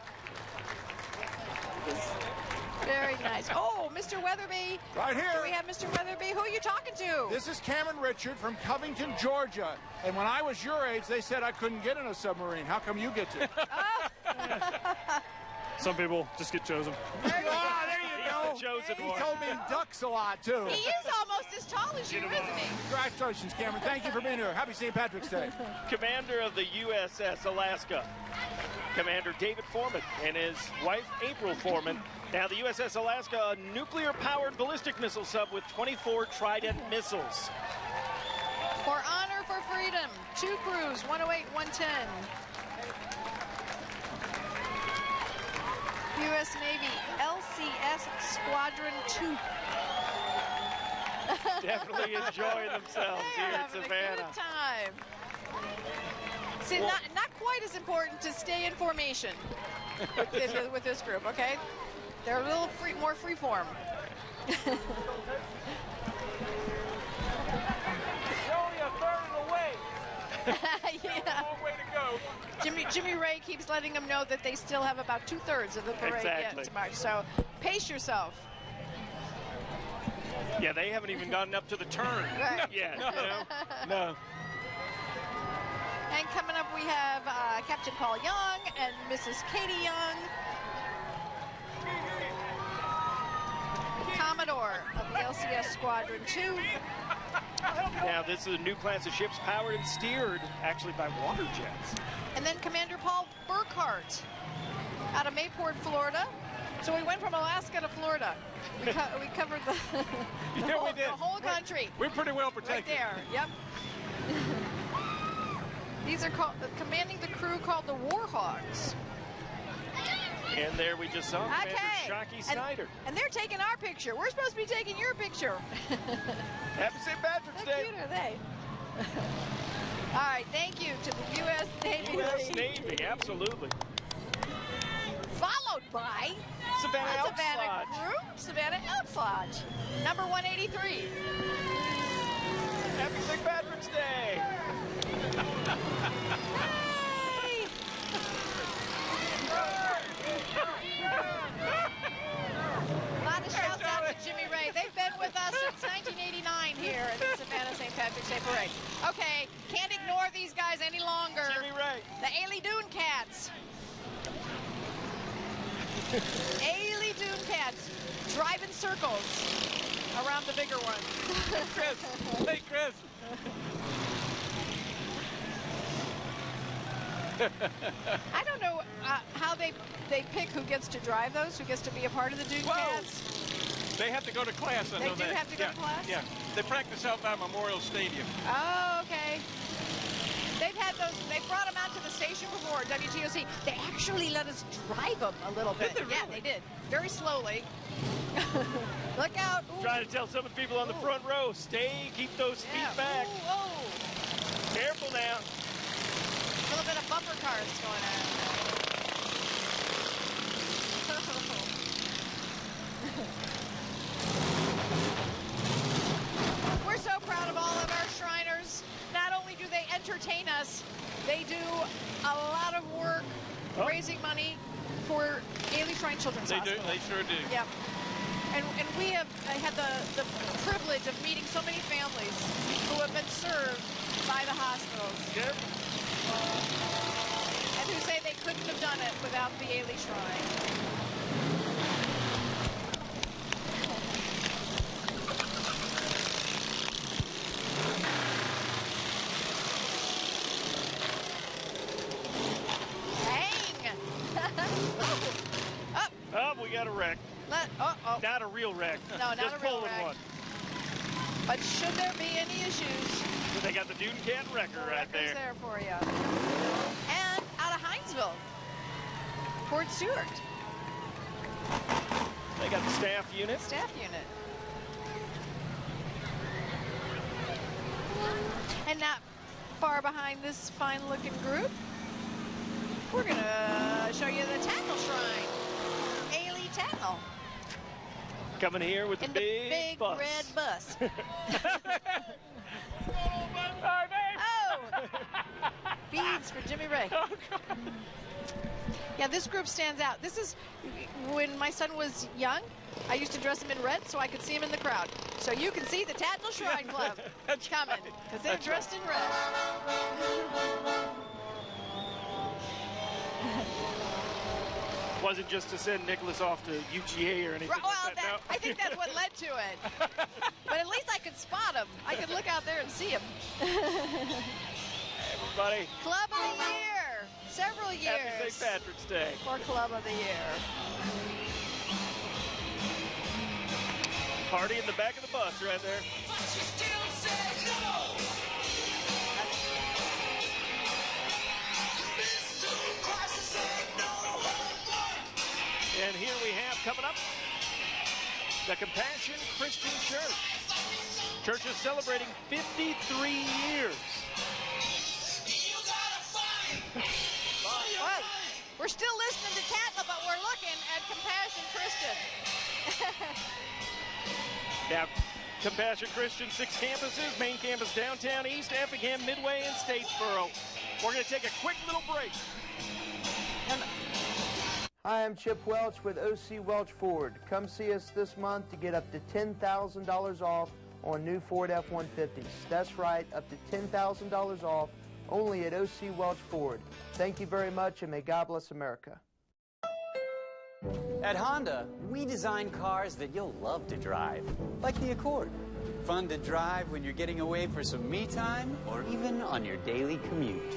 Very nice. Oh, Mr. Weatherby. Right here. Do we have Mr. Weatherby? Who are you talking to? This is Cameron Richard from Covington, Georgia. And when I was your age, they said I couldn't get in a submarine. How come you get to? Some people just get chosen. There you go. Chosen he one. told me he ducks a lot, too. He is almost as tall as you, isn't he? Congratulations, Cameron. Thank you for being here. Happy St. Patrick's Day. Commander of the USS Alaska, Commander David Foreman and his wife April Foreman. Now the USS Alaska, a nuclear-powered ballistic missile sub with 24 Trident missiles. For honor, for freedom, 2 crews, 108, 110. U.S. Navy LCS Squadron 2. Definitely enjoying themselves here in Savannah. A good time. See, not quite as important to stay in formation with this group, okay? They're a little more freeform. Only a third of the way. Yeah. Long way to go. Jimmy Ray keeps letting them know that they still have about 2/3 of the parade yet to march. So pace yourself. Yeah, they haven't even gotten up to the turn yet. You know? No. And coming up, we have Captain Paul Young and Mrs. Katie Young. Commodore of the LCS Squadron 2. Now, this is a new class of ships powered and steered, actually, by water jets. And then Commander Paul Burkhart out of Mayport, Florida. So we went from Alaska to Florida. We covered the, Yeah, we did. the whole country. We're pretty well protected. Right there, yep. These are commanding the crew called the Warhogs. And there we just saw Commander Shockey Snyder. And they're taking our picture. We're supposed to be taking your picture. Happy St. Patrick's Day. How cute are they? All right, thank you to the U.S. Navy. U.S. Navy, absolutely. Followed by Savannah Elks Lodge. Crew, Savannah Elks Lodge, number 183. Happy St. Patrick's Day. Hey! A lot of shouts out to Jimmy Ray. They've been with us since 1989 here at the Savannah St. Patrick's Day Parade. Okay, can't ignore these guys any longer. Jimmy Ray. The Ailey Dune Cats. Ailey Dune Cats driving circles around the bigger one. Chris. Hey, Chris. I don't know how they pick who gets to drive those, who gets to be a part of the Dune Cats. They have to go to class. I know They do have to go to class? Yeah. They practice out by Memorial Stadium. Oh, okay. They've had those, they brought them out to the station before, WTOC. They actually let us drive them a little bit. Did they really? Yeah, they did. Very slowly. Look out. Ooh. Trying to tell some of the people on the front row, keep those feet back. Ooh, oh. Careful now. A little bit of bumper cars going on. We're so proud of all of our Shriners. Not only do they entertain us, they do a lot of work raising money for Ailey Shrine Children's Hospital. They sure do. Yep. And we have had the privilege of meeting so many families who have been served by the hospitals. Yep. And who say they couldn't have done it without the Ailey Shrine. Oh, we got a wreck. Not a real wreck. No, not Just a real pulling wreck. one. But should there be any issues, They got the Dune Cat wrecker right there. there for you. And out of Hinesville, Fort Stewart. They got the staff unit. Staff unit. And not far behind this fine-looking group, we're going to show you the Tackle Shrine. Ailey Tackle. Coming here with the big bus. Red bus. Oh! Beads for Jimmy Ray. Oh, God. Yeah, this group stands out. This is when my son was young. I used to dress him in red so I could see him in the crowd. So you can see the Tatnall Shrine Club coming because they're dressed in red. Wasn't just to send Nicholas off to UGA or anything Well, like that. No. I think that's what led to it. But at least I could spot him. I could look out there and see him. Everybody. Club of the Year. Several years. Happy St. Patrick's Day. For Club of the Year. Party in the back of the bus right there. And here we have coming up the Compassion Christian Church. Church is celebrating 53 years. Well, we're still listening to Tatnall, but we're looking at Compassion Christian. Now, Compassion Christian, 6 campuses, main campus downtown East, Effingham, Midway, and Statesboro. We're going to take a quick little break. Hi, I'm Chip Welch with OC Welch Ford. Come see us this month to get up to $10,000 off on new Ford F-150s. That's right, up to $10,000 off, only at OC Welch Ford. Thank you very much, and may God bless America. At Honda, we design cars that you'll love to drive, like the Accord. Fun to drive when you're getting away for some me time or even on your daily commute.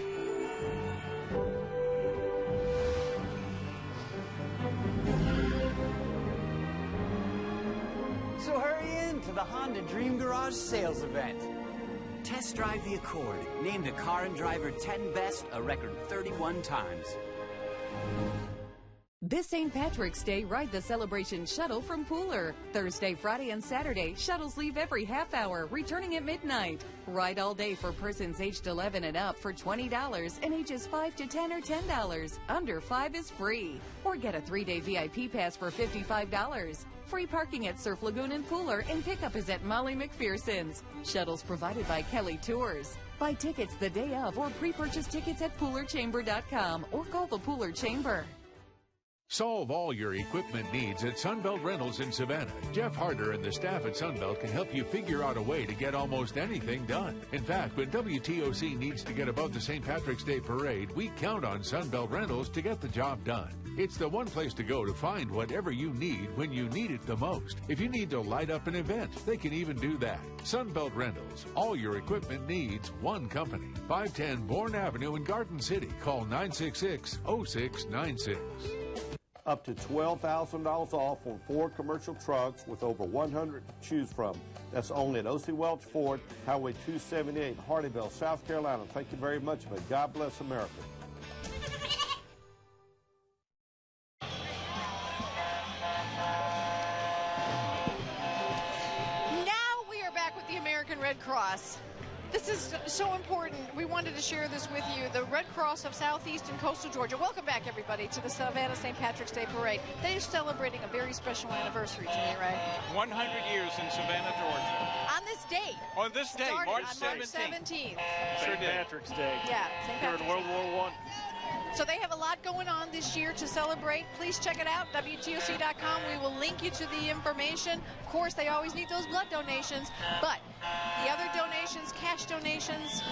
the Honda Dream Garage sales event. Test drive the Accord, named a Car and Driver 10 Best a record 31 times. This St. Patrick's Day, ride the celebration shuttle from Pooler. Thursday, Friday, and Saturday, shuttles leave every half hour, returning at midnight. Ride all day for persons aged 11 and up for $20 and ages 5 to 10 or $10. Under 5 is free. Or get a 3-day VIP pass for $55. Free parking at Surf Lagoon and Pooler, and pickup is at Molly McPherson's. Shuttles provided by Kelly Tours. Buy tickets the day of or pre-purchase tickets at PoolerChamber.com or call the Pooler Chamber. Solve all your equipment needs at Sunbelt Rentals in Savannah. Jeff Harder and the staff at Sunbelt can help you figure out a way to get almost anything done. In fact, when WTOC needs to get above the St. Patrick's Day parade, we count on Sunbelt Rentals to get the job done. It's the one place to go to find whatever you need when you need it the most. If you need to light up an event, they can even do that. Sunbelt Rentals. All your equipment needs, one company. 510 Bourne Avenue in Garden City. Call 966-0696. Up to $12,000 off on 4 commercial trucks with over 100 to choose from. That's only at O.C. Welch Ford, Highway 278, Hardyville, South Carolina. Thank you very much, but God bless America. Now we are back with the American Red Cross. This is so important. We wanted to share this with you. The Red Cross of Southeast and Coastal Georgia. Welcome back, everybody, to the Savannah St. Patrick's Day Parade. They're celebrating a very special anniversary, Jimmy, right? 100 years in Savannah, Georgia. On this date. On this day, March 17th. St. Patrick's Day. Yeah, St. Here Patrick's in World War I. So they have a lot going on this year to celebrate. Please check it out, WTOC.com. We will link you to the information. Of course, they always need those blood donations, but the other donations, cash donations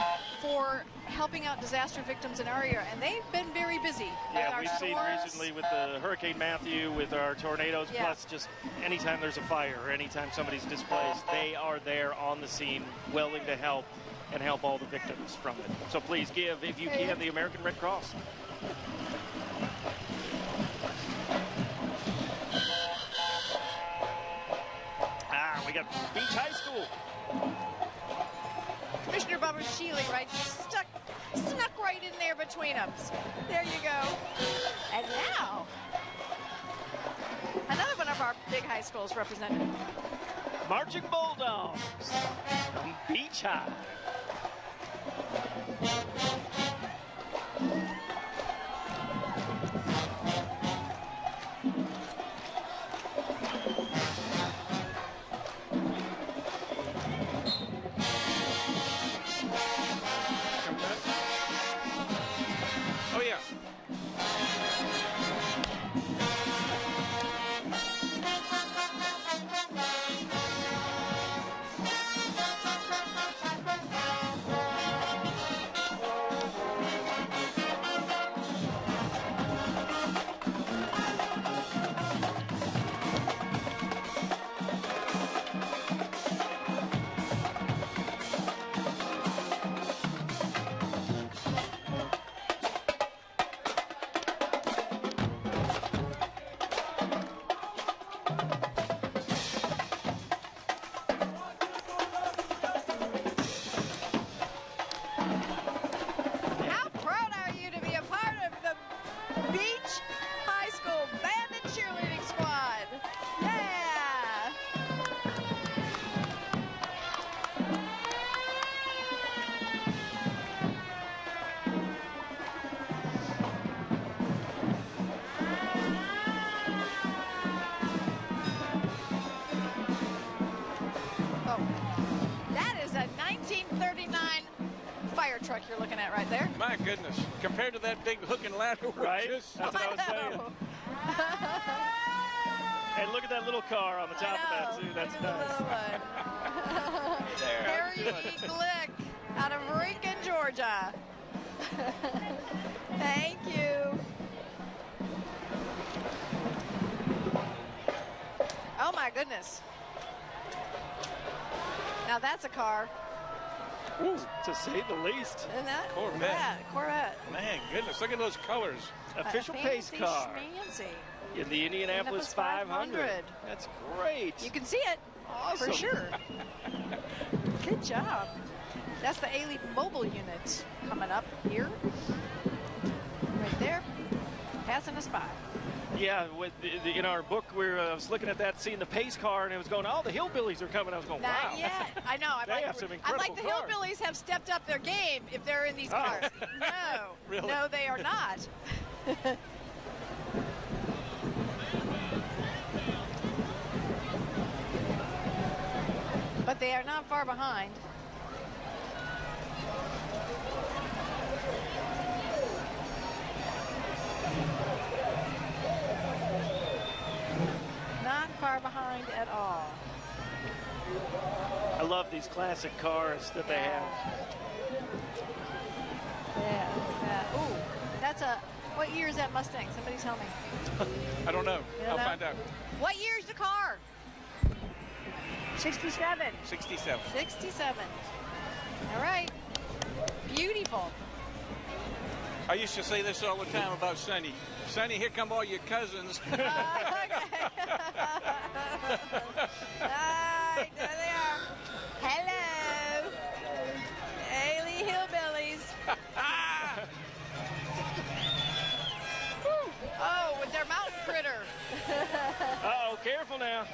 for helping out disaster victims in our area, and they've been very busy. Yeah, we've seen recently with the Hurricane Matthew, with our tornadoes, plus just anytime there's a fire or anytime somebody's displaced, they are there on the scene, willing to help and help all the victims from it. So please give, if you can, the American Red Cross. We got Beach High School. Commissioner Bubba Shealy, right, snuck right in there between them. There you go. And now, another one of our big high schools represented. Marching Bulldogs from Beach High. Oh, yeah. Truck you're looking at right there. My goodness, compared to that big hook and ladder, right? That's what I was saying. And look at that little car on the top of that too. That's nice. Harry Glick out of Rankin, Georgia. Thank you. Oh my goodness. Now that's a car. Ooh, to say the least. Isn't that? Corvette. Corvette. Man, goodness, look at those colors. Official pace car. Schmancy. In the Indianapolis 500. That's great. You can see it. Awesome. For sure. Good job. That's the Ailey mobile unit coming up here. Right there. Passing us by. Yeah, with in our book, I was looking at that, seeing the pace car, and it was going, oh, the hillbillies are coming. I was going, wow. Not yet. I know. They have some incredible I'm like, the cars. hillbillies have stepped up their game if they're in these cars. No. Really? No, they are not. But they are not far behind. Not far behind at all. I love these classic cars that they have. Yeah. Ooh, that's a, what year is that Mustang? Somebody tell me. I don't know. You don't I'll know? find out. What year is the car? 67. 67. 67. All right. Beautiful. I used to say this all the time about Sonny. Sonny, here come all your cousins. Okay. All right, there they are. Hello. Ailey Hillbillies. Oh, with their mountain critter. Uh-oh, careful now.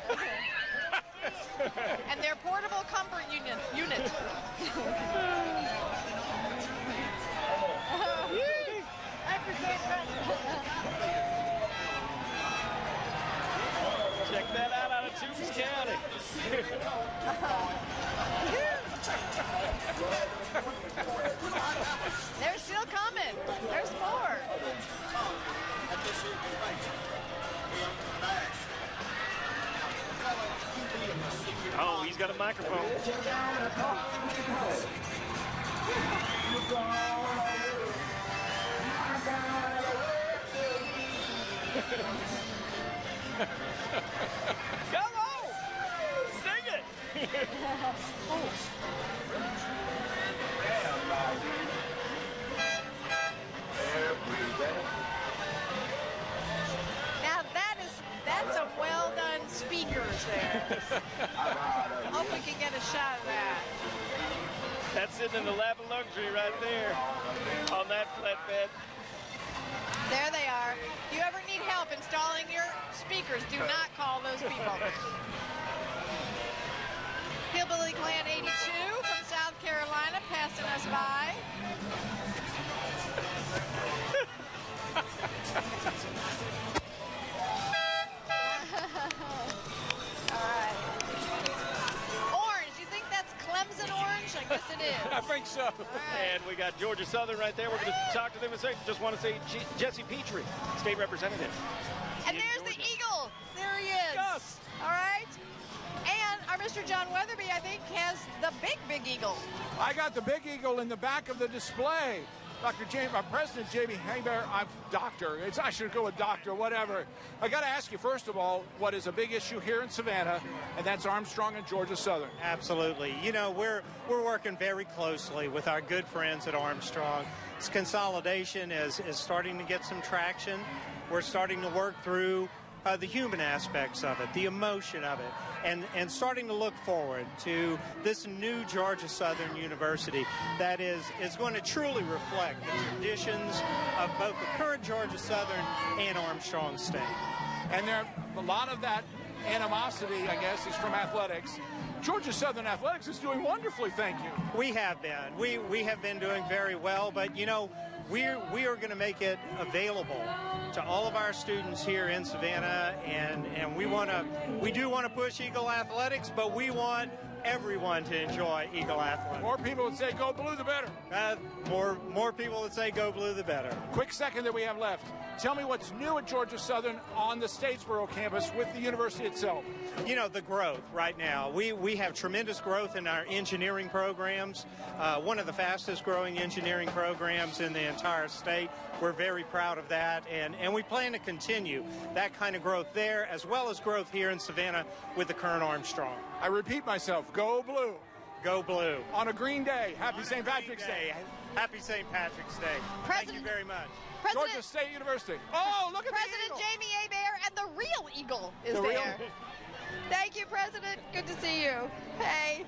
And their portable comfort unit. Check that out of Toombs County. They're still coming. There's more. Oh, he's got a microphone. Come on! Sing it! Now that's some well done speakers there. Hope we can get a shot of that. That's sitting in the lap of luxury right there on that flatbed. There they are. If you ever need help installing your speakers, do not call those people. Hillbilly Clan 82 from South Carolina passing us by. All right. Orange, you think that's Clemson orange? I guess it is. I think so. And we got Georgia Southern right there. We're going to talk to them in a second. Just want to say Jesse Petrie, state representative. And there's the Eagle. There he is. Yes. All right. And our Mr. John Weatherby, I think, has the big eagle. I got the big eagle in the back of the display. Dr. James, President Jamie Haybear, I'm doctor. I should go with doctor, whatever. I got to ask you, first of all, what is a big issue here in Savannah, and that's Armstrong and Georgia Southern. Absolutely. You know, we're working very closely with our good friends at Armstrong. This consolidation is starting to get some traction. We're starting to work through the human aspects of it, the emotion of it, and starting to look forward to this new Georgia Southern University that is going to truly reflect the traditions of both the current Georgia Southern and Armstrong State. And a lot of that animosity, I guess, is from athletics. Georgia Southern Athletics is doing wonderfully, thank you. We have been. We have been doing very well, but, you know, we are going to make it available to all of our students here in Savannah, and we do want to push Eagle Athletics, but we want everyone to enjoy Eagle Athletics. More people would say go blue, the better. More people would say go blue, the better. Quick second that we have left. Tell me what's new at Georgia Southern on the Statesboro campus with the university itself. You know, the growth right now. We have tremendous growth in our engineering programs, one of the fastest growing engineering programs in the entire state. We're very proud of that, and we plan to continue that kind of growth there, as well as growth here in Savannah with the current Armstrong. I repeat myself, go blue. Go blue. On a green day. Happy St. Patrick's Day. Happy St. Patrick's Day. Thank you very much. Georgia State University. Oh, look at President the eagle. Jamie Hebert and the real eagle is The there. real? Thank you, President. Good to see you. Hey.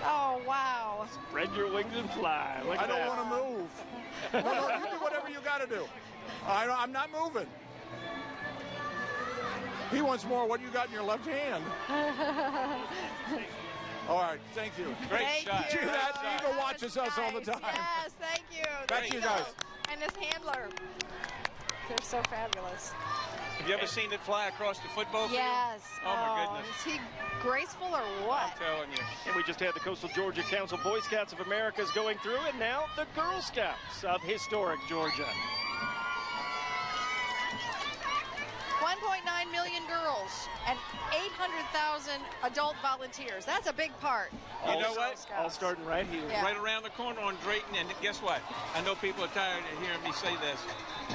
Oh, wow. Spread your wings and fly. Look I at don't that. want to move. No, you do whatever you got to do. I'm not moving. He wants more. What do you got in your left hand? All right, thank you. Great shot. Gee, that eagle watches us all the time. Yes, thank you. Back to you guys. And his handler. They're so fabulous. Have you ever seen it fly across the football field? Yes. Oh, my goodness. Is he graceful or what? I'm telling you. And we just had the Coastal Georgia Council Boy Scouts of America going through, and now the Girl Scouts of historic Georgia. 1.9 million girls and 800,000 adult volunteers. That's a big part. You know what? All starting right here. Yeah. Right around the corner on Drayton, and guess what? I know people are tired of hearing me say this,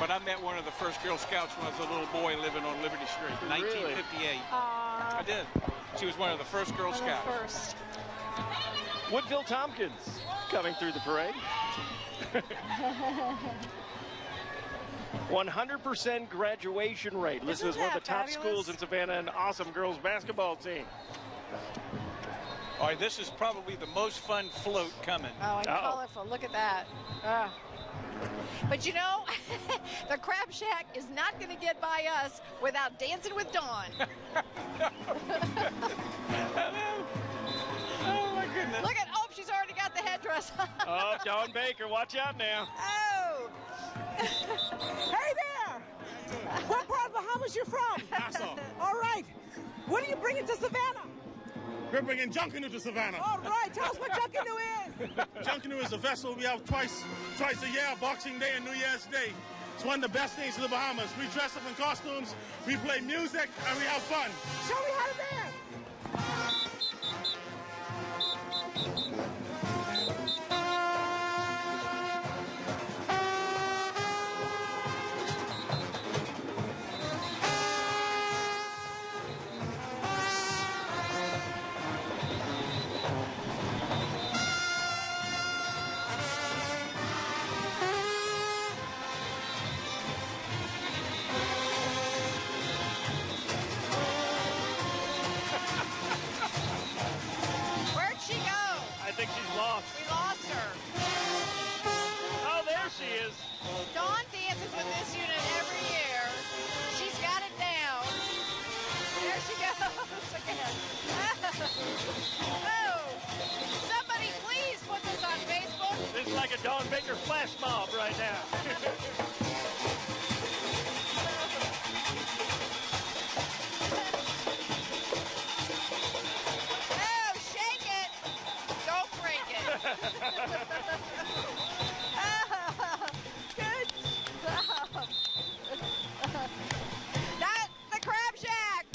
but I met one of the first Girl Scouts when I was a little boy living on Liberty Street, 1958. I did. She was one of the first Girl Scouts. First. Woodville Tompkins coming through the parade. 100% graduation rate. Listed as one of the top schools in Savannah, an awesome girls basketball team. All right, this is probably the most fun float coming. Oh, and colorful. Look at that. But you know, the Crab Shack is not going to get by us without Dancing with Dawn. Oh, my goodness. Look at, she's already got the headdress. Oh, Dawn Baker, watch out now. Oh. Hey there! What part of Bahamas you from? Nassau. All right. What are you bringing to Savannah? We're bringing Junkanoo to Savannah. All right. Tell us what Junkanoo is. Junkanoo is a vessel we have twice a year, Boxing Day and New Year's Day. It's one of the best things in the Bahamas. We dress up in costumes, we play music, and we have fun. Show me how to dance. Where'd she go? I think she's lost. We lost her. Oh, there she is. Dawn dances with this unit every year. She's got it down. There she goes again. Oh, somebody please put this on Facebook. This is like a Dawn Baker flash mob right now. Oh, shake it. Don't break it. Good job. Not the Crab Shack.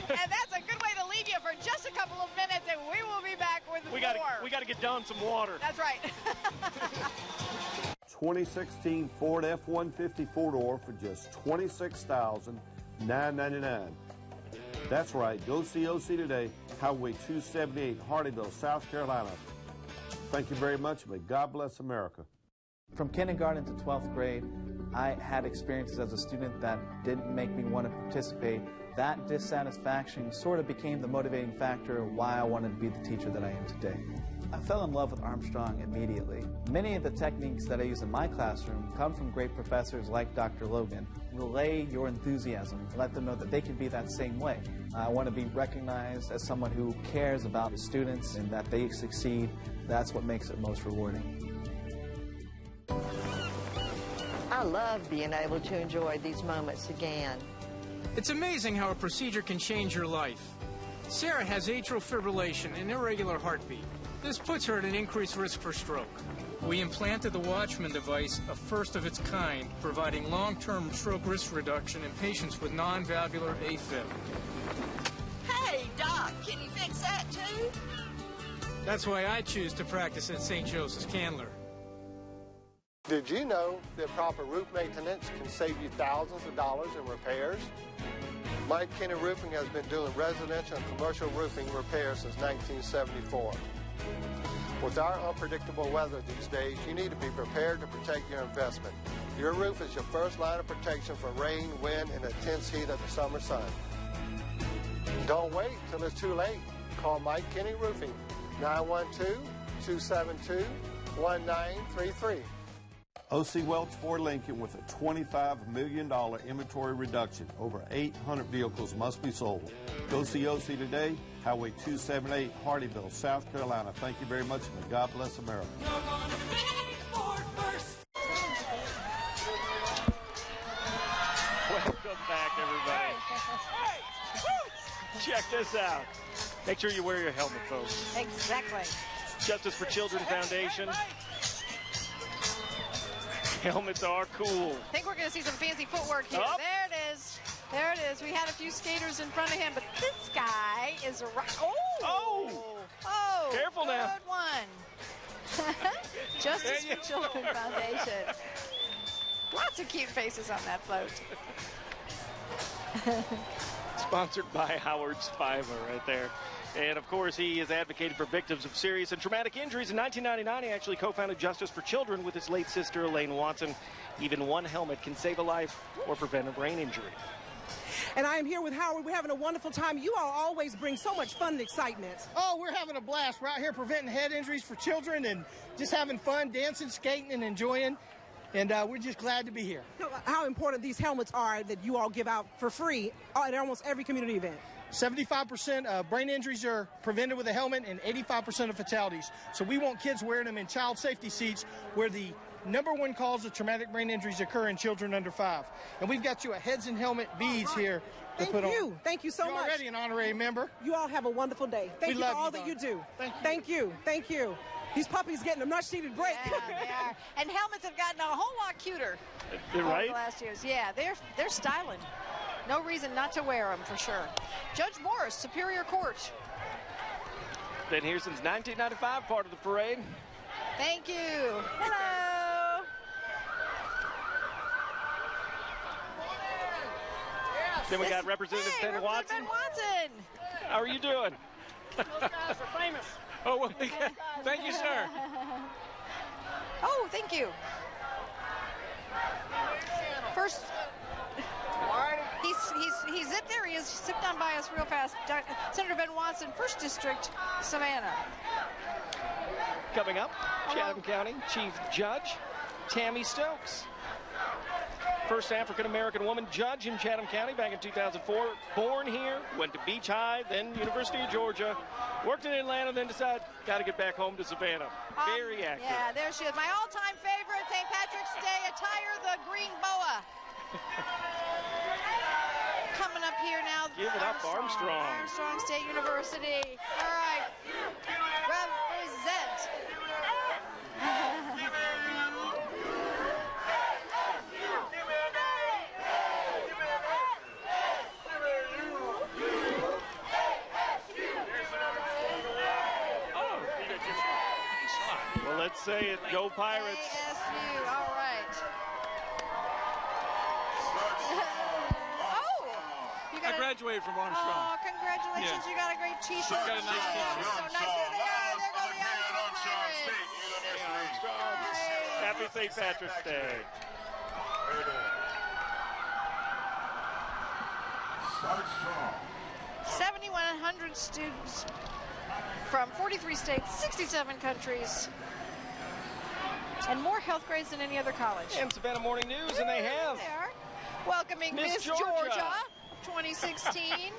And that's a good way to leave you for just a couple of minutes, and we will be back with more. We got to get Dawn some water. That's right. 2016 Ford F-150 four-door for just $26,999. That's right. Go see OC today, Highway 278, Hardyville, South Carolina. Thank you very much. May God bless America. From kindergarten to 12th grade, I had experiences as a student that didn't make me want to participate. That dissatisfaction sort of became the motivating factor why I wanted to be the teacher that I am today. I fell in love with Armstrong immediately. Many of the techniques that I use in my classroom come from great professors like Dr. Logan. Relay your enthusiasm. Let them know that they can be that same way. I want to be recognized as someone who cares about the students and that they succeed. That's what makes it most rewarding. I love being able to enjoy these moments again. It's amazing how a procedure can change your life. Sarah has atrial fibrillation and irregular heartbeat. This puts her at an increased risk for stroke. We implanted the Watchman device, a first of its kind, providing long-term stroke risk reduction in patients with non-valvular AFib. Hey, Doc, can you fix that too? That's why I choose to practice at St. Joseph's Candler. Did you know that proper roof maintenance can save you thousands of dollars in repairs? Mike Kenny Roofing has been doing residential and commercial roofing repairs since 1974. With our unpredictable weather these days, you need to be prepared to protect your investment. Your roof is your first line of protection from rain, wind, and the intense heat of the summer sun. Don't wait till it's too late. Call Mike Kenny Roofing, 912-272-1933. O.C. Welch Ford Lincoln with a $25 million inventory reduction. Over 800 vehicles must be sold. Go see O.C. today, Highway 278, Hardyville, South Carolina. Thank you very much, and may God bless America. Welcome back, everybody. Check this out. Make sure you wear your helmet, folks. Exactly. Justice for Children Foundation. Helmets are cool. I think we're going to see some fancy footwork here. Oh. There it is. There it is. We had a few skaters in front of him, but this guy is Oh! Careful now. Good one. Justice for Children Foundation. Lots of cute faces on that float. Sponsored by Howard Spiva right there. And, of course, he has advocated for victims of serious and traumatic injuries. In 1999, he actually co-founded Justice for Children with his late sister, Elaine Watson. Even one helmet can save a life or prevent a brain injury. And I am here with Howard. We're having a wonderful time. You all always bring so much fun and excitement. Oh, we're having a blast. We're out here preventing head injuries for children and just having fun, dancing, skating, and enjoying. And we're just glad to be here. How important these helmets are that you all give out for free at almost every community event. 75% of brain injuries are prevented with a helmet and 85% of fatalities. So we want kids wearing them in child safety seats where the #1 cause of traumatic brain injuries occur in children under 5. And we've got you a heads and helmet beads here to put on. Thank you so much. You're already an honorary member. You all have a wonderful day. Thank you for all that you do. Thank you. Thank you. These puppies getting a much-needed break. Yeah, they are. And helmets have gotten a whole lot cuter over Right? the last years. Yeah, they're styling. No reason not to wear them, for sure. Judge Morris, Superior Court. Been here since 1995, part of the parade. Thank you. Hello. Then we got Representative Ben Watson. Ben Watson. How are you doing? Those guys are famous. Oh, well, thank you, sir. Oh, thank you. First, he's zipped there. He is zipped on by us real fast. Senator Ben Watson, 1st District, Savannah. Coming up, Chatham County Chief Judge Tammy Stokes. First African-American woman judge in Chatham County back in 2004. Born here, went to Beach High, then University of Georgia. Worked in Atlanta, then decided, got to get back home to Savannah. Very active. Yeah, there she is. My all-time favorite St. Patrick's Day attire, the green boa. Coming up here now. Give it up, Armstrong. Armstrong State University. All right. Represent. Well, let's say it. Go Pirates. ASU. All right. I graduated from Armstrong. Oh, congratulations. Yeah. You got a great T-shirt. She's got a nice T-shirt. So nice. There they are. There go the Armstrong Pirates. Happy St. Patrick's Day. 7,100 students from 43 states, 67 countries, and more health grades than any other college. And Savannah Morning News, and they have. They are. Welcoming Miss Georgia 2016.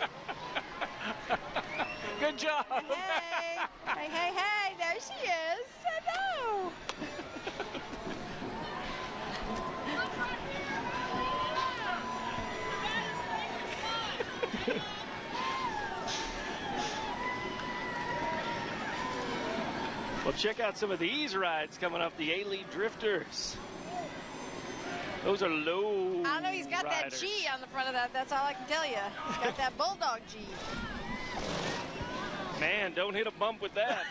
Good job. Hey, hey, hey, hey, there she is. Hello. Well, check out some of these rides coming up. The A-Lead Drifters. Those are low I know he's got riders. that G on the front of that. That's all I can tell you. He's got that bulldog G. Man, don't hit a bump with that.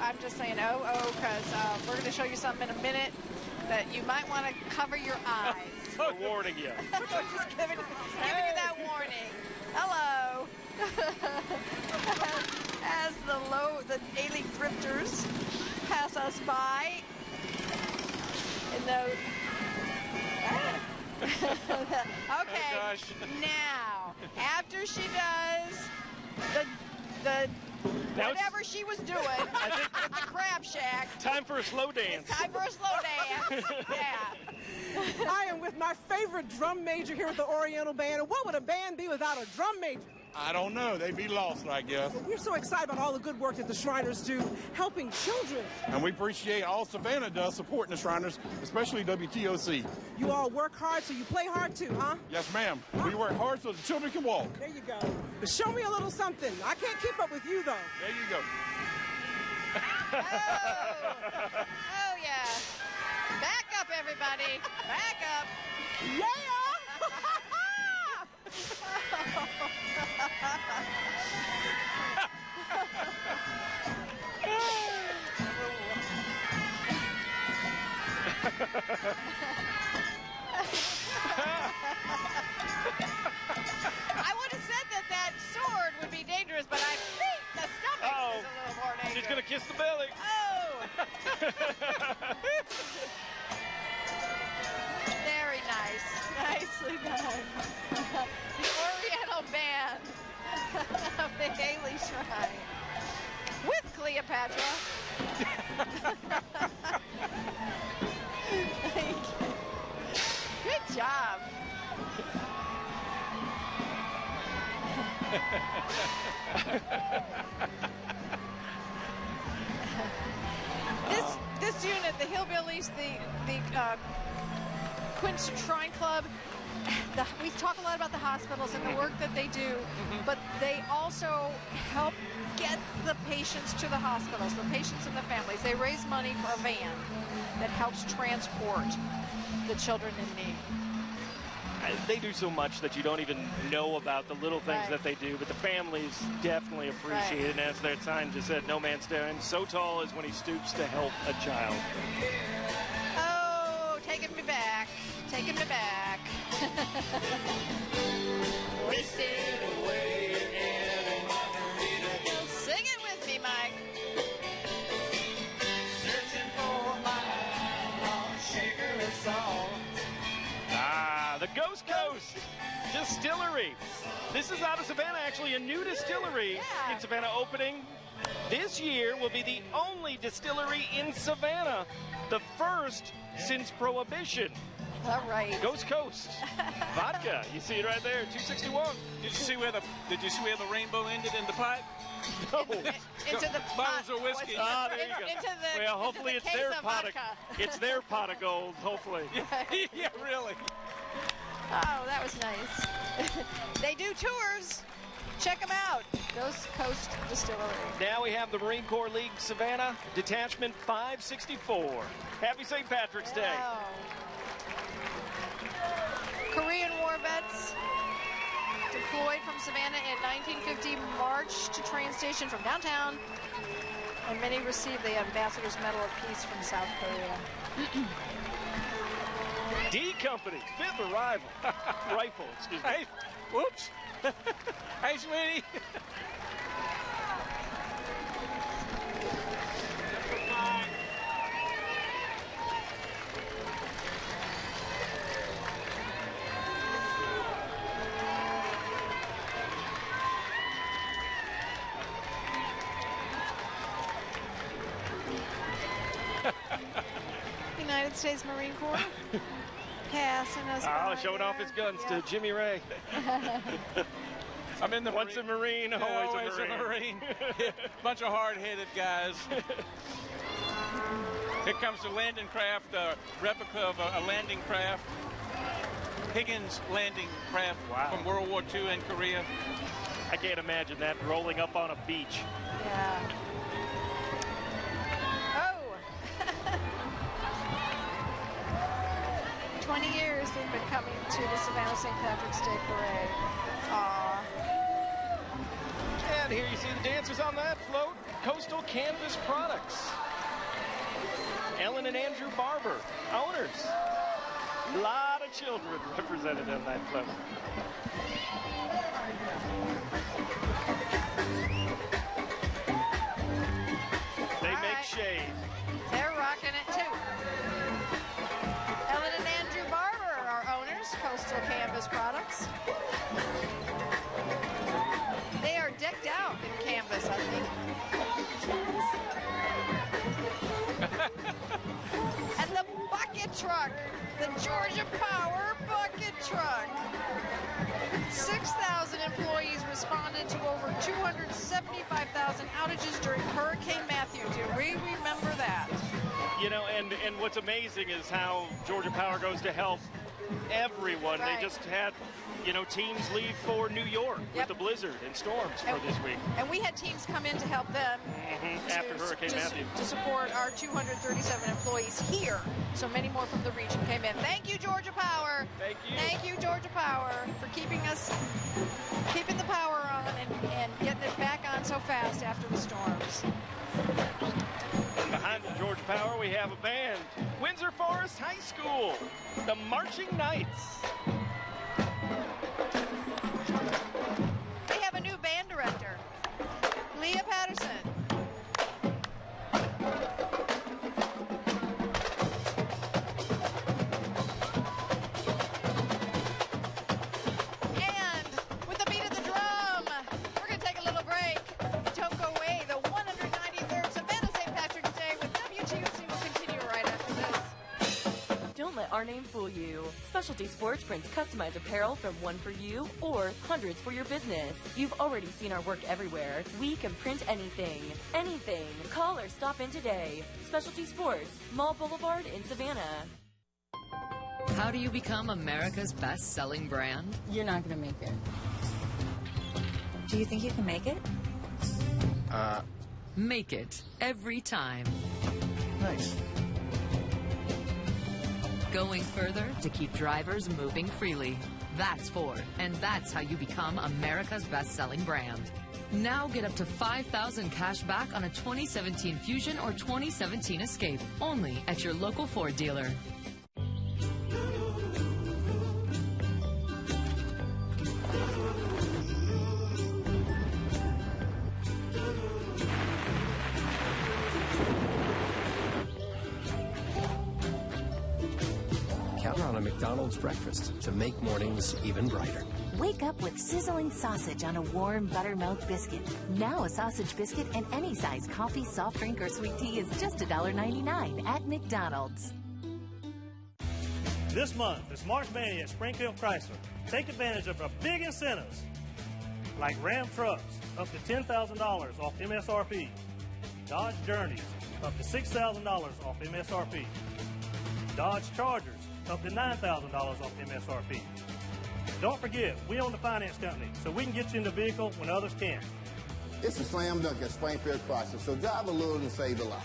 I'm just saying because we're going to show you something in a minute that you might want to cover your eyes. We're warning you. Just giving you that warning. Hello. As the daily drifters pass us by. And okay. Oh, gosh. Now, after she does the whatever she was doing at the Crab Shack. Time for a slow dance. It's time for a slow dance. Yeah. I am with my favorite drum major here at the Oriental Band. And what would a band be without a drum major? I don't know. They'd be lost, I guess. We're so excited about all the good work that the Shriners do, helping children. And we appreciate all Savannah does supporting the Shriners, especially WTOC. You all work hard, so you play hard too, huh? Yes, ma'am. We work hard so the children can walk. There you go. But show me a little something. I can't keep up with you, though. There you go. Oh, yeah. Back up, everybody. Back up. Yeah! I would have said that sword would be dangerous, but I think the stomach is a little more dangerous. She's going to kiss the belly. Oh! Very nice. Nicely done. The Oriental Band of the Haley Shrine with Cleopatra. Good job. This unit, the Hillbillies, the Quince Shrine Club, we talk a lot about the hospitals and the work that they do, but they also help get the patients to the hospitals, the patients and the families. They raise money for a van that helps transport the children in need. They do so much that you don't even know about the little things that they do, but the families definitely appreciate it. And as their sign just said, no man stands so tall as when he stoops to help a child. Oh, taking me back. Taking me back. We sail away again. Sing it with me, Mike. Searching for my sugar salt. The Ghost Coast Distillery. This is out of Savannah, actually a new distillery in Savannah opening. This year will be the only distillery in Savannah, the first since Prohibition. All right. Ghost Coast vodka. You see it right there, 261. Did you see where the rainbow ended in the pot? No. Into the bottles of whiskey. Ah, there you go. Well, hopefully it's their pot. It's their pot of gold. Hopefully. Yeah, really. Oh, that was nice. They do tours. Check them out. Ghost Coast Distillery. Now we have the Marine Corps League Savannah Detachment 564. Happy St. Patrick's Day. Wow. Korean War vets deployed from Savannah in 1950 marched to train station from downtown, and many received the Ambassador's Medal of Peace from South Korea. D Company, 5th arrival. Rifle, excuse me. Hey, whoops. Hey, sweetie. United States Marine Corps. Passing us by showing off his guns to Jimmy Ray. I'm in the Once a Marine, always a Marine. Bunch of hard-headed guys. Here comes the landing craft, replica of a landing craft. Higgins landing craft from World War II in Korea. I can't imagine that rolling up on a beach. Yeah. Oh. 20 years they've been coming to the Savannah St. Patrick's Day Parade. Aww. And here you see the dancers on that float. Coastal Canvas Products. Ellen and Andrew Barber, owners. A lot of children represented in that film. They make shade. They're rocking it too. Ellen and Andrew Barber are owners, Coastal Canvas Products. They are decked out in canvas, I think. And the bucket truck, the Georgia Power bucket truck. 6,000 employees responded to over 275,000 outages during Hurricane Matthew. Do we remember that? You know, and what's amazing is how Georgia Power goes to help everyone. Right. They just had, you know, teams leave for New York with the blizzard and storms for this week. And we had teams come in to help them after Hurricane Matthew. To support our 237 employees here. So many more from the region came in. Thank you, Georgia Power. Thank you. Thank you, Georgia Power, for keeping the power on and getting it back on so fast after the storms. And behind the Georgia Power, we have a band, Windsor Forest High School, the Marching Knights. They have a new band director, Leah Patterson. And with the beat of the drum, we're going to take a little break. Don't go away. The 193rd Savannah St. Patrick's Day with WTOC will continue right after this. Don't let our name fool you. Specialty Sports prints customized apparel from one for you or hundreds for your business. You've already seen our work everywhere. We can print anything. Anything. Call or stop in today. Specialty Sports, Mall Boulevard in Savannah. How do you become America's best-selling brand? You're not going to make it. Do you think you can make it? Make it every time. Nice. Going further to keep drivers moving freely. That's Ford, and that's how you become America's best-selling brand. Now get up to $5,000 cash back on a 2017 Fusion or 2017 Escape, only at your local Ford dealer. Count on a McDonald's breakfast to make mornings even brighter. Wake up with sizzling sausage on a warm buttermilk biscuit. Now a sausage biscuit and any size coffee, soft drink, or sweet tea is just $1.99 at McDonald's. This month is March Mania at Springfield Chrysler. Take advantage of our big incentives, like Ram trucks, up to $10,000 off MSRP. Dodge Journeys, up to $6,000 off MSRP. Dodge Chargers, up to $9,000 off MSRP. Don't forget, we own the finance company, so we can get you in the vehicle when others can't. It's a slam dunk at Springfield Chrysler, so drive a little and save a lot.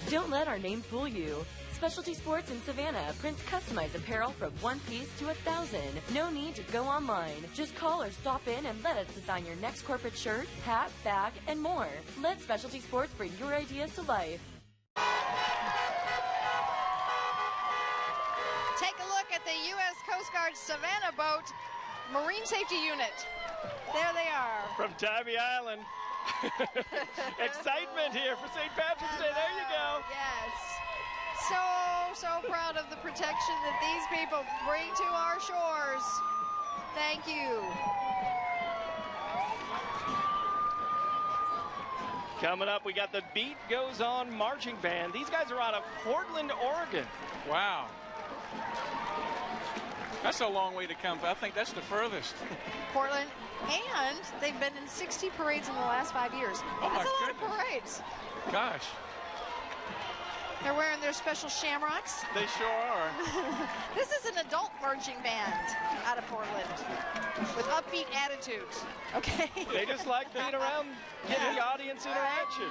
Don't let our name fool you. Specialty Sports in Savannah prints customized apparel from one piece to 1,000. No need to go online. Just call or stop in and let us design your next corporate shirt, hat, bag, and more. Let Specialty Sports bring your ideas to life. Take a look at the U.S. Coast Guard Savannah boat Marine Safety Unit. There they are. From Tybee Island. Excitement here for St. Patrick's Day. There you go. Yes. So proud of the protection that these people bring to our shores. Thank you. Coming up, we got the Beat Goes On Marching Band. These guys are out of Portland, Oregon. Wow. That's a long way to come. I think that's the furthest. Portland, and they've been in 60 parades in the last 5 years. Oh, that's my a lot goodness. of parades. Gosh, They're wearing their special shamrocks. they sure are. This is an adult marching band out of Portland with upbeat attitudes. Okay. They just like being around, getting the audience interaction.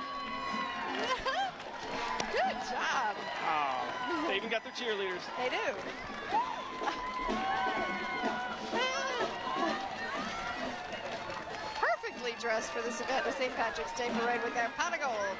Good job. Oh, they even got their cheerleaders. They do. Perfectly dressed for the Savannah St. Patrick's Day Parade with their pot of gold.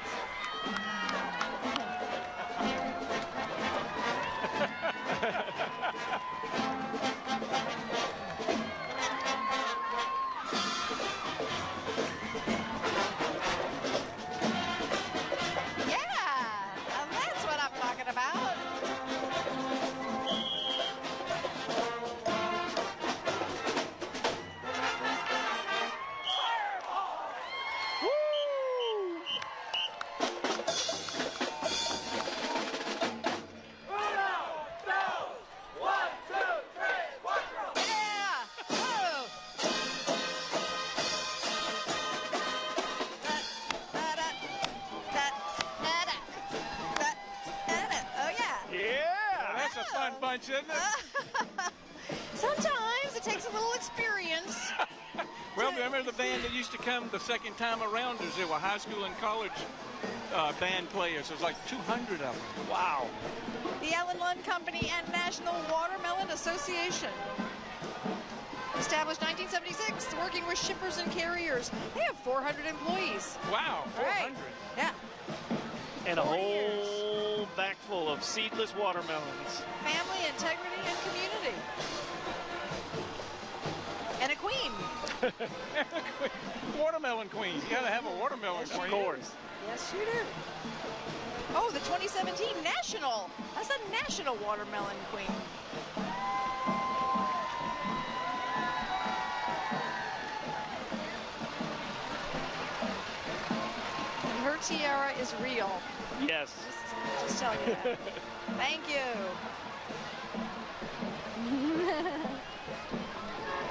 much, isn't it? Sometimes it takes a little experience. Well, remember the band that used to come the second time arounders? They were high school and college band players. There's like 200 of them. Wow. The Ellen Lund Company and National Watermelon Association. Established 1976, working with shippers and carriers. They have 400 employees. Wow, 400. Right. Yeah. And a whole back full of seedless watermelons. Family, integrity, and community. And a queen. Watermelon queen. You gotta have a watermelon queen. Of course. Yes, you do. Oh, the 2017 national. That's a national watermelon queen. And her tiara is real. Yes. Just tell you that. Thank you.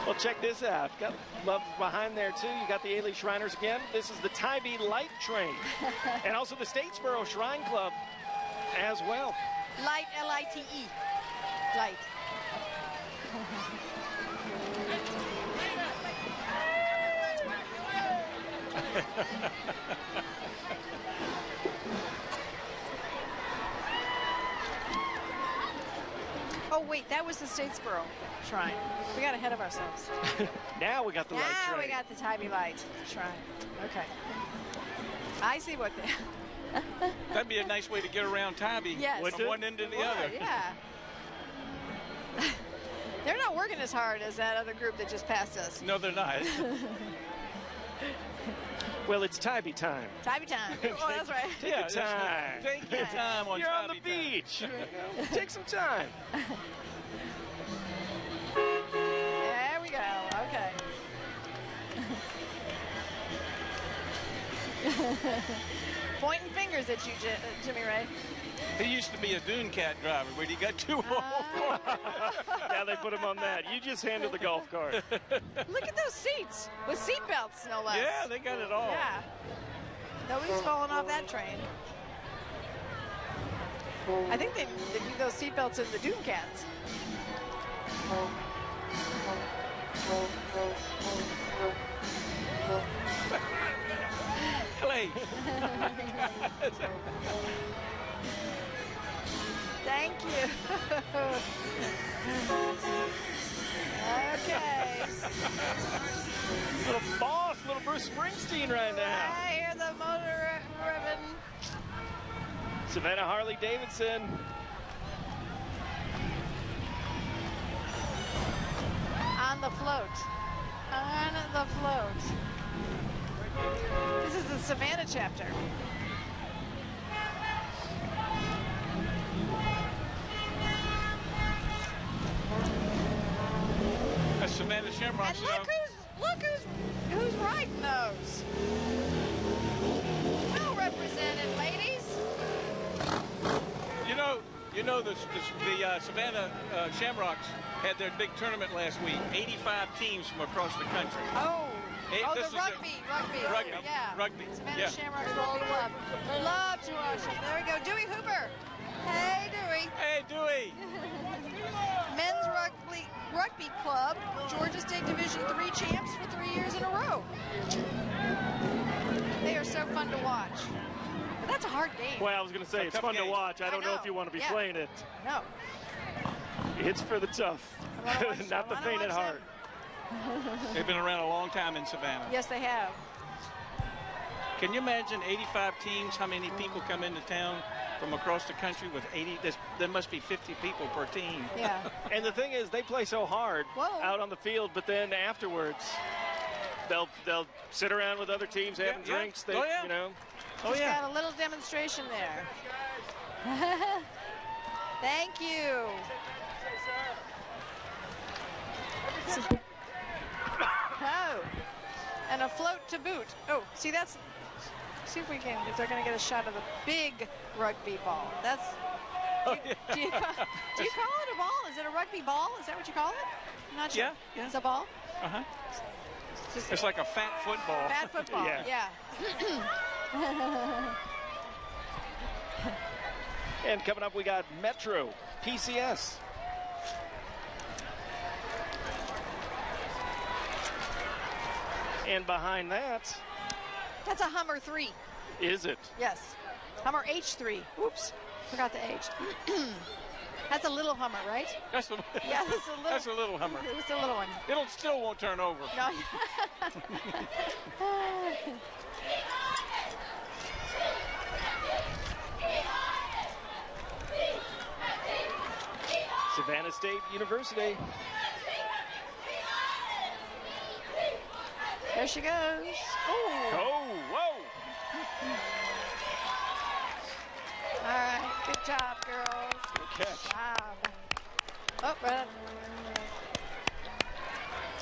Well, check this out. Got love behind there, too. You got the Ailey Shriners again. This is the Tybee Light Train. And also the Statesboro Shrine Club as well. Light, L-I-T-E. Light. Oh, wait, that was the Statesboro Shrine. We got ahead of ourselves. Now we got the light train. Now we got the Tybee Light Shrine. Okay. I see what they... That'd be a nice way to get around Tybee. Yes. From one end to the other. Yeah. They're not working as hard as that other group that just passed us. No, they're not. Well, it's Tybee time. Tybee time. Oh, that's right. Take your time. Take your time on You're on the Tybee beach. Take some time. There we go. Okay. Pointing fingers at you, Jimmy Ray. He used to be a dune cat driver, but he got too old. Now they put him on that. You just handle the golf cart. Look at those seats with seat belts, no less. Yeah, they got it all. Yeah. Nobody's falling off that train. I think they do those seat belts in the Dune Cats. Clay. Thank you. Okay. Little boss, little Bruce Springsteen right now. I hear the motor ribbon. Savannah Harley Davidson. On the float. On the float. This is the Savannah chapter. That's Savannah Shamrocks. And look who's riding those. Well represented, ladies. You know the Savannah Shamrocks had their big tournament last week. 85 teams from across the country. Oh, This the is rugby. Yeah. Rugby. Savannah Yeah. Shamrocks Rugby Club. Love to watch them. There we go. Dewey Hooper. Hey, Dewey. Hey, Dewey. Men's Rugby Club, Georgia State Division III champs for 3 years in a row. They are so fun to watch. But that's a hard game. Well, I was going to say, it's fun to watch. I don't know if you want to be playing it. No. It's for the tough, not the faint at heart. They've been around a long time in Savannah. Yes, they have. Can you imagine 85 teams, how many people come into town from across the country with 80? There must be 50 people per team. Yeah. And the thing is, they play so hard out on the field, but then afterwards, they'll sit around with other teams having drinks. They, you know. Just got a little demonstration there. Thank you. Oh, and a float to boot. Oh, see, that's. See if they're going to get a shot of the big rugby ball. That's. Do you call it a ball? Is it a rugby ball? Is that what you call it? I'm not sure. Yeah. It's a ball? Uh-huh. It's like a fat football. Fat football, yeah. And coming up, we got Metro PCS. And behind that, that's a Hummer 3. Is it? Yes. Hummer H3. Oops. Forgot the H. That's a little Hummer, right? That's a, yeah, that's a little Hummer. It's a little one. It still won't turn over. No. Savannah State University. There she goes. Oh, whoa. All right, good job, girls. Good catch. Job. Oh, right.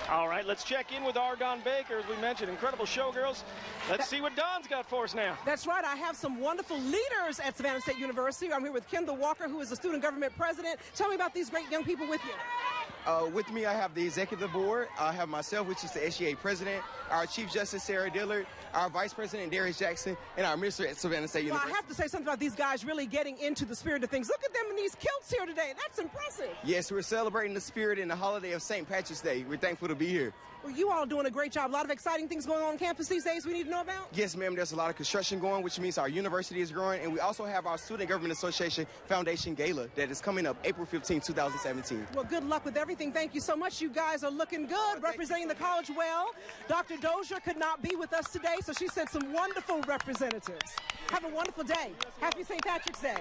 All right, let's check in with Argon Baker. As we mentioned, incredible showgirls. Let's see what Don's got for us now. That's right. I have some wonderful leaders at Savannah State University. I'm here with Kendall Walker, who is the student government president. Tell me about these great young people with you. With me, I have the executive board. I have myself, which is the SGA president, our Chief Justice, Sarah Dillard, our Vice President, Darius Jackson, and our minister at Savannah State University. Well, I have to say something about these guys really getting into the spirit of things. Look at them in these kilts here today. That's impressive. Yes, we're celebrating the spirit in the holiday of St. Patrick's Day. We're thankful to be here. Well, you all doing a great job. A lot of exciting things going on campus these days we need to know about? Yes, ma'am. There's a lot of construction going, which means our university is growing. And we also have our Student Government Association Foundation Gala that is coming up April 15, 2017. Well, good luck with everything. Thank you so much. You guys are looking good, representing the college well. Dr. Dozier could not be with us today, so she sent some wonderful representatives. Have a wonderful day. Happy St. Patrick's Day.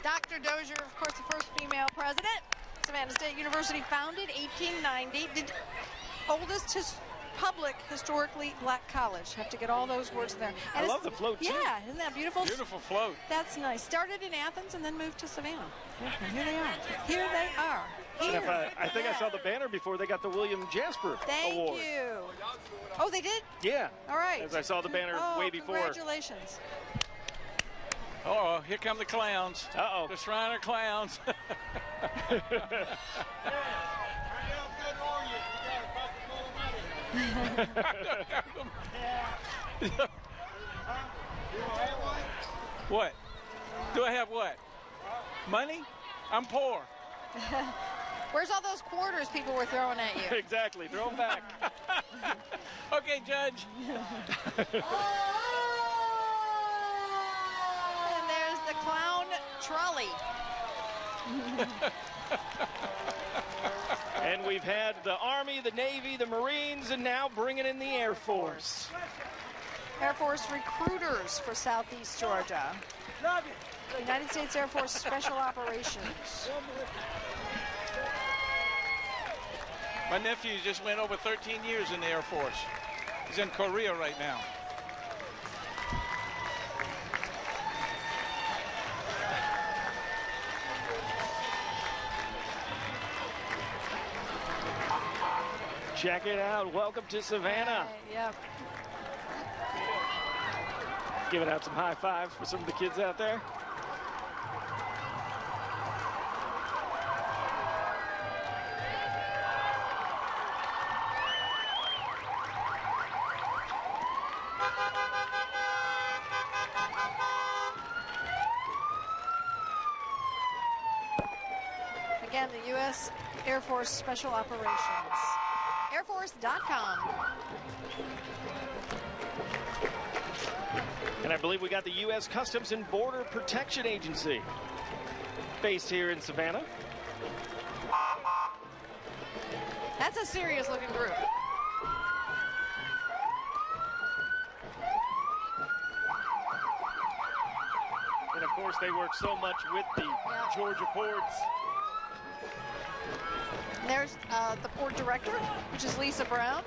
Dr. Dozier, of course, the first female president. Savannah State University, founded 1890. Oldest public historically black college. Have to get all those words in there. And I love the float, too. Yeah, isn't that beautiful? Beautiful float. That's nice. Started in Athens and then moved to Savannah. And here they are. Here they are. Here. I think I saw the banner before they got the William Jasper Award. Thank you. Oh, they did? Yeah. All right. As I saw the banner way before. Congratulations. Oh, here come the clowns. Uh-oh. The Shriner clowns. What? Do I have what? Money? I'm poor. Where's all those quarters people were throwing at you? Exactly. Throw them back. Okay, Judge. And there's the clown trolley. And we've had the Army, the Navy, the Marines, and now bringing in the Air Force. Air Force recruiters for Southeast Georgia. United States Air Force Special Operations. My nephew just went over 13 years in the Air Force. He's in Korea right now. Check it out. Welcome to Savannah. Yep. Giving out some high fives for some of the kids out there. Again, the U.S. Air Force Special Operations. Airforce.com. And I believe we got the U.S. Customs and Border Protection Agency based here in Savannah. That's a serious looking group. And of course, they work so much with the Georgia ports. There's the port director, which is Lisa Brown.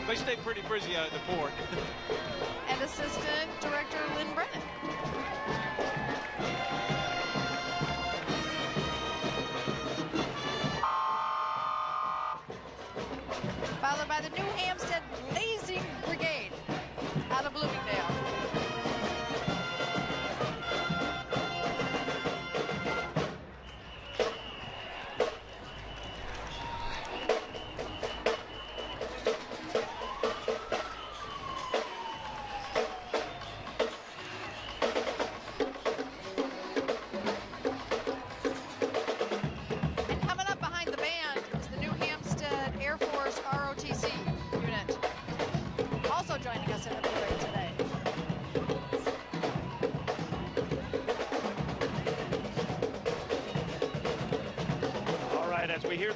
They stay pretty busy out at the port. And assistant director Lynn Brennan. Followed by the New Hampstead Blazing Brigade out of Bloomingdale. And coming up behind the band is the New Hampstead Air Force ROTC unit.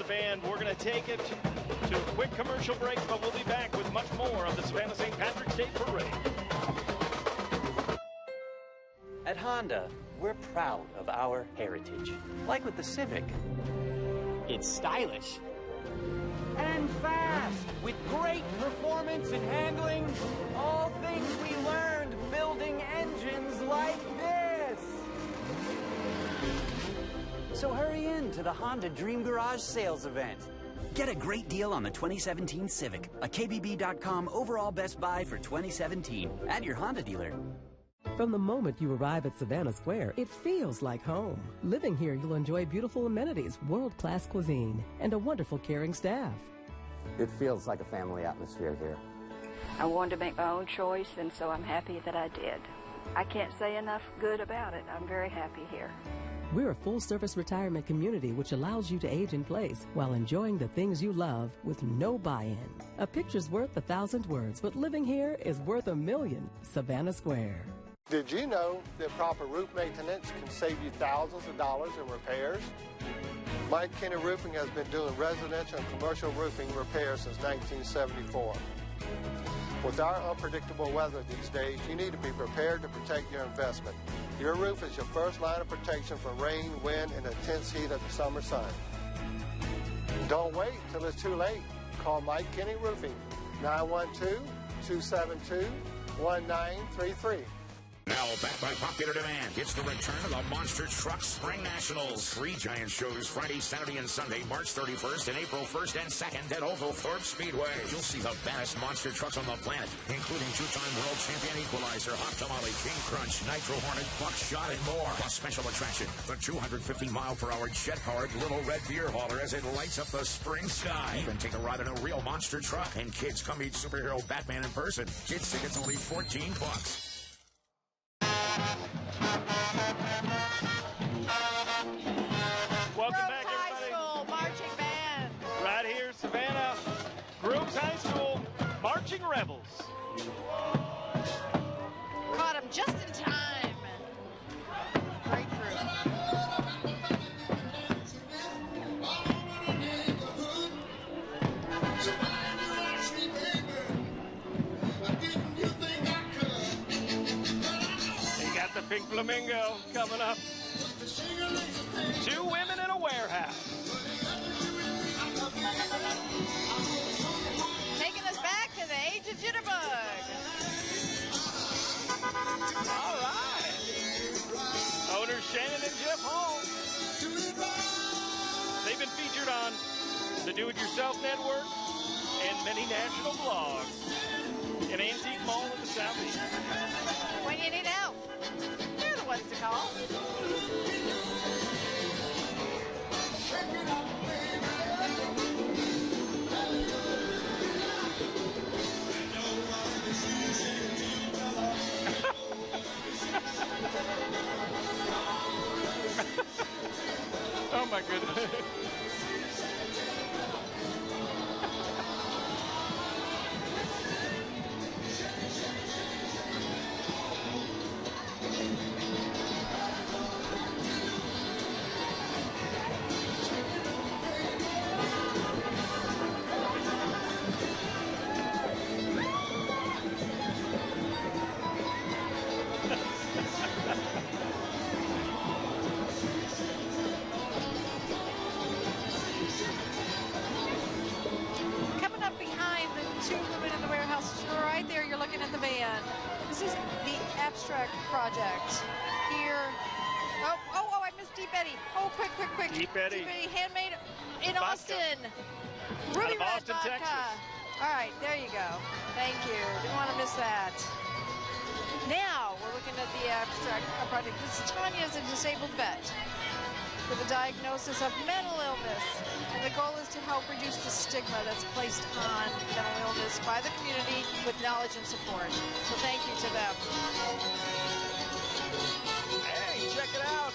the band. We're going to take it to a quick commercial break, but we'll be back with much more of the Savannah St. Patrick's Day Parade. At Honda, we're proud of our heritage. Like with the Civic. It's stylish. And fast, with great performance and handling. All things we learned building engines like this. So hurry in to the Honda Dream Garage sales event. Get a great deal on the 2017 Civic, a KBB.com overall best buy for 2017 at your Honda dealer. From the moment you arrive at Savannah Square, it feels like home. Living here, you'll enjoy beautiful amenities, world-class cuisine, and a wonderful caring staff. It feels like a family atmosphere here. I wanted to make my own choice, and so I'm happy that I did. I can't say enough good about it. I'm very happy here. We're a full-service retirement community which allows you to age in place while enjoying the things you love with no buy-in. A picture's worth 1,000 words, but living here is worth 1,000,000. Savannah Square. Did you know that proper roof maintenance can save you thousands of dollars in repairs? Mike Kenny Roofing has been doing residential and commercial roofing repairs since 1974. With our unpredictable weather these days, you need to be prepared to protect your investment. Your roof is your first line of protection from rain, wind, and the intense heat of the summer sun. Don't wait till it's too late. Call Mike Kenny Roofing, 912-272-1933. Now back by popular demand, it's the return of the Monster Truck Spring Nationals. 3 giant shows Friday, Saturday, and Sunday, March 31st and April 1st and 2nd at Oglethorpe Speedway. You'll see the baddest monster trucks on the planet, including 2-time world champion Equalizer, Hot Tamale, King Crunch, Nitro Hornet, Buckshot, and more. Plus special attraction, the 250-mile-per-hour jet-powered Little Red Beer Hauler as it lights up the spring sky. Even take a ride in a real monster truck. And kids, come meet superhero Batman in person. Kids tickets only $14. Welcome back, everybody. High School Marching Band. Right here, Savannah. Groves High School Marching Rebels. Caught him just in time. Great group. The Pink Flamingo coming up. 2 women in a warehouse. Taking us back to the age of Jitterbug. All right. Owners Shannon and Jeff Hall. They've been featured on the Do-It-Yourself Network and many national blogs. An antique mall in the Southeast. When you need help, they're the ones to call. Oh, my goodness. Coming up behind the 2 women in the warehouse, right there, you're looking at the van. This is the Abstract Project. Here. Oh, I missed Deep Eddy. Oh, quick. Deep Eddy. Handmade in Vodka. Austin. Out Ruby of Red Austin, vodka. Texas. All right, there you go. Thank you. Didn't want to miss that. Now, we're looking at the Abstract Project. This is Tanya is a disabled vet with a diagnosis of mental illness. And the goal is to help reduce the stigma that's placed on mental illness by the community with knowledge and support. So thank you to them. Hey, check it out.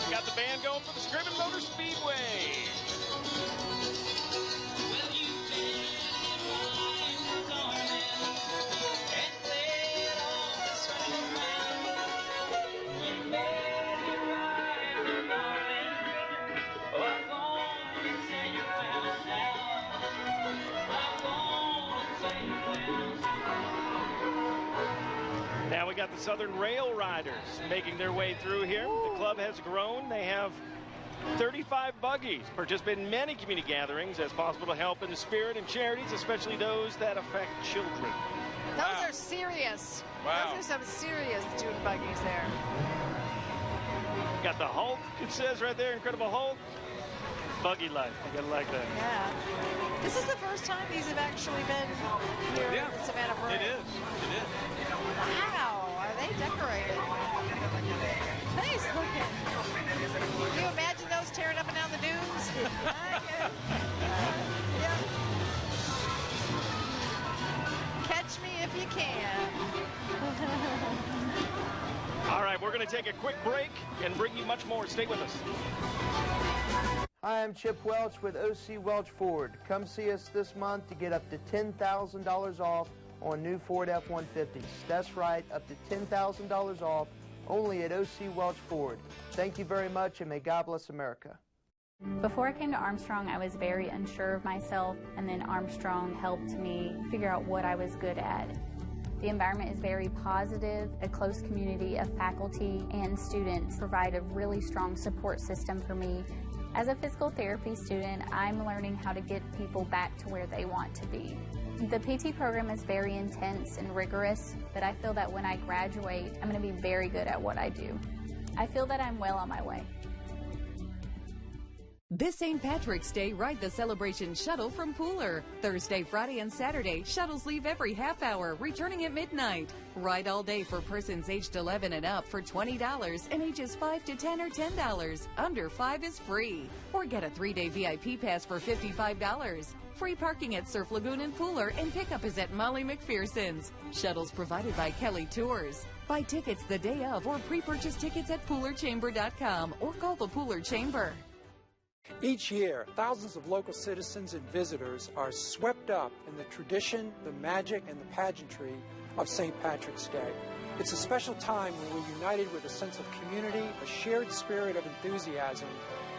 We got the band going for the Scriven Motor Speedway. got the Southern Rail Riders making their way through here. The club has grown. They have 35 buggies, participate in many community gatherings as possible to help in the spirit and charities, especially those that affect children. Those are serious. Wow. Those are some serious June buggies there. Got the Hulk, it says right there, Incredible Hulk. Buggy life, you gotta like that. Yeah. This is the first time these have actually been here in the Savannah Parade. It is. It is. Wow, are they decorated? Nice looking. Can you imagine those tearing up and down the dunes? Yeah. Catch me if you can. All right, we're going to take a quick break and bring you much more. Stay with us. Hi, I'm Chip Welch with OC Welch Ford. Come see us this month to get up to $10,000 off on new Ford F-150s. That's right, up to $10,000 off only at OC Welch Ford. Thank you very much, and may God bless America. Before I came to Armstrong, I was very unsure of myself, and then Armstrong helped me figure out what I was good at. The environment is very positive. A close community of faculty and students provide a really strong support system for me. As a physical therapy student, I'm learning how to get people back to where they want to be. The PT program is very intense and rigorous, but I feel that when I graduate, I'm going to be very good at what I do. I feel that I'm well on my way. This St. Patrick's Day, ride the celebration shuttle from Pooler. Thursday, Friday, and Saturday, shuttles leave every half hour, returning at midnight. Ride all day for persons aged 11 and up for $20 and ages 5 to 10 or $10. Under 5 is free. Or get a 3-day VIP pass for $55. Free parking at Surf Lagoon and Pooler, and pickup is at Molly McPherson's. Shuttles provided by Kelly Tours. Buy tickets the day of or pre-purchase tickets at PoolerChamber.com or call the Pooler Chamber. Each year, thousands of local citizens and visitors are swept up in the tradition, the magic, and the pageantry of St. Patrick's Day. It's a special time when we're united with a sense of community, a shared spirit of enthusiasm,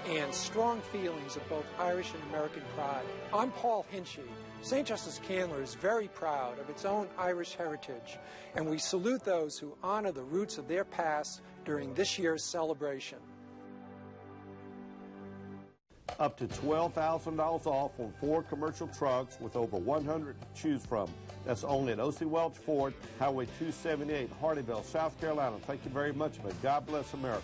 and strong feelings of both Irish and American pride. I'm Paul Hinchy. St. Justice Candler is very proud of its own Irish heritage, and we salute those who honor the roots of their past during this year's celebration. Up to $12,000 off on 4 commercial trucks with over 100 to choose from. That's only at OC Welch Ford, Highway 278, Hardyville, South Carolina. Thank you very much, man. God bless America.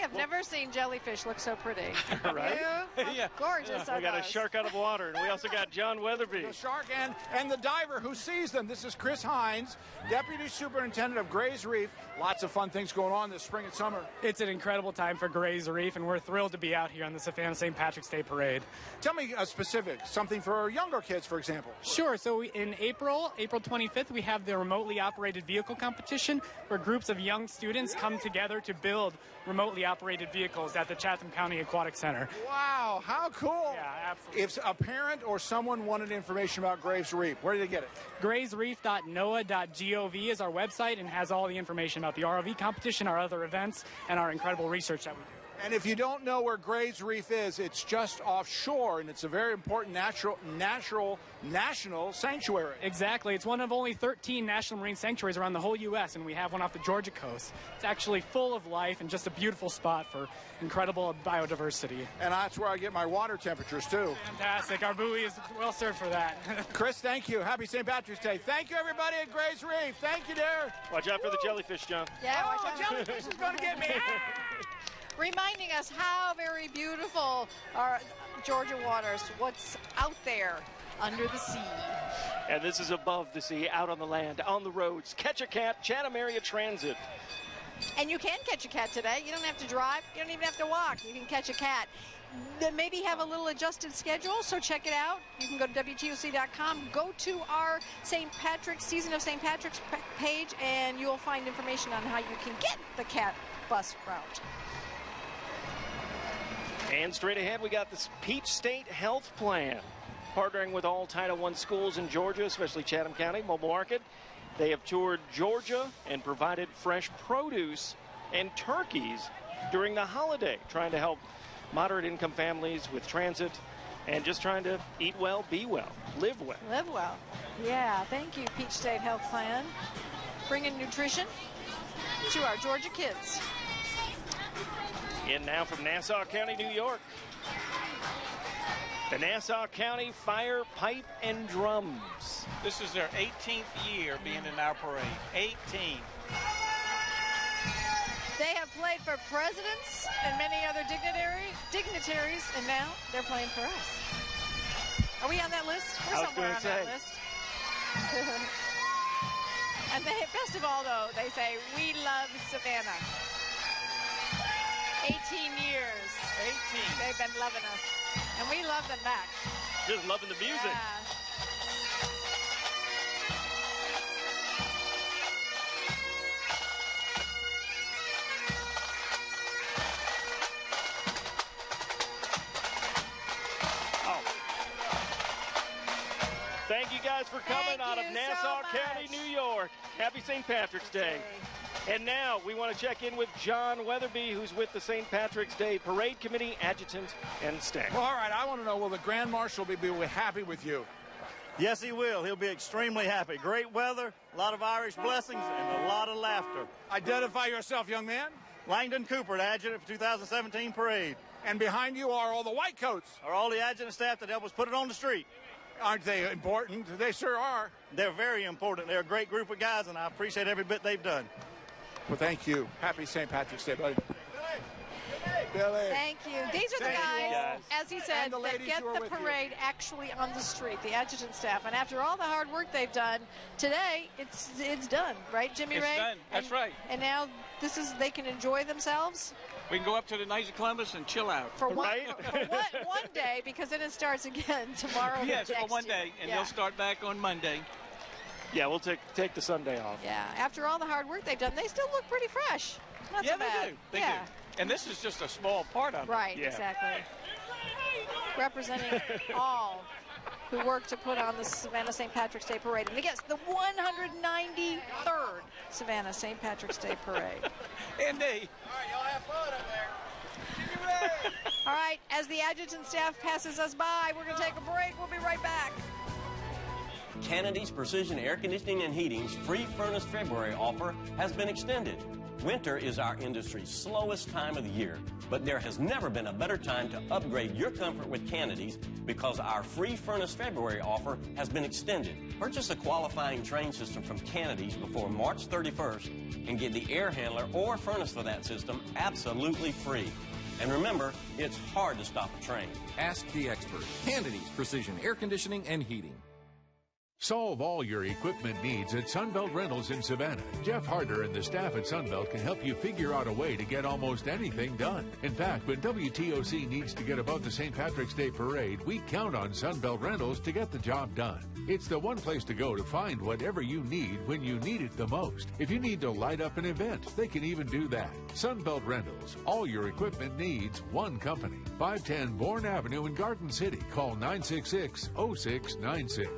I've never seen jellyfish look so pretty. Right? Yeah. Gorgeous. We got a shark out of water, and we also got John Weatherby. The shark and the diver who sees them. This is Chris Hines, Deputy Superintendent of Grays Reef. Lots of fun things going on this spring and summer. It's an incredible time for Grays Reef, and we're thrilled to be out here on the Savannah St. Patrick's Day Parade. Tell me a specific, something for younger kids, for example. Sure. So in April 25th, we have the remotely operated vehicle competition, where groups of young students come together to build remotely operated vehicles at the Chatham County Aquatic Center. Wow, how cool. Yeah, absolutely. If a parent or someone wanted information about Grays Reef, where do they get it? graysreef.noaa.gov is our website and has all the information about the ROV competition, our other events, and our incredible research that we do. And if you don't know where Grays Reef is, it's just offshore, and it's a very important national sanctuary. Exactly. It's one of only 13 national marine sanctuaries around the whole U.S., and we have one off the Georgia coast. It's actually full of life and just a beautiful spot for incredible biodiversity. And that's where I get my water temperatures, too. Fantastic. Our buoy is well served for that. Chris, thank you. Happy St. Patrick's Day. Thank you, everybody at Grays Reef. Thank you, dear. Watch out for the jellyfish, John. Yeah, watch out. Jellyfish is going to get me. Reminding us how very beautiful are Georgia waters, what's out there under the sea. And this is above the sea, out on the land, on the roads. Catch a Cat, Chatham Area Transit. And you can catch a cat today. You don't have to drive. You don't even have to walk. You can catch a cat. They maybe have a little adjusted schedule, so check it out. You can go to WTOC.com. Go to our St. Patrick's, Season of St. Patrick's page, and you'll find information on how you can get the cat bus route. And straight ahead, we got this Peach State Health Plan, partnering with all Title I schools in Georgia, especially Chatham County, Mobile Market. They have toured Georgia and provided fresh produce and turkeys during the holiday, trying to help moderate income families with transit and just trying to eat well, be well, live well. Live well. Yeah, thank you, Peach State Health Plan. Bringing nutrition to our Georgia kids. In now from Nassau County, New York. The Nassau County Fire, Pipe, and Drums. This is their 18th year being in our parade. 18. They have played for presidents and many other dignitaries, and now they're playing for us. Are we on that list? We're somewhere on that list. And they, best of all, though, they say, we love Savannah. 18 years. 18. They've been loving us. And we love them back. Just loving the music. Yeah. Thank you guys for coming out of Nassau County, New York. Happy St. Patrick's Day. And now we want to check in with John Weatherby, who's with the St. Patrick's Day Parade Committee, Adjutant, and staff. Well, all right, I want to know, will the Grand Marshal be happy with you? Yes, he will. He'll be extremely happy. Great weather, a lot of Irish blessings, and a lot of laughter. Identify yourself, young man. Langdon Cooper, the adjutant for 2017 parade. And behind you are all the white coats. Are all the adjutant staff that help us put it on the street. Aren't they important? They sure are. They're very important. They're a great group of guys, and I appreciate every bit they've done. Well, thank you. Happy St. Patrick's Day, buddy. Billy. Thank you. These are the guys, as he said, that get the parade actually on the street, the adjutant staff. And after all the hard work they've done, today it's done, right, Jimmy Ray? It's done. That's right. And now they can enjoy themselves. We can go up to the Knights of Columbus and chill out. For one day, because then it starts again tomorrow. Yes, for one day, and they'll start back on Monday. Yeah, we'll take the Sunday off. Yeah, after all the hard work they've done, they still look pretty fresh. Not so bad. They do. And this is just a small part of it. Right, exactly. Representing all who work to put on the Savannah St. Patrick's Day Parade. And again, it's the 193rd Savannah St. Patrick's Day Parade. Indeed. All right, y'all have fun up there. All right, as the adjutant staff passes us by, we're going to take a break. We'll be right back. Kennedy's Precision Air Conditioning and Heating's free furnace February offer has been extended. Winter is our industry's slowest time of the year, but there has never been a better time to upgrade your comfort with Kennedy's because our free furnace February offer has been extended. Purchase a qualifying train system from Kennedy's before March 31st and get the air handler or furnace for that system absolutely free. And remember, it's hard to stop a train. Ask the expert. Kennedy's Precision Air Conditioning and Heating. Solve all your equipment needs at Sunbelt Rentals in Savannah. Jeff Harder and the staff at Sunbelt can help you figure out a way to get almost anything done. In fact, when WTOC needs to get above the St. Patrick's Day Parade, we count on Sunbelt Rentals to get the job done. It's the one place to go to find whatever you need when you need it the most. If you need to light up an event, they can even do that. Sunbelt Rentals. All your equipment needs, one company. 510 Bourne Avenue in Garden City. Call 966-0696.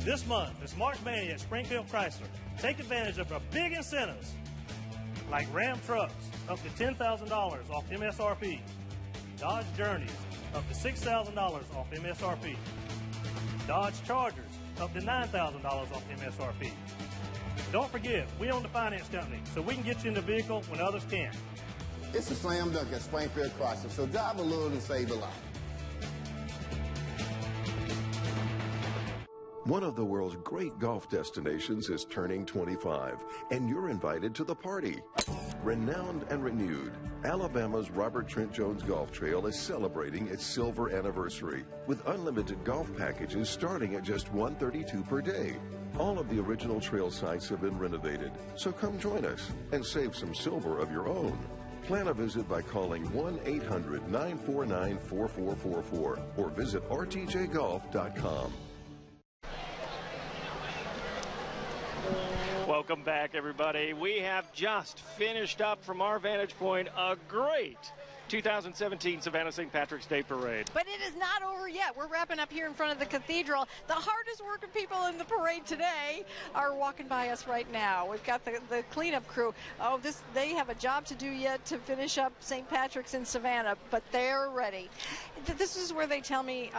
This month is March Mania at Springfield Chrysler. Take advantage of our big incentives like Ram trucks up to $10,000 off MSRP, Dodge Journeys up to $6,000 off MSRP, Dodge Chargers up to $9,000 off MSRP. Don't forget, we own the finance company, so we can get you in the vehicle when others can't. It's a slam dunk at Springfield Chrysler, so drive a little and save a lot. One of the world's great golf destinations is turning 25, and you're invited to the party. Renowned and renewed, Alabama's Robert Trent Jones Golf Trail is celebrating its silver anniversary with unlimited golf packages starting at just $132 per day. All of the original trail sites have been renovated, so come join us and save some silver of your own. Plan a visit by calling 1-800-949-4444 or visit rtjgolf.com. Well, Welcome back, everybody. We have just finished up from our vantage point a great 2017 Savannah St. Patrick's Day Parade. But it is not over yet. We're wrapping up here in front of the cathedral. The hardest working people in the parade today are walking by us right now. We've got the cleanup crew. Oh, they have a job to do yet to finish up St. Patrick's in Savannah, but they're ready. This is where they tell me,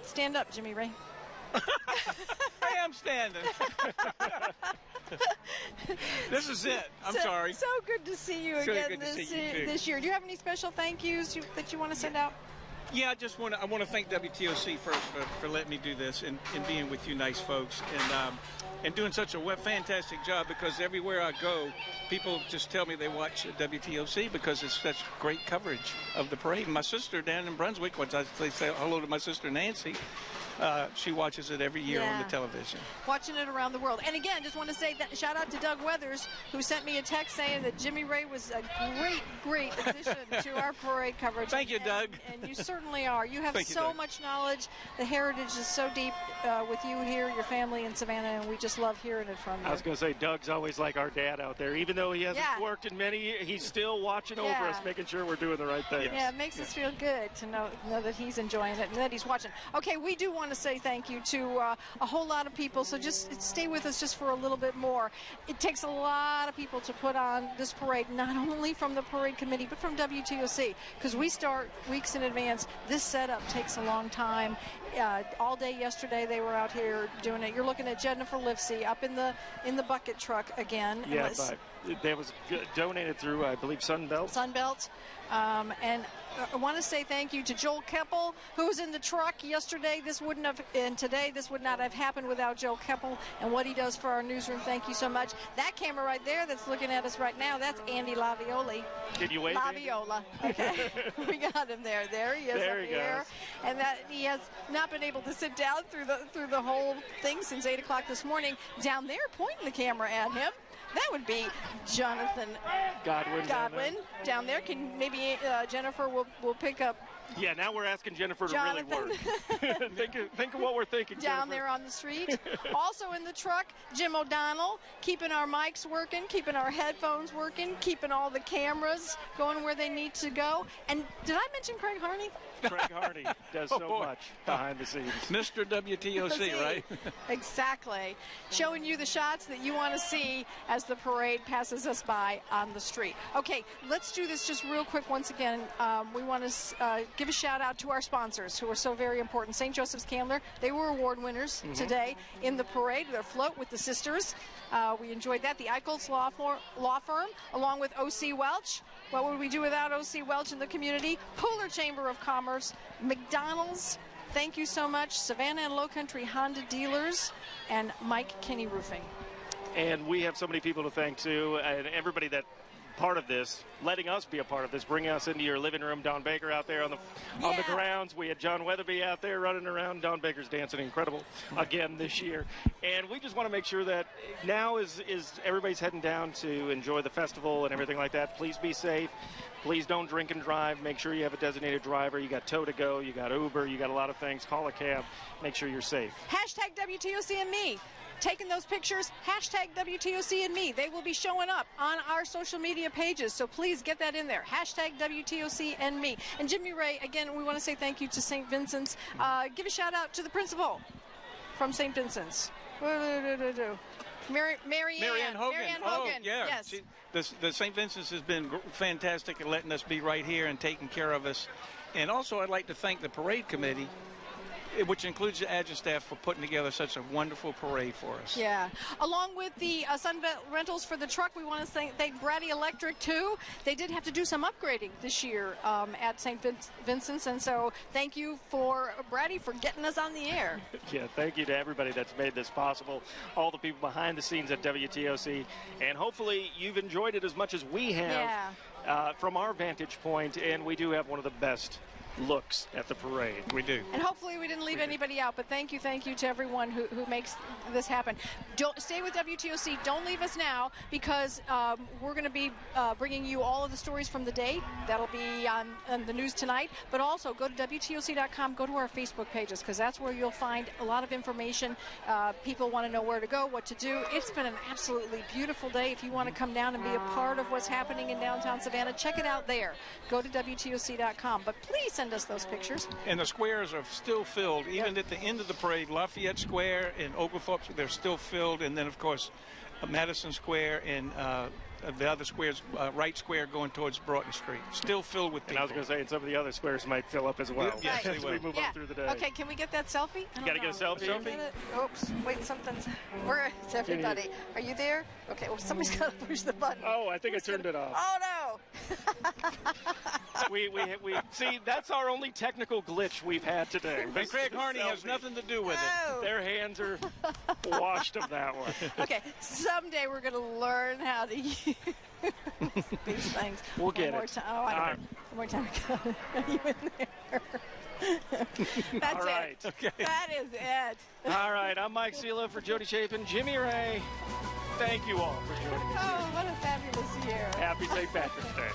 stand up, Jimmy Ray. I am standing. This is it. I'm sorry. So good to see you again this year. Do you have any special thank yous that you want to send out? Yeah, I want to thank WTOC first for letting me do this and being with you nice folks and doing such a fantastic job, because everywhere I go, people just tell me they watch WTOC because it's such great coverage of the parade. My sister down in Brunswick, once I say hello to my sister Nancy, she watches it every year on the television. Watching it around the world. And again, just want to say that shout out to Doug Weathers, who sent me a text saying that Jimmy Ray was a great addition to our parade coverage. Thank you, Doug. And you certainly are. You have so much knowledge. The heritage is so deep with you here, your family in Savannah, and we just love hearing it from you. I was going to say, Doug's always like our dad out there. Even though he hasn't worked in many years, he's still watching over us, making sure we're doing the right thing. Yeah, it makes us feel good to know that he's enjoying it and that he's watching. Okay, we do want to say thank you to a whole lot of people, so just stay with us just for a little bit more. It takes a lot of people to put on this parade, not only from the parade committee, but from WTOC, because we start weeks in advance. This setup takes a long time. All day yesterday they were out here doing it. You're looking at Jennifer Livesey up in the bucket truck again. Yeah, but that was donated through, I believe, Sunbelt. And I want to say thank you to Joel Keppel, who was in the truck yesterday. And today this would not have happened without Joel Keppel and what he does for our newsroom. Thank you so much. That camera right there that's looking at us right now, that's Andy Lavioli. Can you wave? Laviola. Okay, we got him there. There he is there up here. And that he has not been able to sit down through the whole thing since 8 o'clock this morning. Down there, pointing the camera at him. That would be Jonathan Godwin down there. Can maybe Jennifer will pick up. Yeah, now we're asking Jennifer to really work. think of what we're thinking, down Jennifer. there on the street. Also in the truck, Jim O'Donnell, keeping our mics working, keeping our headphones working, keeping all the cameras going where they need to go. And did I mention Craig Harney? Craig Harney does so much behind the scenes. Mr. WTOC, right? Exactly. Showing you the shots that you want to see as the parade passes us by on the street. Okay, let's do this just real quick once again. We want to give a shout out to our sponsors who are so very important. St. Joseph's Candler, they were award winners today in the parade. Their float with the sisters. We enjoyed that. The Eichholz Law Firm, along with O.C. Welch. What would we do without O.C. Welch in the community? Pooler Chamber of Commerce, McDonald's, thank you so much, Savannah and Low Country Honda dealers, and Mike Kinney Roofing. And we have so many people to thank, too, and everybody that part of this, letting us be a part of this, bringing us into your living room. Don Baker out there on the grounds. We had John Weatherby out there running around. Don Baker's dancing incredible again this year. And we just want to make sure that now is everybody's heading down to enjoy the festival and everything like that. Please be safe. Please don't drink and drive. Make sure you have a designated driver. You got Tow to Go. You got Uber. You got a lot of things. Call a cab. Make sure you're safe. Hashtag WTOC and me. Taking those pictures, hashtag WTOC and me. They will be showing up on our social media pages, so please get that in there. Hashtag WTOC and me. And Jimmy Ray, again, we want to say thank you to St. Vincent's. Give a shout out to the principal from St. Vincent's. Mary Ann Hogan. Yeah. Yes. The St. Vincent's has been fantastic at letting us be right here and taking care of us. And also I'd like to thank the parade committee, which includes the adjutant staff, for putting together such a wonderful parade for us. Yeah. Along with the Sunbelt rentals for the truck, we want to thank Brady Electric, too. They did have to do some upgrading this year at St. Vincent's, and so thank you for Brady for getting us on the air. Yeah, thank you to everybody that's made this possible, all the people behind the scenes at WTOC, and hopefully you've enjoyed it as much as we have from our vantage point, and we do have one of the best looks at the parade. We do. And hopefully we didn't leave anybody out, but thank you to everyone who makes this happen. Don't stay with WTOC. Don't leave us now, because we're going to be bringing you all of the stories from the day. That'll be on the news tonight. But also go to WTOC.com, go to our Facebook pages, because that's where you'll find a lot of information. People want to know where to go, what to do. It's been an absolutely beautiful day. If you want to come down and be a part of what's happening in downtown Savannah, check it out there. Go to WTOC.com. But please send us those pictures. And the squares are still filled, even at the end of the parade. Lafayette Square and Oglethorpe, they're still filled. And then, of course, Madison Square and the other squares, Wright Square going towards Broughton Street, still filled with people. And I was going to say, and some of the other squares might fill up as well. Yes, as we move on through the day. Okay, can we get that selfie? You got to get a selfie? Oops, wait, something's... Where is everybody? Are you there? Okay, well, somebody's got to push the button. Oh, I think I turned it off. Oh, no! we see, that's our only technical glitch we've had today. And Craig Harney has nothing to do with it. Their hands are washed of that one. Okay, someday we're going to learn how to use these things. We'll get it. Oh, I don't know. One more time. Are you in there? That's all right. it. Okay. That is it. All right. I'm Mike Sela for Jody Chapin, Jimmy Ray. Thank you all for joining us. Oh, what a fabulous year. Happy St. Patrick's Day.